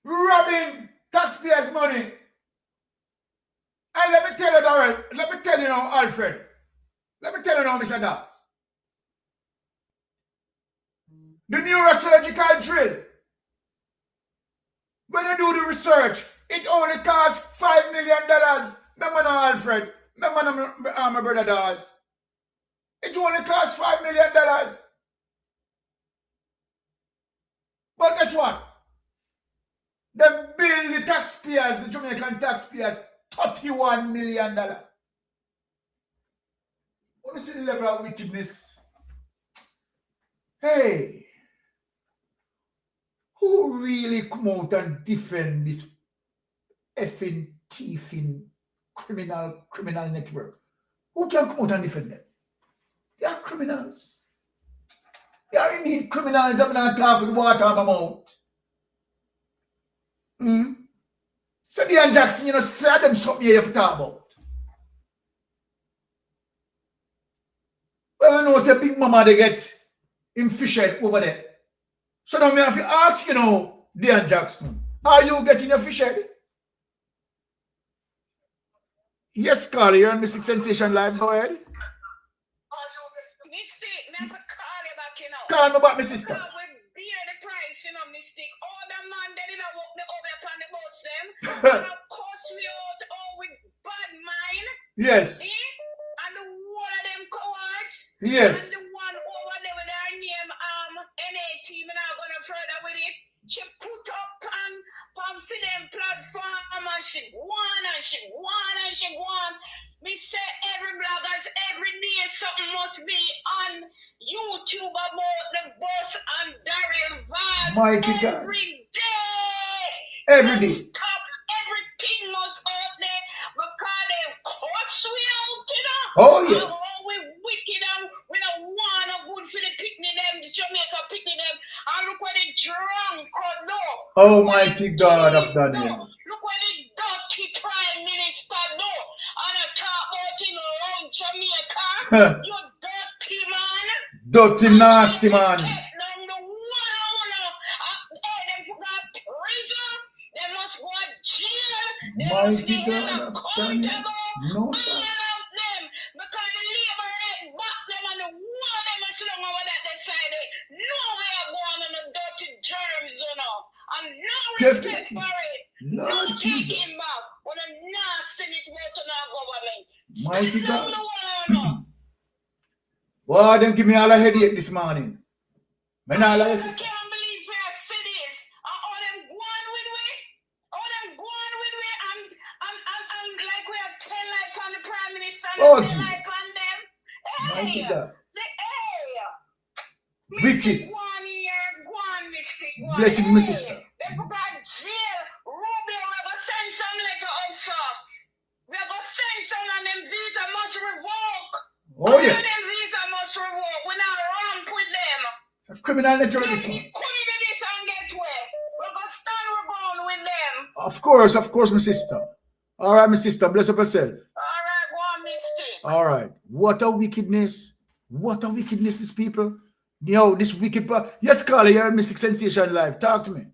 robbing taxpayers' money. And let me tell you, Darrell, let me tell you now, Alfred. Let me tell you now, Mr. Dawes. The neurosurgical drill, when you do the research, it only costs $5 million. Remember now, Alfred. Remember now, my brother Dawes. It only costs $5 million. But guess what? They bill the taxpayers, the Jamaican taxpayers, $31 million. Want to see the level of wickedness? Hey. Who really come out and defend this effing, thieving, criminal network? Who can come out and defend them? They are criminals. They are indeed criminals. I'm not talking water on my mouth. So Dean Jackson, you know, say them something you have to talk about. Well, I know say Big Mama they get him fish head over there. So now me have to ask, you know, Dean Jackson, are you getting your fish head? Yes, Carly, you're on Mystic Sensation Live. Go ahead. Mystic, never call you back, you know. Call me back, my sister. We bear the price, you know, Mystic. All the man, they didn't walk me over upon the bus, them. And of course, we all with bad mind. Yes. And the one of them cohorts. Yes. And the one over there with her name, NAT, we're not going to further with it. She put up on for them platform and she won and she won and she won. Me say every bloggers every day something must be on YouTube about the boss and Daryl Vaz. Mighty God. Every day. Every day. Stop everything must out there because they curse we out, you know. Oh, yes. And all we wicked and we don't want no good for the picnic them, the Jamaica picnic them. And look where they drunk or no. Almighty God of Daniel. Look where the dirty prime minister do. And I talk about him around Jamaica. You dirty man. Dirty nasty man. They must go to jail. They Mighty must be held God of accountable. No, sir. All of them. Because the labor rate back them and the war them are still over that decided. No way are going on the dirty germs, you know. And no respect for it. Lord no Jesus. taking back. What a nastiness about to our government. Mighty Stand down God. the wall, no. Boy, them give me all a headache this morning. Man, all I of can't believe we are cities. And all them going with we. All them going with we. And like we have 10 like on the Prime Minister and Oh, 10 Jesus. like on them. Mighty Hey, God. Mystic Wicked. one here, one Mystic one. Blessings, my sister. They put that jail. Rubio, we're going to send some letter also. We're going to send some and them visa must revoke. Oh, yes. All them visa must revoke. We're not ramp with them. criminal nature of this. Couldn't do this and get where? We're going to stand we're going with them. Of course, my sister. All right, my sister, bless up yourself. All right, one mistake. All right. What a wickedness. What a wickedness, these people. Yo, this wicked part. Yes, Carla, you're on Mystic Sensation Live. Talk to me.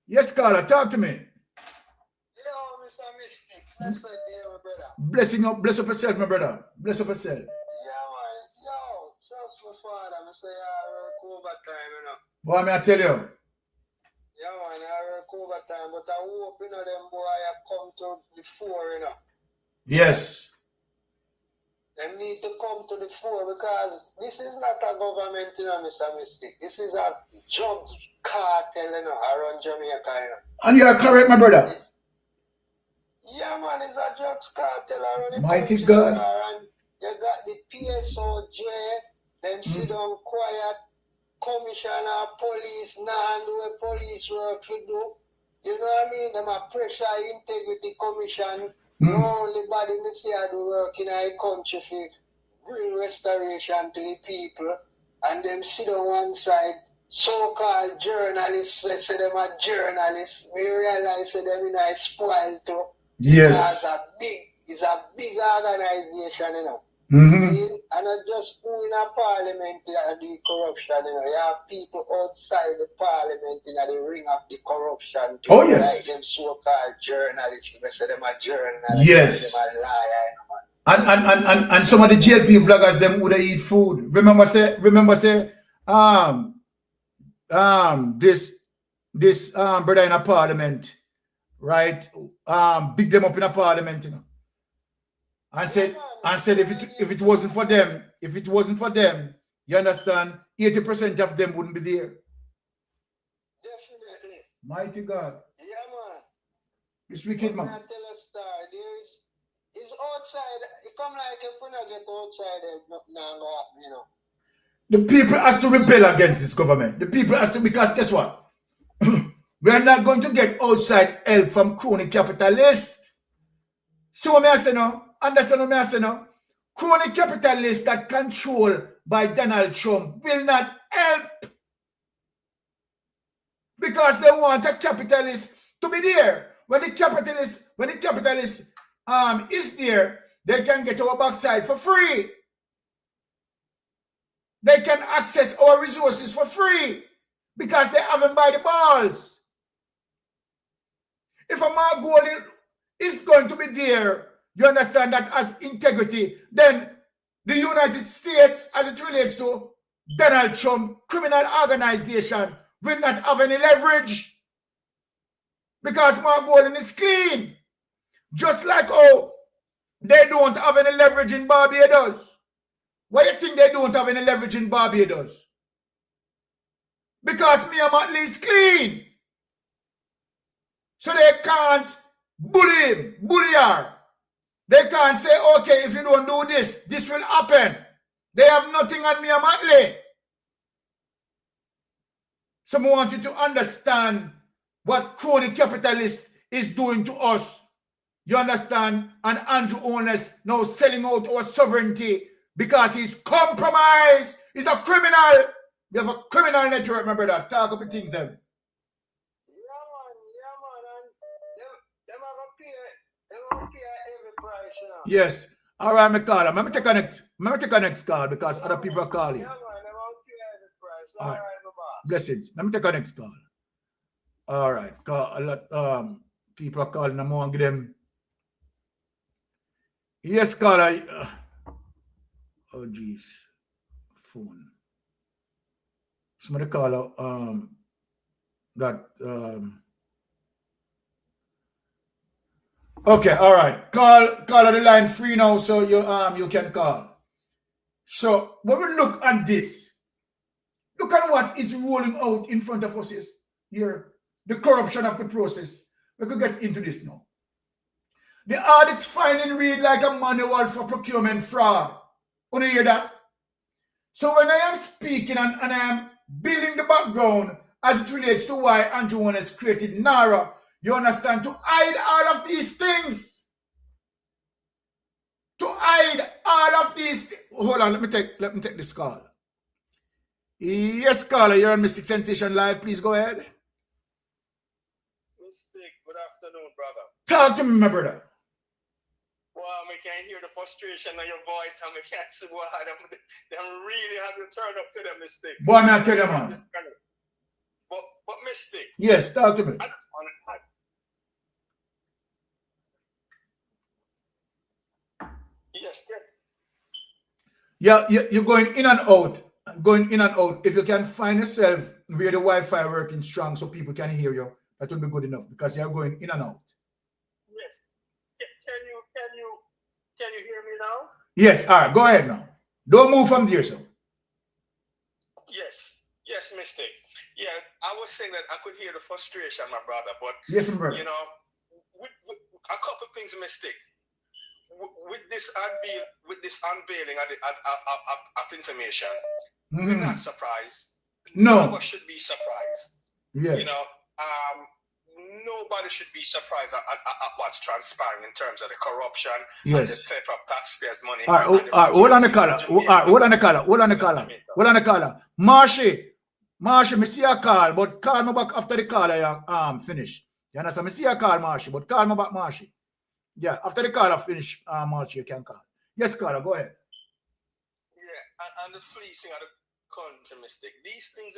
Yes, Carla, talk to me. Yo, Mr. Mystic. Bless up, my brother. Bless up yourself, my brother. Bless up yourself. Yeah, man. Yo, trust my father. I say I work overtime, you know. Boy, may I tell you? Yeah, man, I work overtime, but I hope, you know, them boy have come to the fore, you know. Yes. They need to come to the fore because this is not a government, you know, Mr. Mystic. This is a drugs cartel, you know, around Jamaica, you know. And you are correct, my brother. Yeah, man, it's a drugs cartel around the Mighty country, God. sir, and you got the PSOJ, them sit down quiet, commissioner, police, nah, do a police work to do. You know what I mean? Them a pressure integrity commission. The only body me see I do work in a country for bring restoration to the people. And them sit on one side, so-called journalists, let's say them are journalists. We realize that them in a spoil too. Yes. It's a big organization, you know. See? And not just who in a parliament that do corruption, you know. You have people outside the parliament in the ring of the corruption too. Oh, yes. Like them so-called journalists. They say them a journalist. Yes. Them a liar, you know, man. And some of the JLP vloggers them would eat food. Remember say this brother in a parliament, right? Big them up in a parliament, you know. And said if it wasn't for them, you understand, 80% of them wouldn't be there. Definitely. Mighty God. Yeah, man. This wicked man. I tell a star, it's outside. It come like if we not get outside, nothing going to happen, you know. The people has to rebel against this government. The people has to, because guess what? We are not going to get outside help from crony capitalists. See what I say now? Understand what I say now? Crony capitalists that controlled by Donald Trump will not help. Because they want a capitalist to be there. When the capitalist is there, they can get our backside for free. They can access our resources for free because they have them by the balls. If a Mark Golding is going to be there, you understand that as integrity, then the United States, as it relates to Donald Trump, criminal organization, will not have any leverage because Mark Golding is clean. Just like how they don't have any leverage in Barbados. Why do you think they don't have any leverage in Barbados? Because Mia Motley is clean. So they can't bully her. They can't say, okay, if you don't do this, this will happen. They have nothing on Mia Motley. So I want you to understand what crony capitalist is doing to us. You understand? And Andrew Owners now selling out our sovereignty because he's compromised. He's a criminal. We have a criminal network, my brother. Talk up the things then. Yeah, man. And them are going to pay every price, you know. Yes. All right, me call him. I'm take a next call because other people are calling. Yeah, man. Them are going to pay every price. All right, my boss. blessings. Let me take a next call. All right. A lot people are calling. I'm going to give them. Yes, caller. Oh, jeez. Phone. Somebody call out okay, all right. Call on the line free now, so you can call. So when we look at this, look at what is rolling out in front of us here. The corruption of the process. We could get into this now. The audit finding read like a manual for procurement fraud. You hear that? So when I am speaking and I am building the background as it relates to why Andrew Owners created NARA, you understand, to hide all of these things. to hide all of these. Hold on, let me take this call. Yes, caller, you're on Mystic Sensation Live. Please go ahead. Mystic, good afternoon, brother. Talk to me, my brother. Well, I can hear the frustration in your voice, and I can't see why them really have to turn up to them, Mystic. Boy, I tell you, man. But Mystic. Yes, talk to me. I just want to. Yes, Yeah, you're going in and out. Going in and out. If you can find yourself where the Wi-Fi working strong so people can hear you, that would be good enough because you're going in and out. Yes. Can you hear me now? Yes, all right, go ahead now. Don't move from there, sir. Yes, Mystic. Yeah, I was saying that I could hear the frustration, my brother, but yes, my brother. You know, with a couple of things, Mystic. With this unveiling of information, we're not surprised. No. None of us should be surprised. Yes. You know, nobody should be surprised at what's transpiring in terms of the corruption and the theft of taxpayers' money. All right, hold on the caller. Marshy, me see a call, but call me back after the call I finish. You understand? Me see a call, Marshy, but call me back, Marshy. Yeah, after the call I finish, Marshy, you can call. Yes, caller, go ahead. Yeah, and the fleecing of the country, Mystic. These things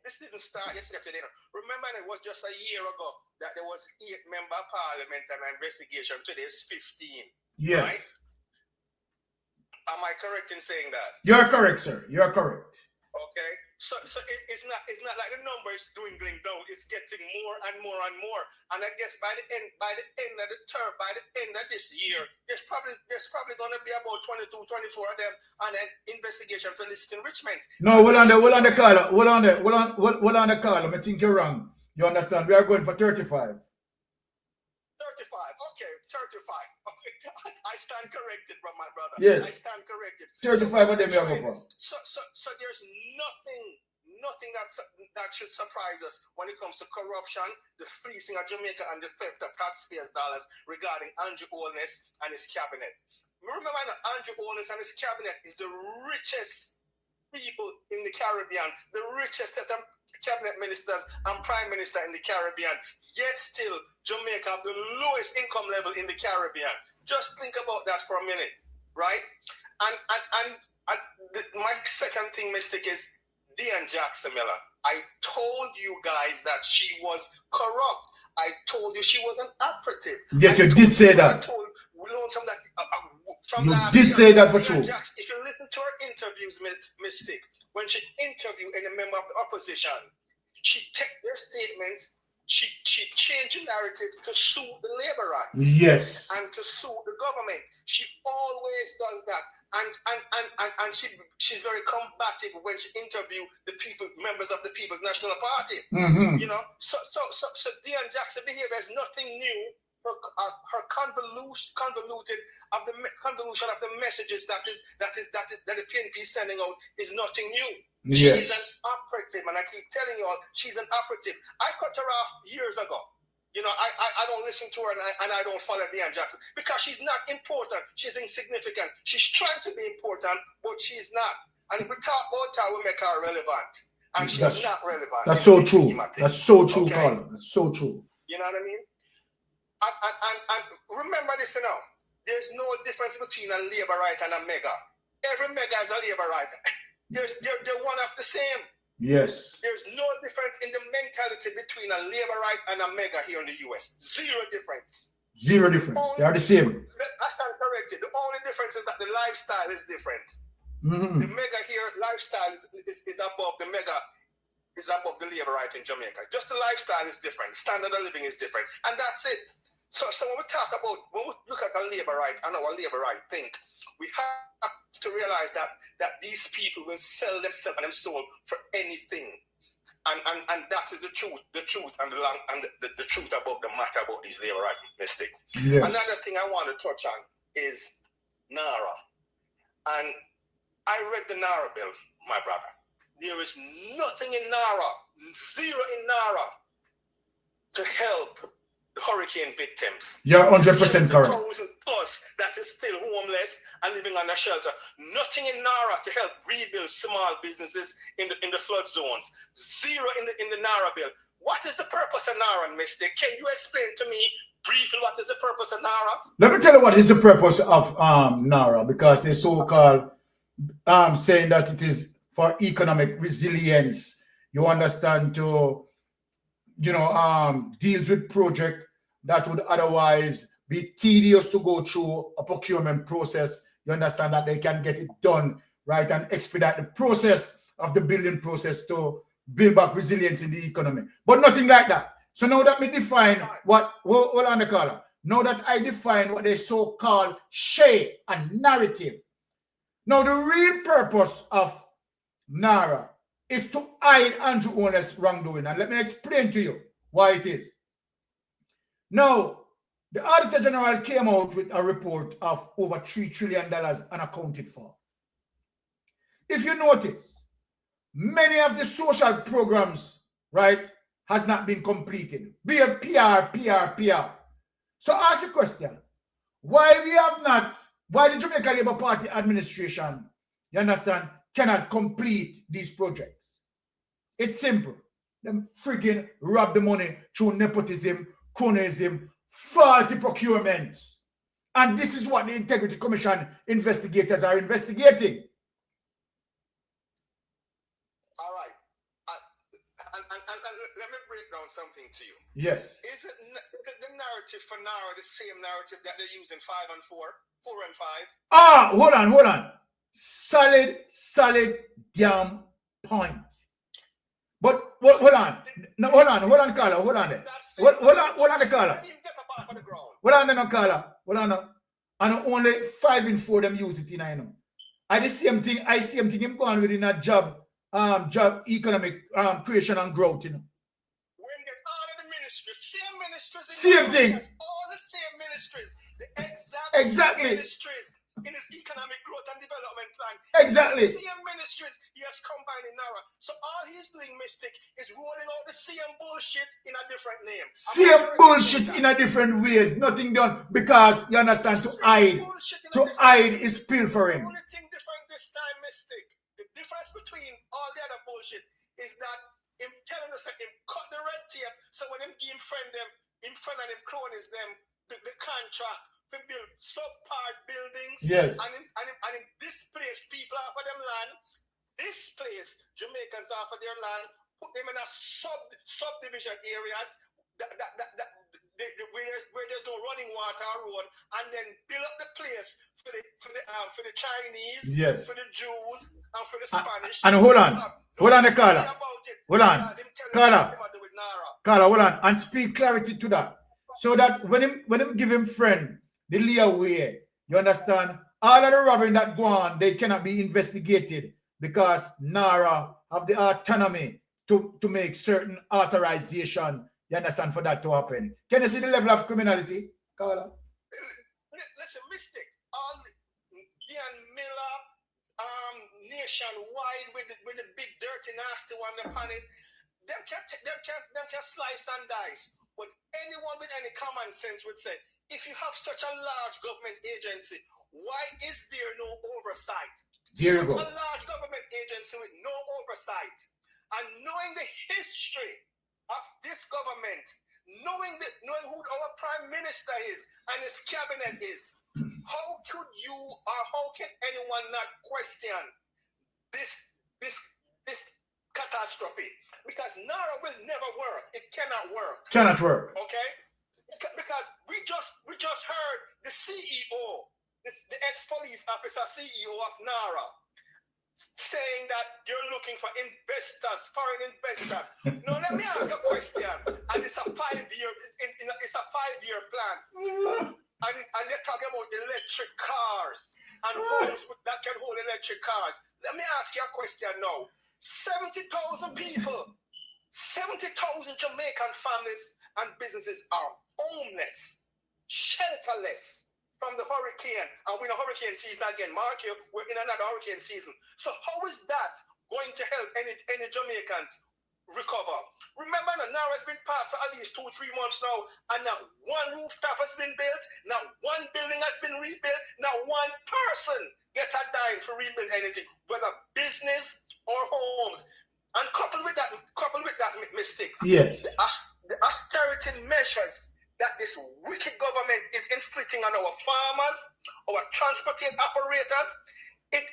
this didn't start yesterday today. Remember, it was just a year ago that there was 8-member parliament and an investigation. Today is 15. Yes. Right? Am I correct in saying that? You're correct, sir. You're correct. Okay. So it's not like the number is dwindling down. It's getting more and more and more. And I guess by the end of the term, by the end of this year, there's probably going to be about 22, 24 of them on an investigation for illicit enrichment. No, hold on the caller. Hold on the caller. I think you're wrong. You understand? We are going for 35. 35. Okay, 35. Okay. I stand corrected, my brother. Yes. I stand corrected. 35 of them you go for. So there's nothing that should surprise us when it comes to corruption, the fleecing of Jamaica, and the theft of taxpayers' dollars regarding Andrew Holness and his cabinet. Remember that Andrew Holness and his cabinet is the richest people in the Caribbean, the richest set of cabinet ministers and prime minister in the Caribbean. Yet still, Jamaica have the lowest income level in the Caribbean. Just think about that for a minute, right? And my second thing, Mystic, is Diane Jackson Miller. I told you guys that she was corrupt. I told you she was an operative. Yes, you did say that. We learned from that from you last did year. Say that for Diane true. Jackson, if you listen to her interviews, Mystic, when she interviewed any member of the opposition, she took their statements, she changed the narrative to suit the labor rights. Yes. And to suit the government. She always does that. And she's very combative when she interviews the people, members of the People's National Party. You know, so Diane Jackson behavior is nothing new. Her convolution of the messages that the PNP is sending out is nothing new. Yes. She is an operative, and I keep telling you all, she's an operative. I cut her off years ago. You know, I don't listen to her, and I don't follow Diane Jackson because she's not important. She's insignificant. She's trying to be important, but she's not. And if we talk about her, we make her relevant, and she's not relevant. That's so true. That's so true, Carla. That's so true. You know what I mean? And remember this, you know, there's no difference between a labor right and a mega. Every mega is a labor right. They're one of the same. Yes. There's no difference in the mentality between a labor right and a mega here in the US. Zero difference. Zero difference. They are the same. I stand corrected. The only difference is that the lifestyle is different. The mega here, lifestyle is above the mega. Is above the labor right in Jamaica. Just the lifestyle is different. The standard of living is different. And that's it. So when we look at our labor right and our labor right thing, we have to realize that these people will sell themselves and their soul for anything. And that is the truth and the truth about the matter about these labor right Mystic. Yes. Another thing I want to touch on is NARA. And I read the NARA bill, my brother. There is nothing in NARA, zero in NARA, to help the hurricane victims. You're 100% correct. plus that is still homeless and living under shelter. Nothing in NARA to help rebuild small businesses in the flood zones. Zero in the NARA bill. What is the purpose of NARA, Mystic? Can you explain to me briefly what is the purpose of NARA? Let me tell you what is the purpose of NARA, because they so-called saying that it is for economic resilience. You understand, to deals with project that would otherwise be tedious to go through a procurement process. You understand that they can get it done right and expedite the process of the building process to build back resilience in the economy. But nothing like that. So now that we define what, hold on the caller. Now that I define what they so-called shape and narrative. Now the real purpose of NARA is to hide Andrew Holness' wrongdoing. And let me explain to you why it is. Now, the Auditor General came out with a report of over $3 trillion unaccounted for. If you notice, many of the social programs, right, has not been completed. Be it PR. So ask the question, why the Jamaica Labour Party administration, you understand, cannot complete these projects? It's simple. Them friggin' rob the money through nepotism, cronyism, faulty procurements. And this is what the Integrity Commission investigators are investigating. All right. And let me break down something to you. Yes. Is it the narrative for NARA the same narrative that they use in 5 and 4 and 5? Hold on. Solid damn point. But hold on. No, hold on, caller. Hold on there. Hold on, the caller. Hold on, no, caller. Hold on. And only 5 in 4 them use it in, I know. I the same thing him going within a job economic creation and growth, you know. When get all of the ministries, same ministries, same thing. All the same ministries, the exactly same ministries in his economic growth and development plan. Exactly. The same ministries he has combined in NARA. So all he's doing, Mystic, is rolling out the same bullshit in a different name. Same bullshit in a different ways. Nothing done because you understand to hide is pilfering. The only thing different this time, Mystic, the difference between all the other bullshit is that him telling us that him cut the red tape, so when him give him friend and him cronies them the contract to build subpar buildings, yes, and him displace people off of them land, displace Jamaicans off of their land, put them in a subdivision areas where there's no running water or road, and then build up the place for the Chinese, yes, for the Jews, and for the Spanish. And hold on the caller. Hold on, caller, hold on, and speak clarity to that, so that when him give him friend the leeway, you understand, all of the robbery that go on, they cannot be investigated because NARA have the autonomy to make certain authorization, you understand, for that to happen. Can you see the level of criminality, caller? Listen, Mystic, all Ian Miller, nationwide with the big dirty nasty one upon it, them can slice and dice. But anyone with any common sense would say, if you have such a large government agency, why is there no oversight? Here you go. Such a large government agency with no oversight. And knowing the history of this government, knowing who our prime minister is and his cabinet is, how could you or how can anyone not question this catastrophe? Because NARA will never work. It cannot work. Cannot work. Okay? Because we just heard the CEO, the ex-police officer CEO of NARA, saying that you're looking for investors, foreign investors. Now let me ask a question. And it's a 5-year plan. And they're talking about electric cars and homes that can hold electric cars. Let me ask you a question now. 70,000 people, 70,000 Jamaican families and businesses are homeless, shelterless from the hurricane. And we're in a hurricane season again. Mark you, we're in another hurricane season. So how is that going to help any Jamaicans recover. Remember, now has been passed for at least 2-3 months now, and not one rooftop has been built, not one building has been rebuilt, not one person get a dime to rebuild anything, whether business or homes. And coupled with that mistake, yes, the austerity measures that this wicked government is inflicting on our farmers, our transportation operators, it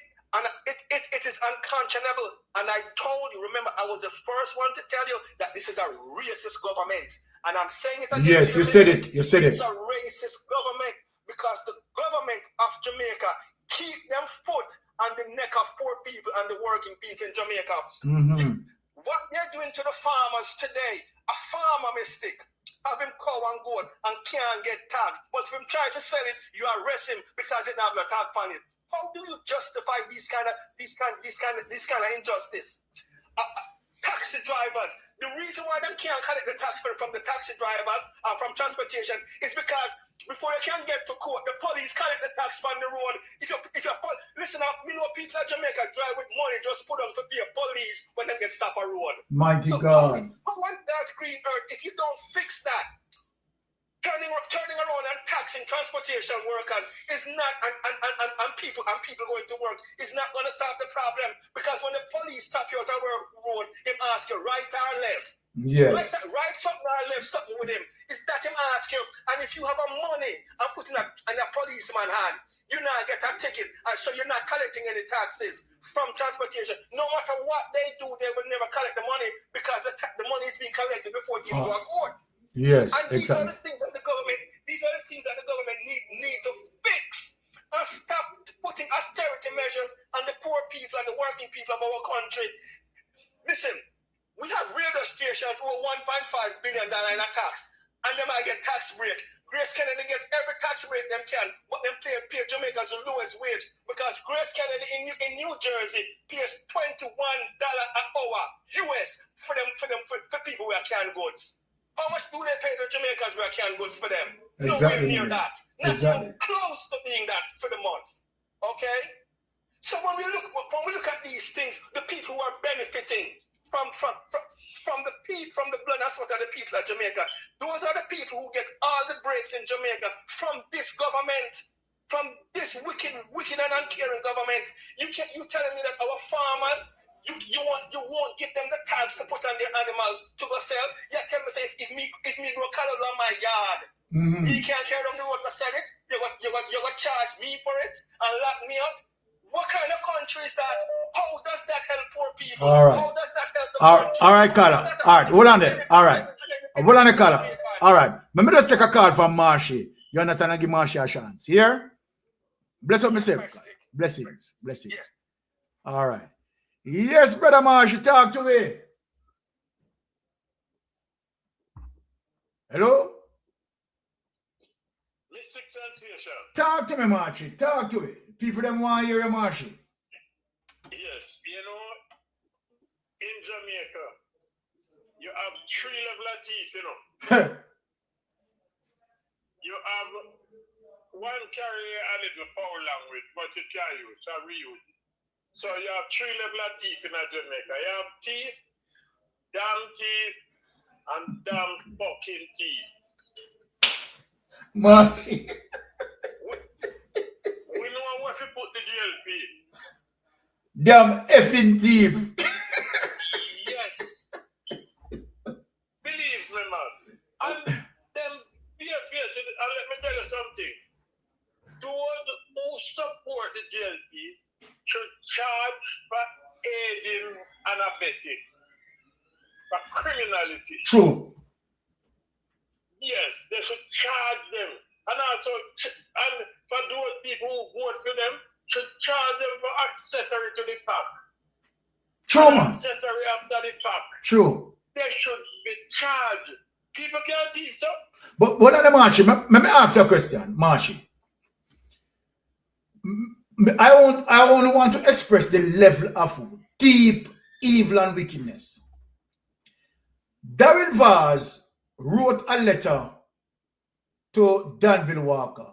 is unconscionable. And I told you, remember, I was the first one to tell you that this is a racist government. And I'm saying it again. yes, you said it. You said it. It's a racist government because the government of Jamaica keep them foot on the neck of poor people and the working people in Jamaica. What they're doing to the farmers today, a farmer mistake. Have him cow and goat and can't get tagged. But if him try to sell it, you arrest him because it have a tag on it. How do you justify these kind of injustice? Taxi drivers. The reason why they can't collect the tax from the taxi drivers and from transportation is because before they can get to court, the police collect the tax from the road. Listen up, you know people at Jamaica drive with money just put them for pay police when they get stopped on road. Mighty God. How on that green earth, if you don't fix that, turning around and taxing transportation workers is not and people going to work is not going to solve the problem, because when the police stop you at a road, they ask you right or left. Yes. Right something or left something with him. Is that him ask you, and if you have a money and put in a policeman hand, you not get a ticket, and so you're not collecting any taxes from transportation. No matter what they do, they will never collect the money because the money is being collected before it even go to court. Yes, and these exactly. are the things that the government need to fix and stop putting austerity measures on the poor people and the working people of our country. Listen, we have radio stations over $1.5 billion in a tax, and they might get tax break. Grace Kennedy get every tax break them can, but them pay Jamaica's the lowest wage because Grace Kennedy in New Jersey pays $21 an hour US for people who are canned goods. How much do they pay the Jamaicans who are canned goods for them? Nowhere near that. Not even close to being that for the month. Okay? So when we look at these things, the people who are benefiting from the blood and sweat of the people of Jamaica, those are the people who get all the breaks in Jamaica from this government, from this wicked and uncaring government. You telling me that our farmers, you won't give them the tags to put on their animals to go sell? You tell me, say, if me grow cattle on my yard, me can't carry down the road to sell it, you got charge me for it and lock me up? What kind of country is that? How does that help poor people? All right. How does that help the country? All right, caller. All right, hold on there. All right. Hold on there, caller. All right. Let me just take a call from Marshy. You understand? I give Marshy a chance. Here? Bless up myself. Blessings. Blessings. All right. Yes, brother Marshy, talk to me. Hello? Talk to me, Marshy. Talk to me. People them want to hear you, Marshy. Yes, you know, in Jamaica, you have 3 levels of teeth, you know. You have one carry a little foul language, but you can't use, so reuse it. So you have 3 levels of teeth in Jamaica. You have teeth, damn teeth, and damn fucking teeth. Marshy. We know what we put the JLP. Damn effing thief. Yes. Believe me, man. And them PFS, and let me tell you something. Those who support the JLP should charge for aiding and abetting, for criminality. True. Yes, they should charge them. And also, and for those people who vote for them, should charge them for accessory to the pack. True, man. Accessory after the pack. True. They should be charged. People can't teach stuff. But what are the Marshy? Let me ask you a question, Marshy. I only want to express the level of deep evil and wickedness. Daryl Vaz wrote a letter to Danville Walker,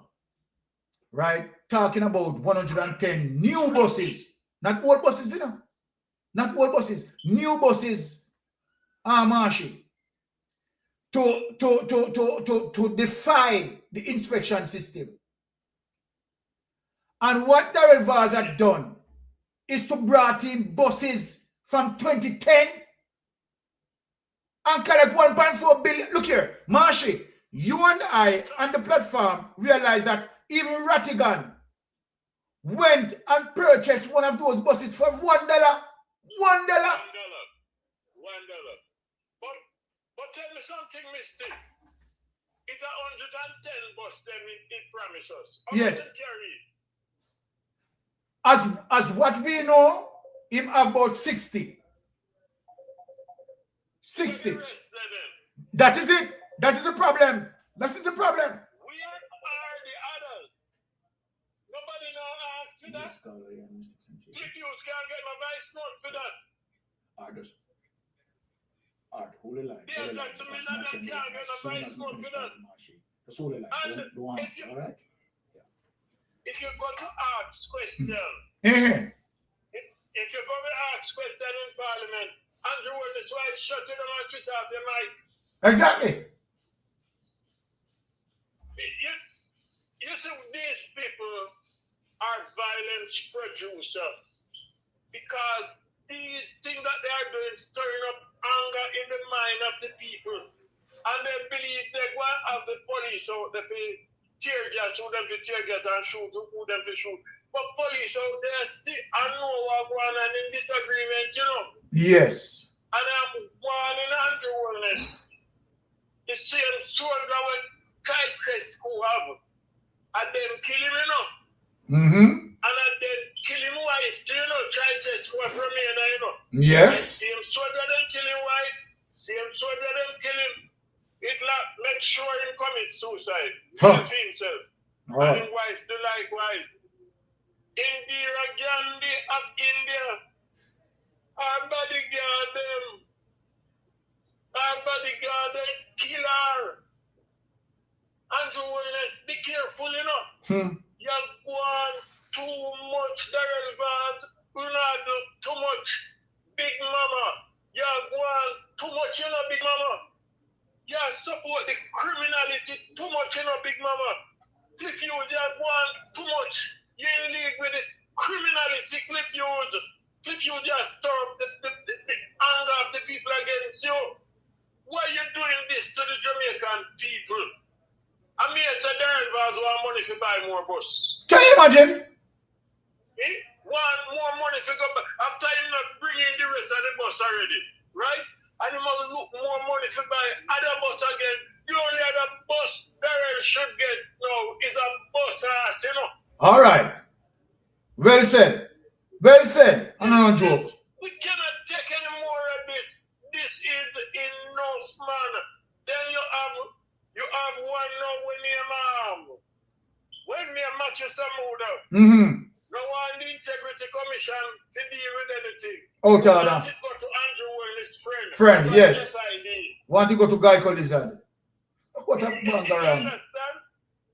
right? Talking about 110 new buses, not old buses, you know, not old buses, new buses Marshy, to defy the inspection system. And what Darrell Vaz had done is to brought in buses from 2010 and collect 1.4 billion. Look here, Marshy, you and I on the platform realized that even Rattigan went and purchased one of those buses for $1. $1. $1. But tell me something, Mister. It's a 110 bus then it promises. Yes. As what we know, him about 60. 60. That is it. That is the problem. That is the problem. We are the adults. Nobody now asks for that. If you can't get my vice note for that. Art, hold the line. Yeah, talk to me now, them can't get my vice note for that. Just hold the line. Don't all right? If you go to ask question, Yeah. if you go to ask question in Parliament, Andrew Willis, why shut it on Twitter off your mic? Exactly. You see, these people are violence producers because these things that they are doing stirring up anger in the mind of the people, and they believe they're going to have the police out there for tear gas, shoot them for tear gas, and shoot who them for shoot. But police out there see and know what's going on in disagreement, you know. Yes. And I'm warning Andrew Willis. The same soldier with Kite Crest who have, and then kill him, you know. And then kill him wife, you know, Kite Crest was from here, you know. Yes. Same soldier then kill him wife, same soldier then kill him. It make sure him commit suicide. Kill himself. And his wife do likewise. Indira Gandhi of India. Our bodyguard them. Our bodyguard them kill her. Andrew Willis, be careful, you know. You want too much Darrell Vaz. You not do too much Big Mama. You want too much, you know, Big Mama. You support the criminality too much, you know, Big Mama. Cliff you just want too much. You in league with the criminality, Cliff you just stir up the anger of the people against you. Why are you doing this to the Jamaican people? I mean, it's a Darrell Vaz want money to buy more bus. Can you imagine? He want more money to go back after him not bringing the rest of the bus already, right? And you must look more money to buy other bus again. The only other bus Darrell should get now is a bus ass, you know. All right. Well said. Well said. I'm not a joke. We cannot take any more of this. This is enough, man. Then you have one now when me when me match some mood. No one the Integrity Commission to deal with anything. Oh, Tada. Want to go to Andrew Willis' friend. Friend, yes. SID. Want to go to Geico Lizard. What a bang You around. understand?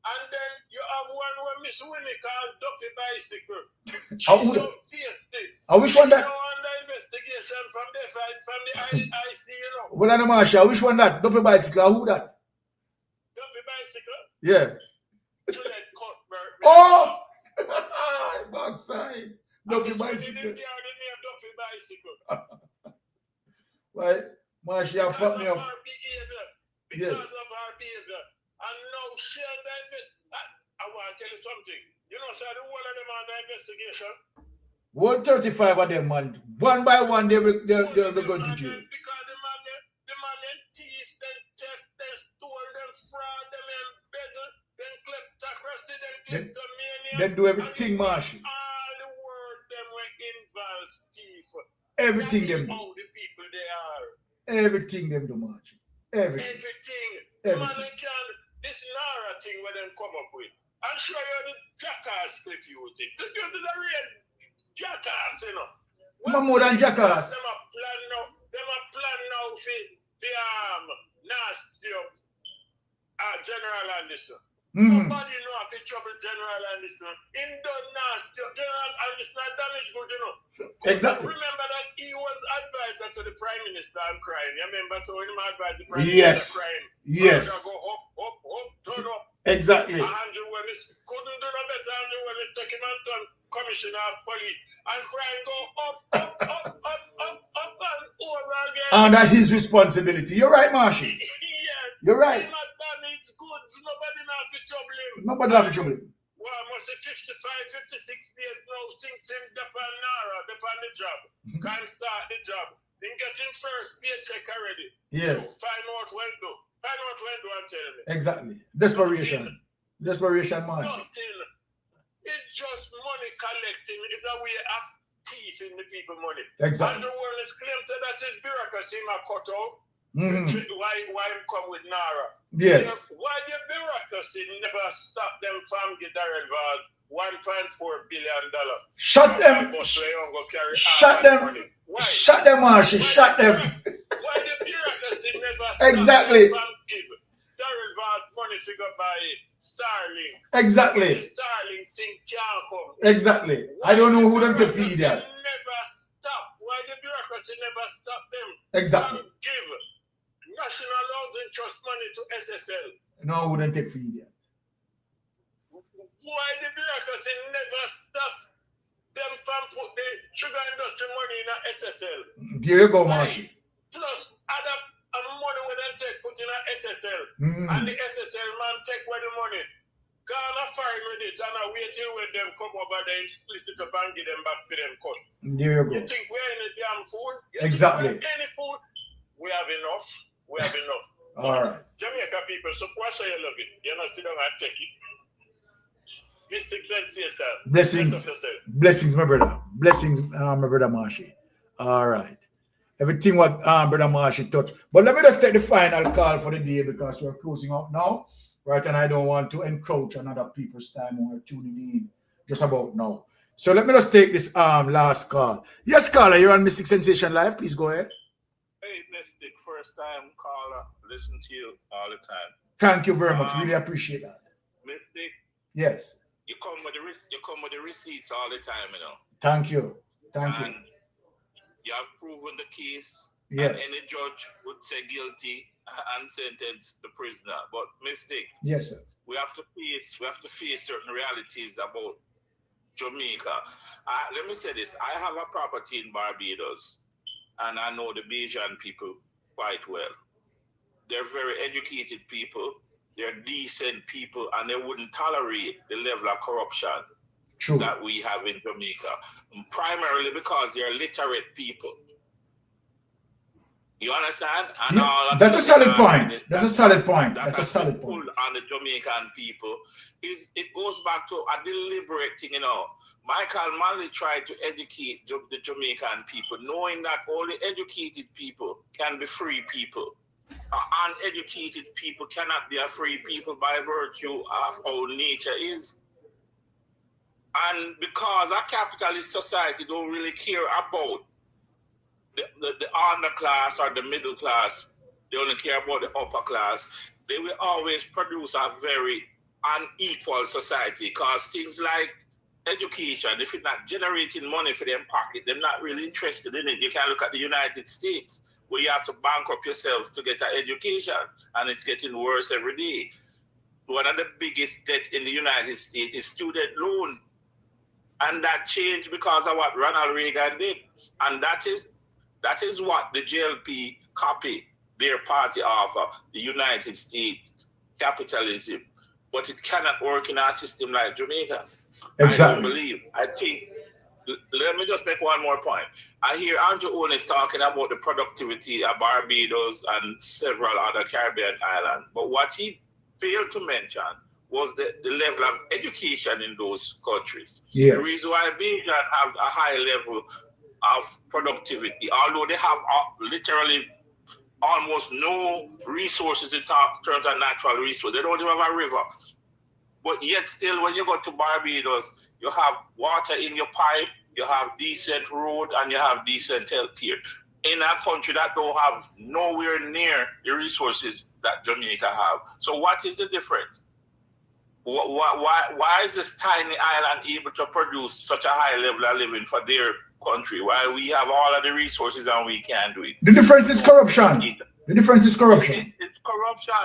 And then you have one where Miss Winnie called Duppy Bicycle. She's so feisty. I wish one that. You know, under investigation from the IC, you know. Well, I'm Marsha. Which one that? Duppy Bicycle. Who that? Duppy Bicycle? Yeah. Juliet Cuthbert. Oh! Backside. Duppy Bicycle. Duppy Bicycle. Well, Marsha, put me up. Because of our behavior. And now she and I want to tell you something. You know, so the whole of them on the investigation. 135 of them, man. One by one, they will go to jail. Because the man them thief, then theft, then stole, then fraud, them embezzle, then kleptocracy, then kleptomania. They do everything, Marsha. All the world them were involved, thief. Everything them do. How the people they are. Everything them do, Marsha. Everything. Man, this Nara thing where them come up with. I'm sure you're the jackass clip you think. You're the real jackass, you know. More than jackass. Them a plan now for nasty up General Anderson. Nobody know if it's trouble General Anderson. Him done nasty. General Anderson damage good, you know. Exactly. Remember that he was advisor to the Prime Minister and crying. You remember so him advised the Prime Minister crying. Yes. Go up, turn up. Exactly. Andrew Willis couldn't do no better. Andrew Willis take him and turn Commissioner of Police. And Brian go up and over again. Under his responsibility. You're right, Marshy. Yes. You're right. He not damage goods. Nobody not to trouble him. Nobody have to trouble him. Well, must have 55, 56 days now since him depend Nara, depend the job. Can't start the job. Then getting first paycheck already. Yes. So find out when to. Find out when to and tell me. Exactly. Desperation. Desperation, Marshy. Nothing. It's just money collecting. It's a way of thieving the people money. Exactly. Andrew Willis claimed that his bureaucracy might cut out. Why him come with Nara? Yes. Why the bureaucracy never stop them from getting $1.4 billion? Shut them. Shut them. Why? Shut them, Marshy. Shut them. Why the bureaucracy never stop Exactly. them from giving Darrell money to go buy Starlink? Exactly. Starlink thing can't come. Exactly. I don't know who them to feed that. Never stop. Why the bureaucracy never stop them? Exactly. From give National Housing Trust money to SSL. No, wouldn't take feed yet. Why the bureaucracy never stop them from put the sugar industry money in a SSL? There you go, Marshy. Plus other money when they take put in a SSL. And the SSL man take where the money. Gonna fine with it and I wait till when them come over there and split it up and give them back to them cut. There you go. You think we're in a damn food? Exactly. Any food? We have enough. We have enough. All right. Jamaica people, so why say you love it? You know, sit down and take it. Mr. Sensation. Blessings. Blessings, my brother. Blessings, my brother Marshy. All right. Everything what brother Marshy touched. But let me just take the final call for the day because we're closing out now. Right, and I don't want to encroach on other people's time when we're tuning in just about now. So let me just take this last call. Yes, caller, you're on Mystic Sensation Live. Please go ahead. Hey, Mystic, first time caller. Listen to you all the time. Thank you very much. Really appreciate that. Mystic. Yes. You come with the receipts all the time, you know. Thank you. Thank you. You have proven the case. Yes. And any judge would say guilty and sentence the prisoner. But Mystic. Yes, sir. We have to face certain realities about Jamaica. Let me say this. I have a property in Barbados, and I know the Bajan people quite well. They're very educated people. They're decent people, and they wouldn't tolerate the level of corruption that we have in Jamaica, primarily because they're literate people. You understand? And all that's a solid point. That's a solid point. That's a solid point. On the Jamaican people, it goes back to a deliberate thing. You know, Michael Manley tried to educate the Jamaican people, knowing that only educated people can be free people. Uneducated people cannot be a free people by virtue of how nature is. And because a capitalist society don't really care about the underclass or the middle class, they only care about the upper class, they will always produce a very unequal society, because things like education, if it's not generating money for them pocket, they're not really interested in it. You can look at the United States, where you have to bankrupt yourself to get an education, and it's getting worse every day. One of the biggest debt in the United States is student loan. And that changed because of what Ronald Reagan did. And that is what the JLP copy their party offer, the United States capitalism. But it cannot work in our system like Jamaica. Exactly. I don't believe. I think, let me just make one more point. I hear Andrew Owen is talking about the productivity of Barbados and several other Caribbean islands. But what he failed to mention was the level of education in those countries. Yes. The reason why Bajan have a high level of productivity, although they have literally almost no resources in terms of natural resources. They don't even have a river. But yet still, when you go to Barbados, you have water in your pipe, you have decent road, and you have decent health care. In a country that don't have nowhere near the resources that Jamaica have. So what is the difference? Why is this tiny island able to produce such a high level of living for their country while we have all of the resources and we can't do it? The difference is corruption. The difference is corruption. It's corruption.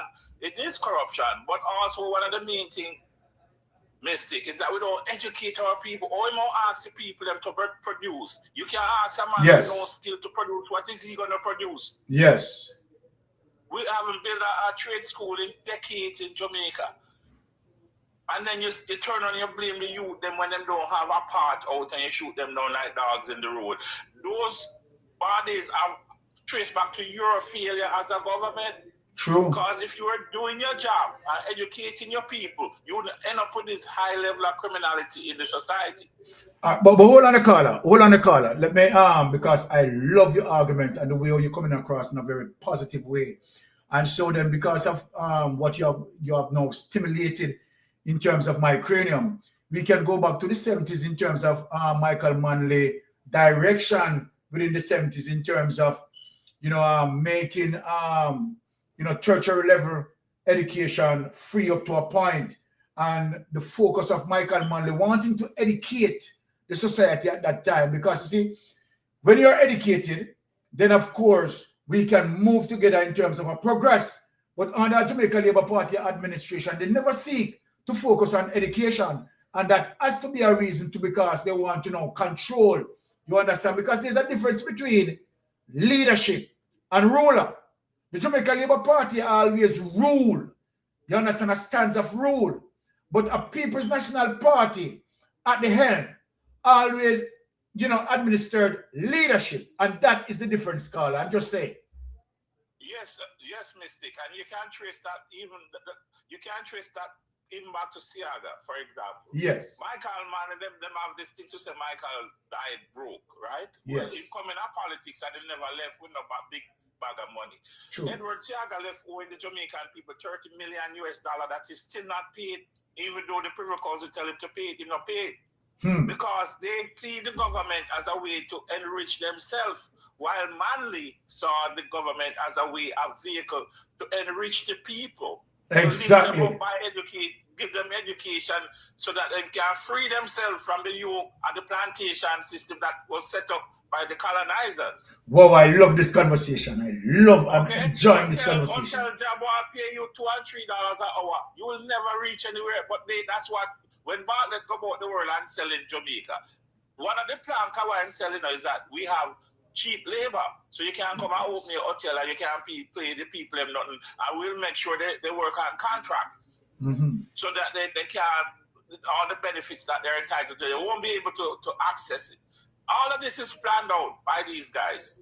It is corruption. But also one of the main things, Mystic, is that we don't educate our people. Or we don't ask the people them to produce. You can ask a man Yes. with no skill to produce. What is he going to produce? Yes. We haven't built a trade school in decades in Jamaica. And then you turn on, you blame the youth them when them don't have a part out and you shoot them down like dogs in the road. Those bodies are traced back to your failure as a government. True. Because if you are doing your job and educating your people, you would end up with this high level of criminality in the society. But hold on the caller. Hold on the caller. Let me because I love your argument and the way you're coming across in a very positive way. And so then because of what you have now stimulated in terms of my cranium, we can go back to the 70s in terms of Michael Manley direction within the 70s in terms of making tertiary level education free up to a point, and the focus of Michael Manley wanting to educate the society at that time, because you see, when you're educated, then of course we can move together in terms of a progress. But under Jamaica Labour Party administration, they never seek to focus on education, and that has to be a reason because they want to control. You understand? Because there's a difference between leadership and ruler. The Jamaica Labour Party always rule. You understand? A stance of rule. But a People's National Party at the helm always, administered leadership. And that is the difference, Carla. I'm just saying. Yes, Mystic. And you can't trace that even back to Seaga, for example. Yes. Michael Mann, them have this thing to say Michael died broke, right? Yes. Well, he come in our politics and he never left with no big bag of money. True. Edward Seaga left owing the Jamaican people $30 million that is still not paid, even though the Privy Council tell him to pay it, he not paid. Because they see the government as a way to enrich themselves, while Manley saw the government as a vehicle to enrich the people. Exactly. Give them education so that they can free themselves from the yoke and the plantation system that was set up by the colonizers. Wow, I love this conversation. I'm enjoying this conversation. Until job will pay you $2 and $3 an hour, you will never reach anywhere. But that's what, when Bartlett go about the world and sell in Jamaica, one of the plans I'm selling is that we have cheap labor. So you can come and open your hotel and you can pay the people them nothing. And we'll make sure they work on contract. So that they can, all the benefits that they're entitled to, they won't be able to access it. All of this is planned out by these guys.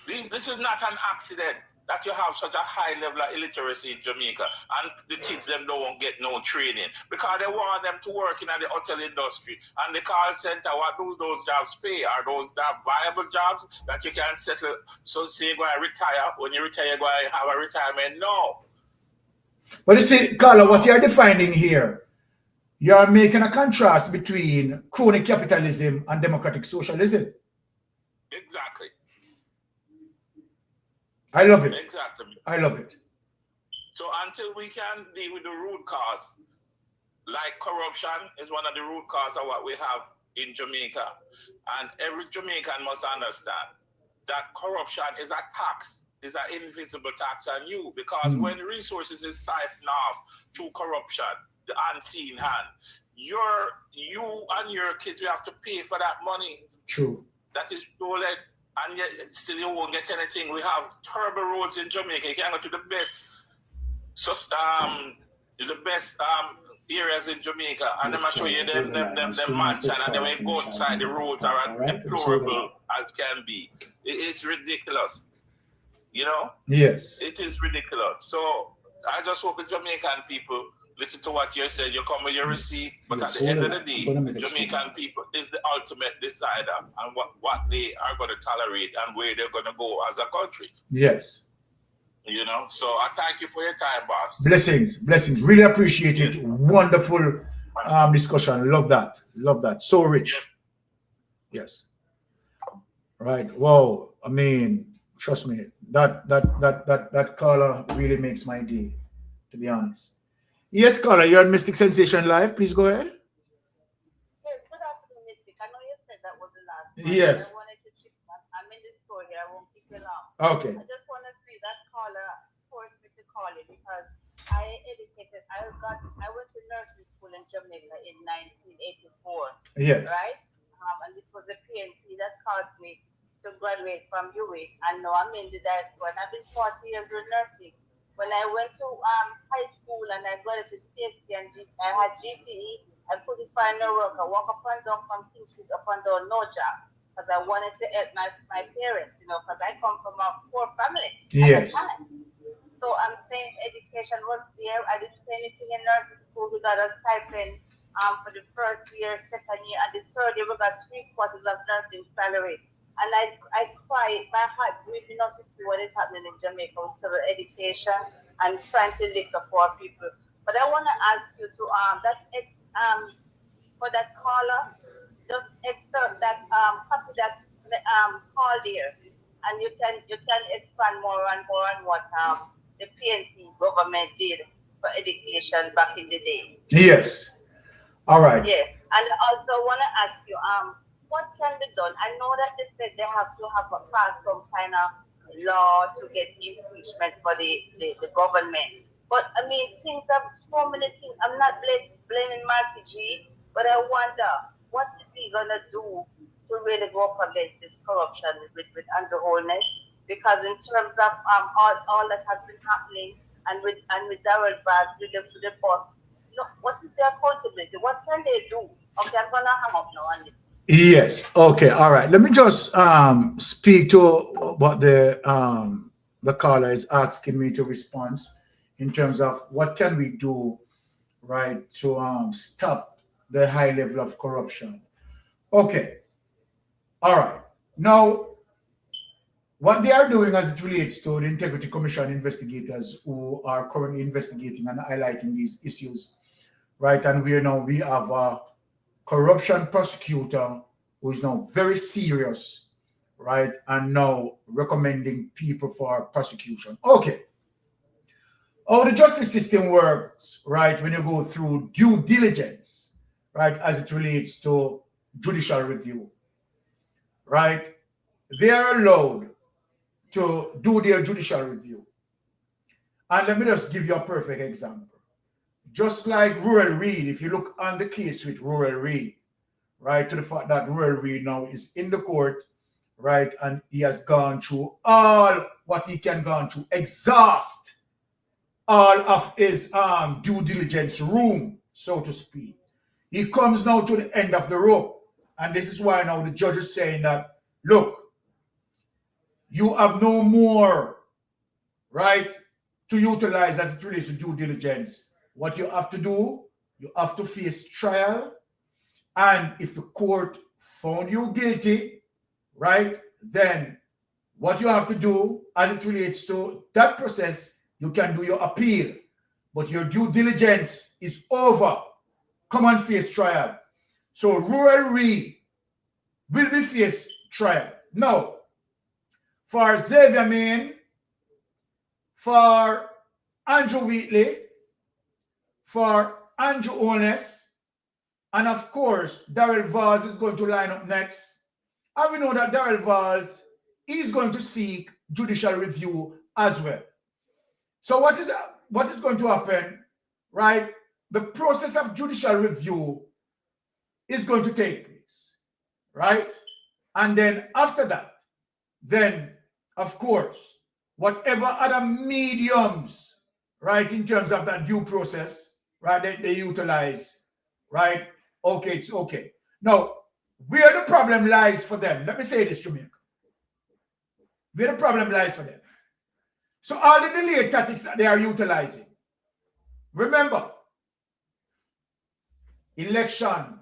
This is not an accident that you have such a high level of illiteracy in Jamaica and the kids them don't get no training because they want them to work in the hotel industry and the call center. What do those jobs pay? Are those viable jobs that you can settle? So say you go and retire. When you retire, you go and have a retirement? No. But you see, Carla, what you're defining here, you're making a contrast between crony capitalism and democratic socialism. Exactly. I love it. Exactly. I love it. So until we can deal with the root cause, like corruption is one of the root cause of what we have in Jamaica. And every Jamaican must understand that corruption is a tax. Is an invisible tax on you, because when resources is siphoned off through corruption, the unseen hand, you and your kids, you have to pay for that money. True. That is stolen, and yet still you won't get anything. We have terrible roads in Jamaica. You can go to the best areas in Jamaica, and them show you them mansion, and then when you go outside, the roads are as deplorable as can be. It's ridiculous. Yes, it is ridiculous. So I just hope the Jamaican people listen to what you said. You come with your receipt, but at the end of the day, Jamaican people is the ultimate decider on what they are going to tolerate and where they're going to go as a country. Yes. So I thank you for your time, boss. Blessings. Really appreciate it. Wonderful discussion. Love that. So rich. Yes. Right. Wow. I mean, trust me, that caller really makes my day, to be honest. Yes, caller, you're on Mystic Sensation Live. Please go ahead. Yes, good afternoon, Mystic. I know you said that was the last one. Yes. I wanted to check that. I'm in the store here. I won't keep you long. Okay. I just want to say that caller forced me to call you because I went to nursery school in Jamaica in 1984. Yes. Right? And it was the PNP that caused me to graduate from UWI. And now I'm in the diaspora. And I've been 40 years with nursing. When I went to high school and I graduated with safety and I had GCE, I couldn't find no work. I walk up and down from King Street up and down, no job. Because I wanted to help my parents, because I come from a poor family. Yes. At the time. So I'm saying education was there. I didn't say anything in nursing school. We got a stipend for the first year, second year, and the third year we got 3/4 of nursing salary. And I cried, my heart really not to see what is happening in Jamaica with the education and trying to lift up poor people. But I want to ask you to for that caller, just excerpt that copy that call there, and you can expand more and more on what the PNP government did for education back in the day. Yes. All right. Yeah, and I also want to ask you what can be done? I know that they said they have to have a pass some kind of law to get impeachment for the government. But I mean, things have so many things. I'm not blaming Marky G, but I wonder what is he gonna do to really go up against this corruption with Andrew Holness? Because in terms of all that has been happening and with Darrell Vaz with the boss, what is their accountability? What can they do? Okay, I'm gonna hang up now on this. Yes. Okay. All right. Let me just speak to what the caller is asking me to respond in terms of what can we do, right, to stop the high level of corruption. Okay. All right. Now, what they are doing as it relates to the Integrity Commission investigators who are currently investigating and highlighting these issues, right? And we have a corruption prosecutor who is now very serious, right? And now recommending people for prosecution. Okay. How the justice system works, right? When you go through due diligence, right? As it relates to judicial review, right? They are allowed to do their judicial review. And let me just give you a perfect example. Just like Rural Reed, if you look on the case with Rural Reed, right, to the fact that Rural Reed now is in the court, right, and he has gone through all what he can go through, exhaust all of his due diligence room, so to speak. He comes now to the end of the rope. And this is why now the judge is saying that, look, you have no more, right, to utilize as it relates to due diligence. What you have to do, you have to face trial. And if the court found you guilty, right, then what you have to do as it relates to that process, you can do your appeal. But your due diligence is over. Come and face trial. So Rural Reed will be faced trial. Now, for Xavier Main, for Andrew Wheatley, for Andrew Holness, and of course, Darrell Vaz is going to line up next. And we know that Darrell Vaz is going to seek judicial review as well. So what is going to happen, right? The process of judicial review is going to take place, right? And then after that, then, of course, whatever other mediums, right, in terms of that due process, right, they utilize, right? Okay, it's okay. Now, where the problem lies for them, let me say this, Jamaica. Where the problem lies for them. So all the delay tactics that they are utilizing, remember, election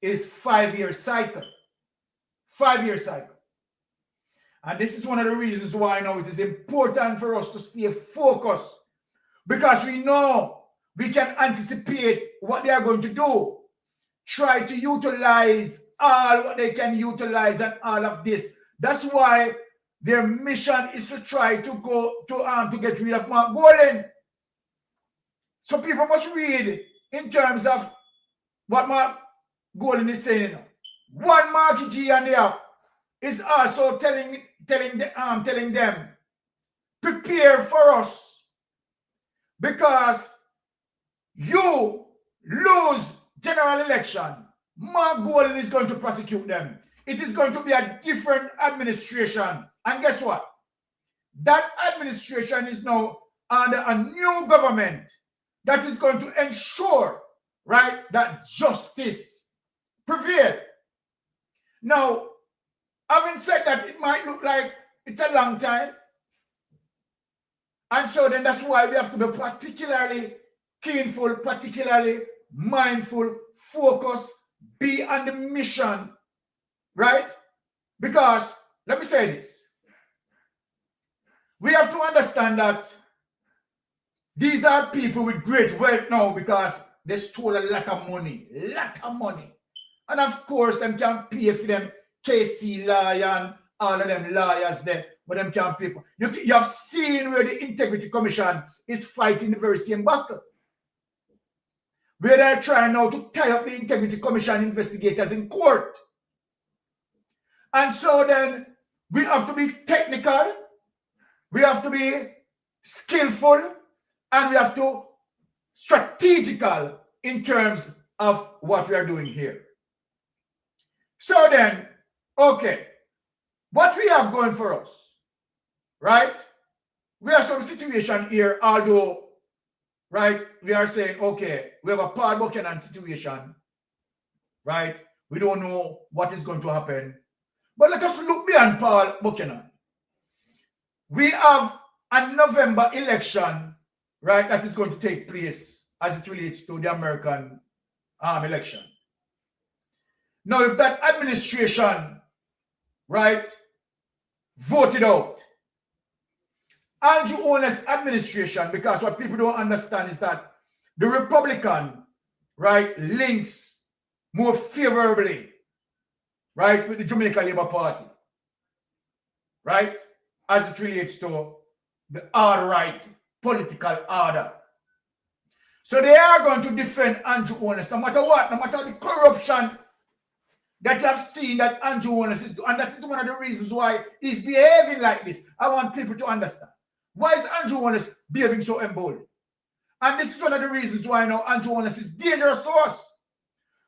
is 5-year cycle. 5-year cycle. And this is one of the reasons why now it is important for us to stay focused, because we know we can anticipate what they are going to do. Try to utilize all what they can utilize and all of this. That's why their mission is to try to go to get rid of Mark Golden. So people must read in terms of what Mark Golden is saying. You know. One Marky G on the app is also telling them, prepare for us, because you lose general election. Mark Golden is going to prosecute them. It is going to be a different administration. And guess what? That administration is now under a new government that is going to ensure, right, that justice prevails. Now, having said that, it might look like it's a long time. And so then that's why we have to be particularly keenful, particularly mindful, focused, be on the mission, right? Because, let me say this. We have to understand that these are people with great wealth now because they stole a lot of money. And of course, them can pay for them KC lawyer and all of them lawyers there, but them can pay for. You have seen where the Integrity Commission is fighting the very same battle. Where they're trying now to tie up the Integrity Commission investigators in court. And so then we have to be technical, we have to be skillful, and we have to strategical in terms of what we are doing here. So then, okay, what we have going for us, right? We have some situation here, although, right, we are saying, okay, we have a Paul Buchanan situation, right? We don't know what is going to happen. But let us look beyond Paul Buchanan. We have a November election, right, that is going to take place as it relates to the American election. Now, if that administration, right, voted out Andrew Holness administration, because what people don't understand is that the Republican, right, links more favorably, right, with the Jamaica Labour Party, right, as it relates to the alt-right political order. So they are going to defend Andrew Holness no matter what, no matter the corruption that you have seen that Andrew Holness is doing. And that is one of the reasons why he's behaving like this. I want people to understand. Why is Andrew Holness behaving so emboldened? And this is one of the reasons why now Andrew Holness is dangerous to us.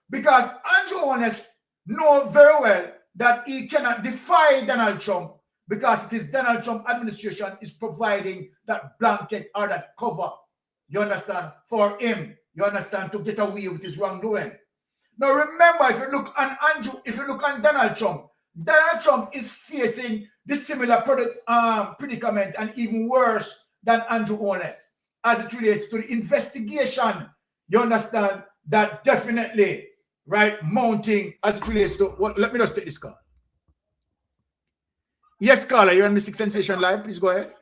Because Andrew Holness knows very well that he cannot defy Donald Trump because it is Donald Trump administration is providing that blanket or that cover, you understand, for him, you understand, to get away with his wrongdoing. Now remember, if you look on Donald Trump is facing the similar predicament and even worse than Andrew Holness as it relates to the investigation, you understand, that definitely, right, mounting as it relates to what. Let me just take this call. Yes, caller, you're on Mystic Sensation Live. Please go ahead.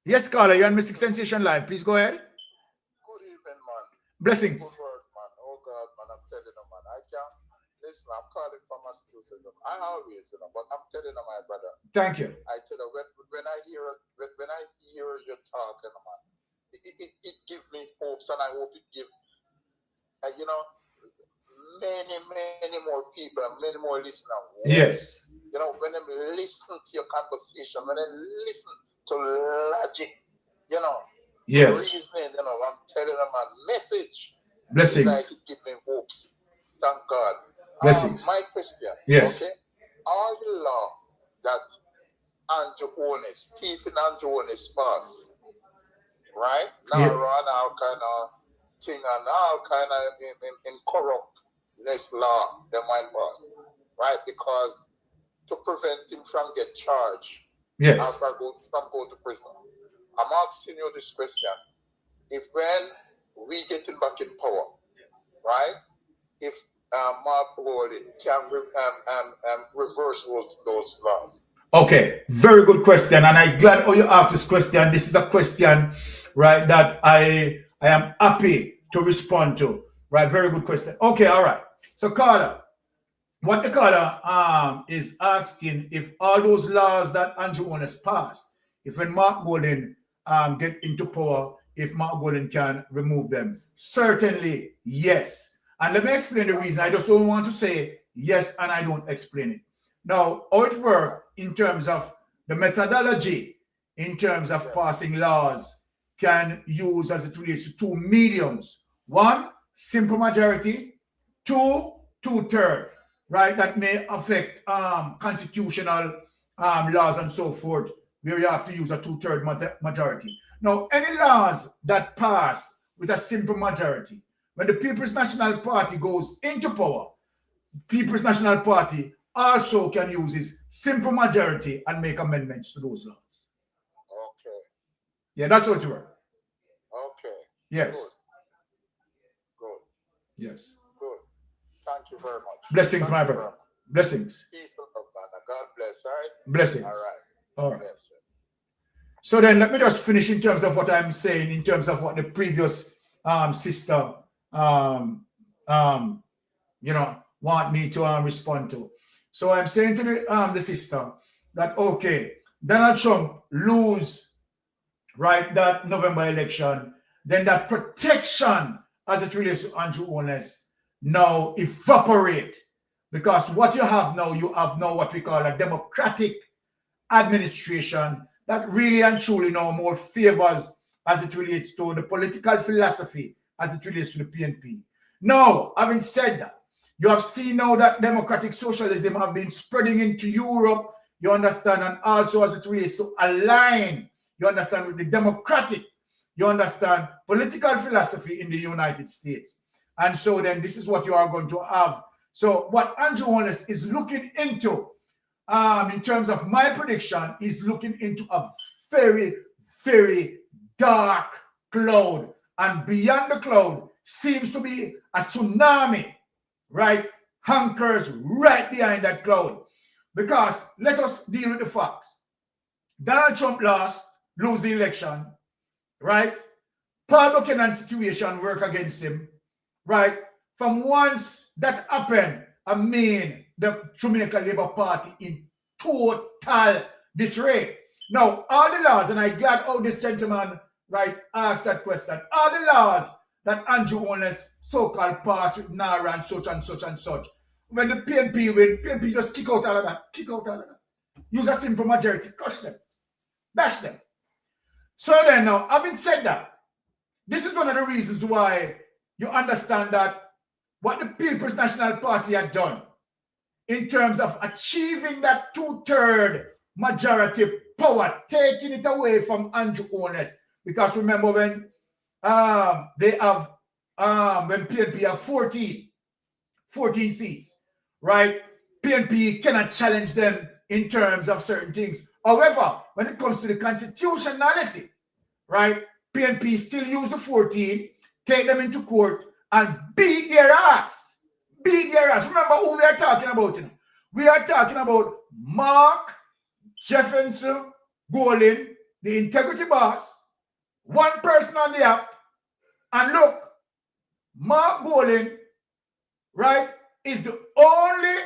Yes, caller, you're on Mystic Sensation Live. Please go ahead. Good evening, man. Blessings. Good word, man. Oh, God, man, I'm telling you, man. I can't. Listen, I'm calling from Massachusetts. I always, but I'm telling you, my brother. Thank you. I tell you, when I hear you talking, man, it gives me hopes, and I hope it gives, many more people and many more listeners. Yes. You know, when they listen to your conversation, when they listen to logic, yes, reasoning, I'm telling them a message. Blessings. Like it gives me hopes. Thank God. Blessings. My question. Yes. Okay. All the law that Andrew Holness, Stephen Andrew Holness passed, right? Now Yeah. run all kind of thing and all kind of in corruptness law that might pass, right? Because to prevent him from get charged, yes, and from go to prison. I'm asking you this question: if when we get him back in power, right? If Mark Golden can reverse those laws. Okay, very good question, and I'm glad you asked this question. This is a question, right, that I am happy to respond to. Right, very good question. Okay, all right. So, caller, what the caller is asking, if all those laws that Andrew Holness passed, if when Mark Golden get into power if Mark Golding can remove them? Certainly, yes. And let me explain the reason. I just don't want to say yes and I don't explain it. Now, how it works in terms of the methodology, in terms of passing laws, can use as it relates to two mediums. One, simple majority. Two, two-thirds, right? That may affect constitutional laws and so forth, where you have to use a two-thirds majority. Now, any laws that pass with a simple majority, when the People's National Party goes into power, People's National Party also can use its simple majority and make amendments to those laws. Okay. Yeah, that's what you were. Okay. Yes. Good. Good. Yes. Good. Thank you very much. Blessings, Thank my you brother. very much. Blessings. Peace and love, man. God bless. All right. Blessings. All right. All right. Blessings. So then let me just finish in terms of what I'm saying, in terms of what the previous sister you know, want me to respond to. So I'm saying to the sister that, okay, Donald Trump lose, right, that November election, then that protection as it relates to Andrew Holness now evaporate, because what you have now what we call a democratic administration that really and truly now more favors as it relates to the political philosophy as it relates to the PNP. Now, having said that, you have seen now that democratic socialism have been spreading into Europe, you understand, and also as it relates to align, you understand, with the democratic, you understand, political philosophy in the United States. And so then this is what you are going to have. So what Andrew Holness is looking into, in terms of my prediction, is looking into a very, very dark cloud. And beyond the cloud seems to be a tsunami, right? Hunkers right behind that cloud. Because let us deal with the facts. Donald Trump lose the election, right? Paul Buchanan's situation work against him, right? From once that happened, I mean, the Jamaica Labour Party in total disarray. Now, all the laws, and I'm glad how this gentleman, right, asked that question, all the laws that Andrew Holness so-called passed with NARA and such and such and such, when the PNP win, PNP just kick out all of that, use a simple majority, crush them, dash them. So then now, having said that, this is one of the reasons why you understand that what the People's National Party had done in terms of achieving that two-thirds majority power, taking it away from Andrew Holness. Because remember when they have when PNP have 14 seats, right? PNP cannot challenge them in terms of certain things. However, when it comes to the constitutionality, right, PNP still use the 14, take them into court and beat their ass. Beat their ass. Remember who we are talking about? You know? We are talking about Mark Jefferson Golding, the integrity boss, one person on the app. And look, Mark Golding, right, is the only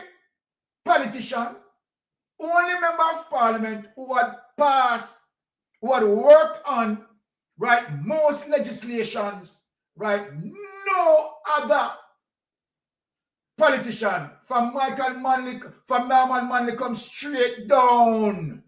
politician, only member of parliament who had passed, who had worked on, right, most legislations, right? No other politician from Michael Manley, from Norman Manley come straight down.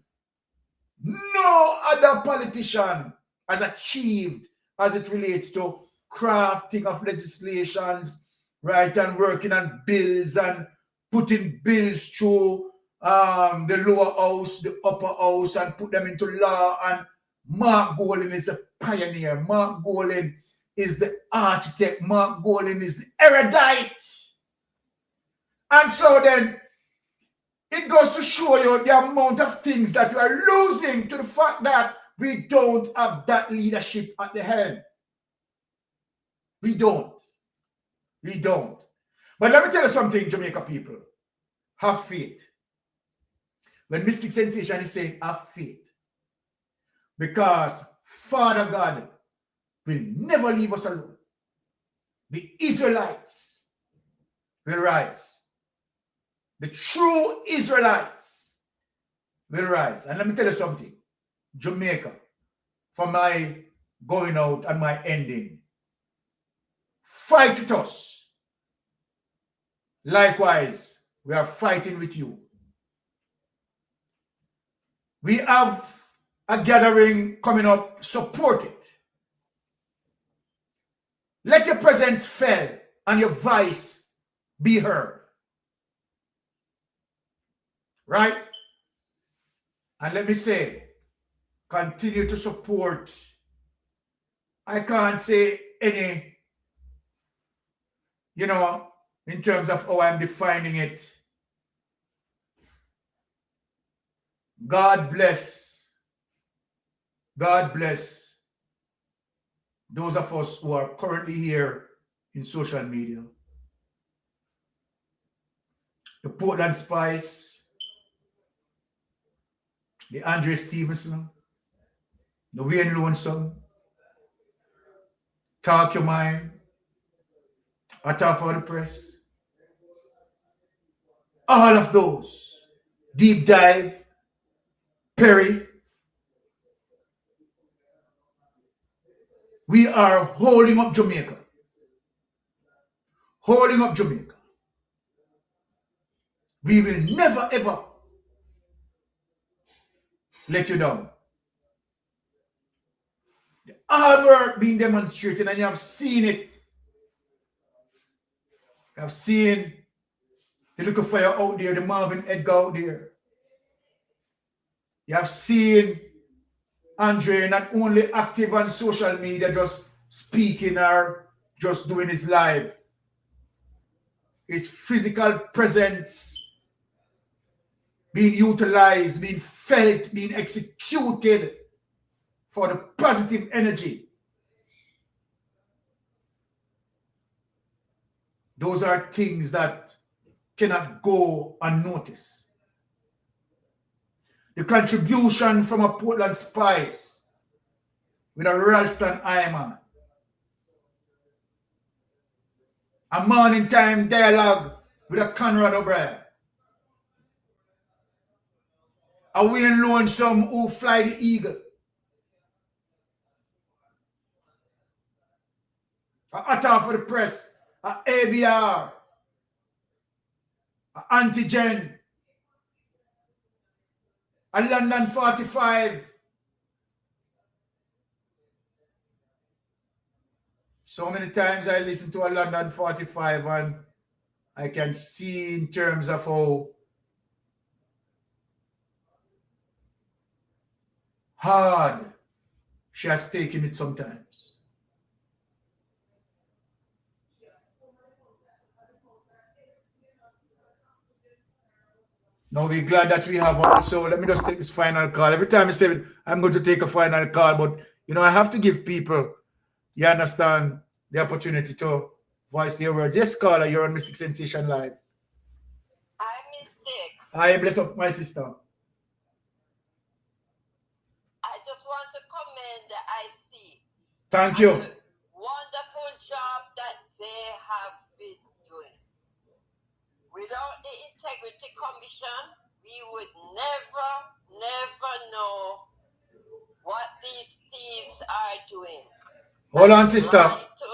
No other politician has achieved as it relates to crafting of legislations, right, and working on bills and putting bills through the lower house, the upper house, and put them into law. And Mark Golding is the pioneer. Mark Golding is the architect. Mark Golding is the erudite. And so then it goes to show you the amount of things that you are losing to the fact that we don't have that leadership at the helm. We don't. We don't. But let me tell you something, Jamaica people. Have faith. When Mystic Sensation is saying have faith, because Father God will never leave us alone. The Israelites will rise. The true Israelites will rise. And let me tell you something. Jamaica, for my going out and my ending. Fight with us. Likewise, we are fighting with you. We have a gathering coming up. Support it. Let your presence fall and your voice be heard. Right? And let me say, continue to support. I can't say any, in terms of how I'm defining it. God bless. God bless those of us who are currently here in social media. The Portland Spice, the Andre Stevenson, the Wayne Lonesome, Talk Your Mind, Attack for the Press, all of those, Deep Dive, Perry. We are holding up Jamaica. Holding up Jamaica. We will never ever let you down. The hard work being demonstrated, and you have seen it. You have seen the little fire out there, the Marvin Edgar out there. You have seen Andre not only active on social media, just speaking or just doing his live. His physical presence being utilized, being felt, being executed for the positive energy. Those are things that cannot go unnoticed. The contribution from a Portland Spice with a Ralston Ironman. A morning time dialogue with a Conrad O'Brien. A Wayne Lonesome who fly the eagle. A Attack for the Press. A ABR. A Antigen. A London 45. So many times I listen to a London 45 and I can see in terms of how hard she has taken it sometimes. Now we're glad that we have one. So let me just take this final call. Every time I say I'm going to take a final call, but I have to give people, you understand, the opportunity to voice their words. Yes, caller, you're on Mystic Sensation Live. I'm Mystic. I bless up my sister. I just want to commend the IC. Thank you. Wonderful job that they have been doing. Without the Integrity Commission, we would never know what these thieves are doing. Hold on, sister.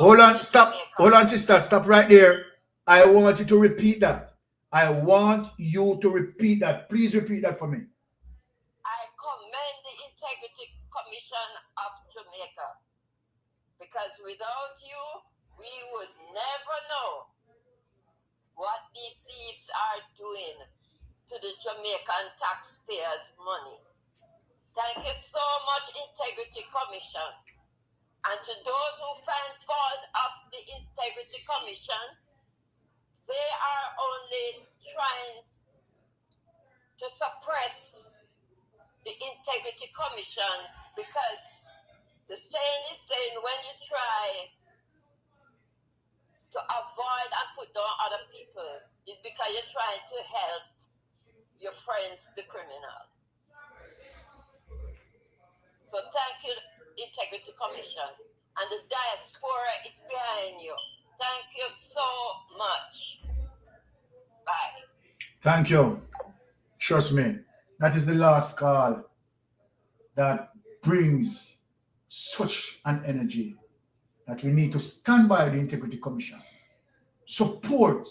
Hold on, stop. Hold on, sister. Stop right there. I want you to repeat that. I want you to repeat that. Please repeat that for me. I commend the Integrity Commission of Jamaica, because without you, we would never know what these thieves are doing to the Jamaican taxpayers' money. Thank you so much, Integrity Commission. And to those who find fault of the Integrity Commission, they are only trying to suppress the Integrity Commission, because the saying is saying when you try to avoid and put down other people, it's because you're trying to help your friends, the criminal. So thank you, Integrity Commission. And the diaspora is behind you. Thank you so much. Bye. Thank you. Trust me, that is the last call that brings such an energy that we need to stand by the Integrity Commission, support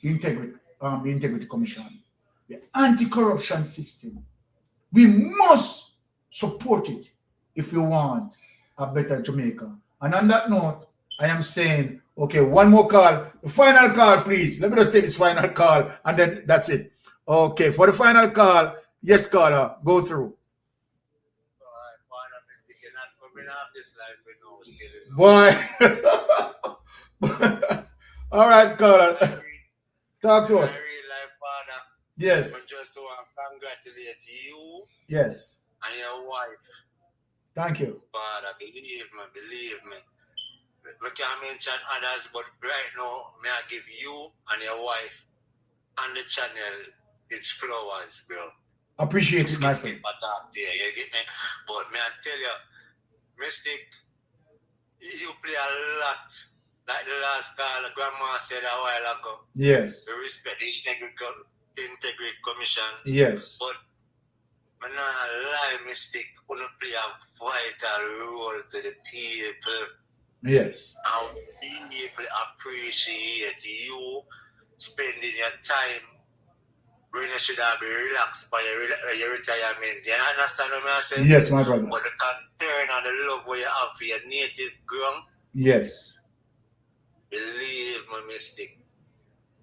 the Integrity Commission, the anti-corruption system. We must support it if we want a better Jamaica. And on that note, I am saying, okay, one more call. The final call, please. Let me just take this final call, and then that's it. Okay, for the final call, yes, caller, go through. Boy. All right, caller. Talk to us. Yes. I just want to congratulate you. Yes. And your wife. Thank you. Father, believe me. We can't mention others, but right now, may I give you and your wife and the channel its flowers, bro. Appreciate it, my friend. You get me? But may I tell you, Mystic, you play a lot. Like the last call, Grandma said a while ago. Yes. We respect the Integrity Commission. Yes. But I'm not lie, Mystic, gonna play a vital role to the people. Yes. And being able to appreciate you spending your time when you should have been relaxed by your retirement. You understand what I'm saying? Yes, my brother. But the concern and the love what you have for your native ground. Yes. Believe me, Mystic.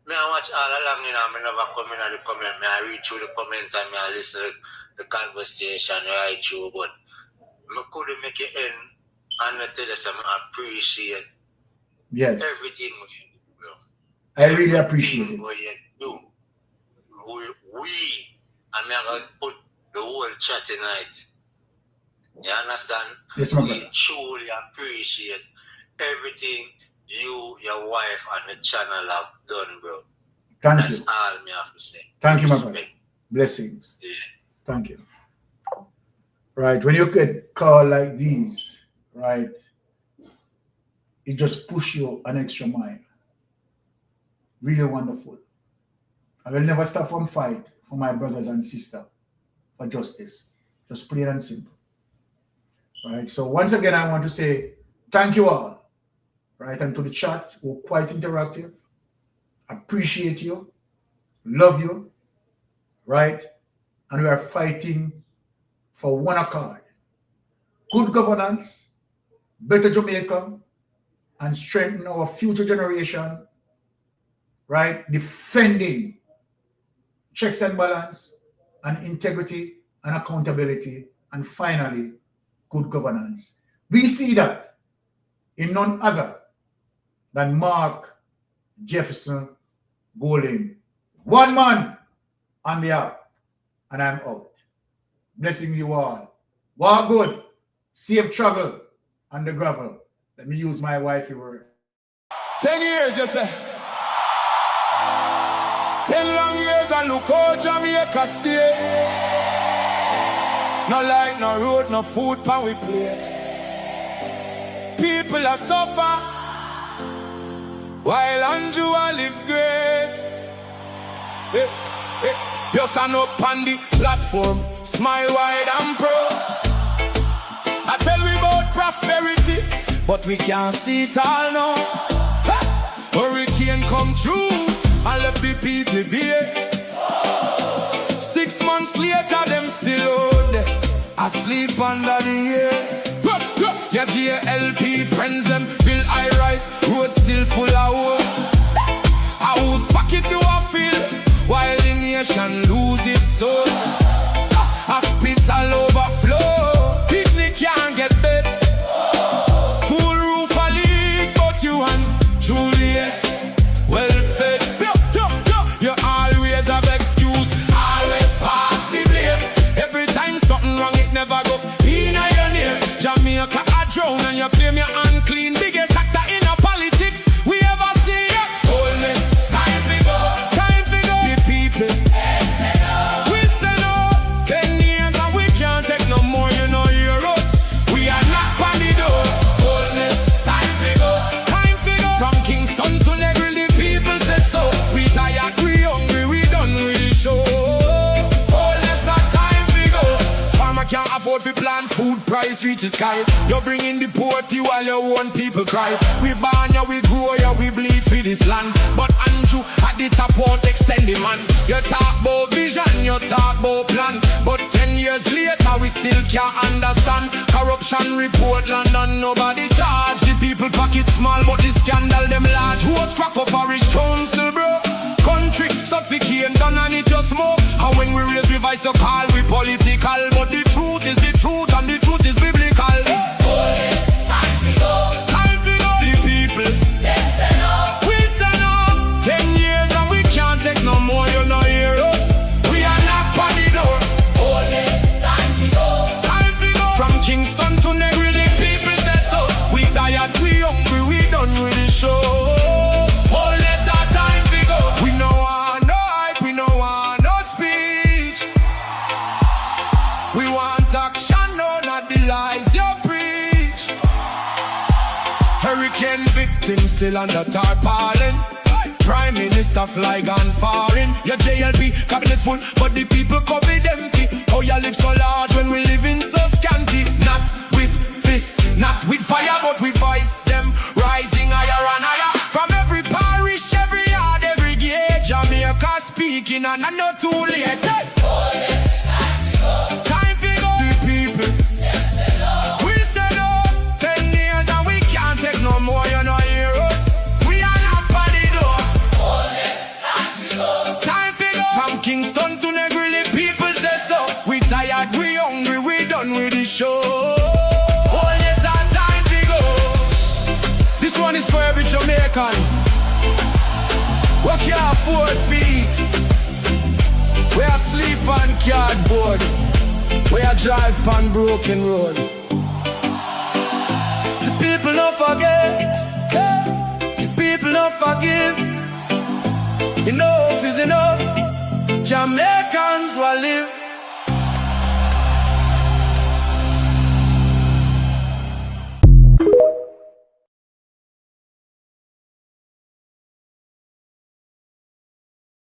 Me I watch all along, you know, I never come in at the comment. I read through the comment and I listen to the conversation right through, but I couldn't make it end and I tell you something, I appreciate everything you do, bro. I really appreciate it. What you do. We and I'm going to put the whole chat tonight. You understand? Yes, my we brother. truly appreciate everything you, your wife, and the channel have done, bro. That's all me have to say. Thank you, my brother. Blessings. Yeah. Thank you. Right, when you get call like these, right, it just push you an extra mile. Really wonderful. I will never stop from fight for my brothers and sisters for justice. Just plain and simple. Right, so once again, I want to say thank you all. Right, and to the chat, who are quite interactive. Appreciate you. Love you. Right, and we are fighting for one accord. Good governance, better Jamaica, and strengthen our future generation, right? Defending checks and balance, and integrity and accountability, and finally, good governance. We see that in none other than Mark Jefferson Bowling. One man on the app, and I'm out. Blessing you all. Walk good. Safe travel on the gravel. Let me use my wifey word. 10 years, you say. 10 long years and look how Jamaica stay. No light, no road, no food pan we plate. People are suffer while Andrew live great. Hey, hey. You stand up on the platform, smile wide and proud. I tell we about prosperity, but we can't see it all now. Hurricane come through and left the people bare. 6 months later, them still out there, asleep under the air. Your JLP friends them build high rise, road still full of wood. House pocket to a field, while the nation lose its soul. Hospital overflow, picnic can't get bed. School roof a leak, but you and Juliet well fed. You always have excuse, always pass the blame. Every time something wrong, it never go in your name. Jamaica a drown and you claim you're unclean. Biggest actor in a politics we ever see. Boldness, time to go. Time to go. The people we say no. 10 years and we can't street is sky. You're bringing the poverty while your own people cry. We born ya, we grow ya, we bleed for this land. But Andrew at the top won't extend the man. You talk about vision, you talk about plan. But 10 years later we still can't understand. Corruption report London, nobody charge. The people pocket small but the scandal them large. Who's crack up parish council bro? Country suffocate done and it just smoke. And when we raise revise so call we political. But the truth is the truth and the truth is biblical. Police, time to go. Time to go. The people, Them say no. we say no. 10 years and we can't take no more, you know hear us. We are knock on the door. Police, time to go. Time to go. From Kingston to Negri, the people say so. We tired, we hungry, we done with the show. Police our time to go. We no want no hype, we no want no speech. We want action, no, not the lies you preach. Hurricane victims still under tarpaulin. Prime Minister fly gone foreign. Your JLP cabinet full, but the people cupboard empty. Oh, you live so large when we live in so scanty. Not with fists, not with fire, but with voice them rising higher and higher. From every parish, every yard, every gate, Jamaica speaking and I know too late. Time to go. The people, we say no. 10 years and we can't take no more, you know hear us. We are not by the door. Time to go. From Kingston to Negri, the people say so. We tired, we hungry, we done with the show. Oh yes, our time to go. This one is for every Jamaican. We can't afford feet. We are sleep on cardboard. We are drive on broken road.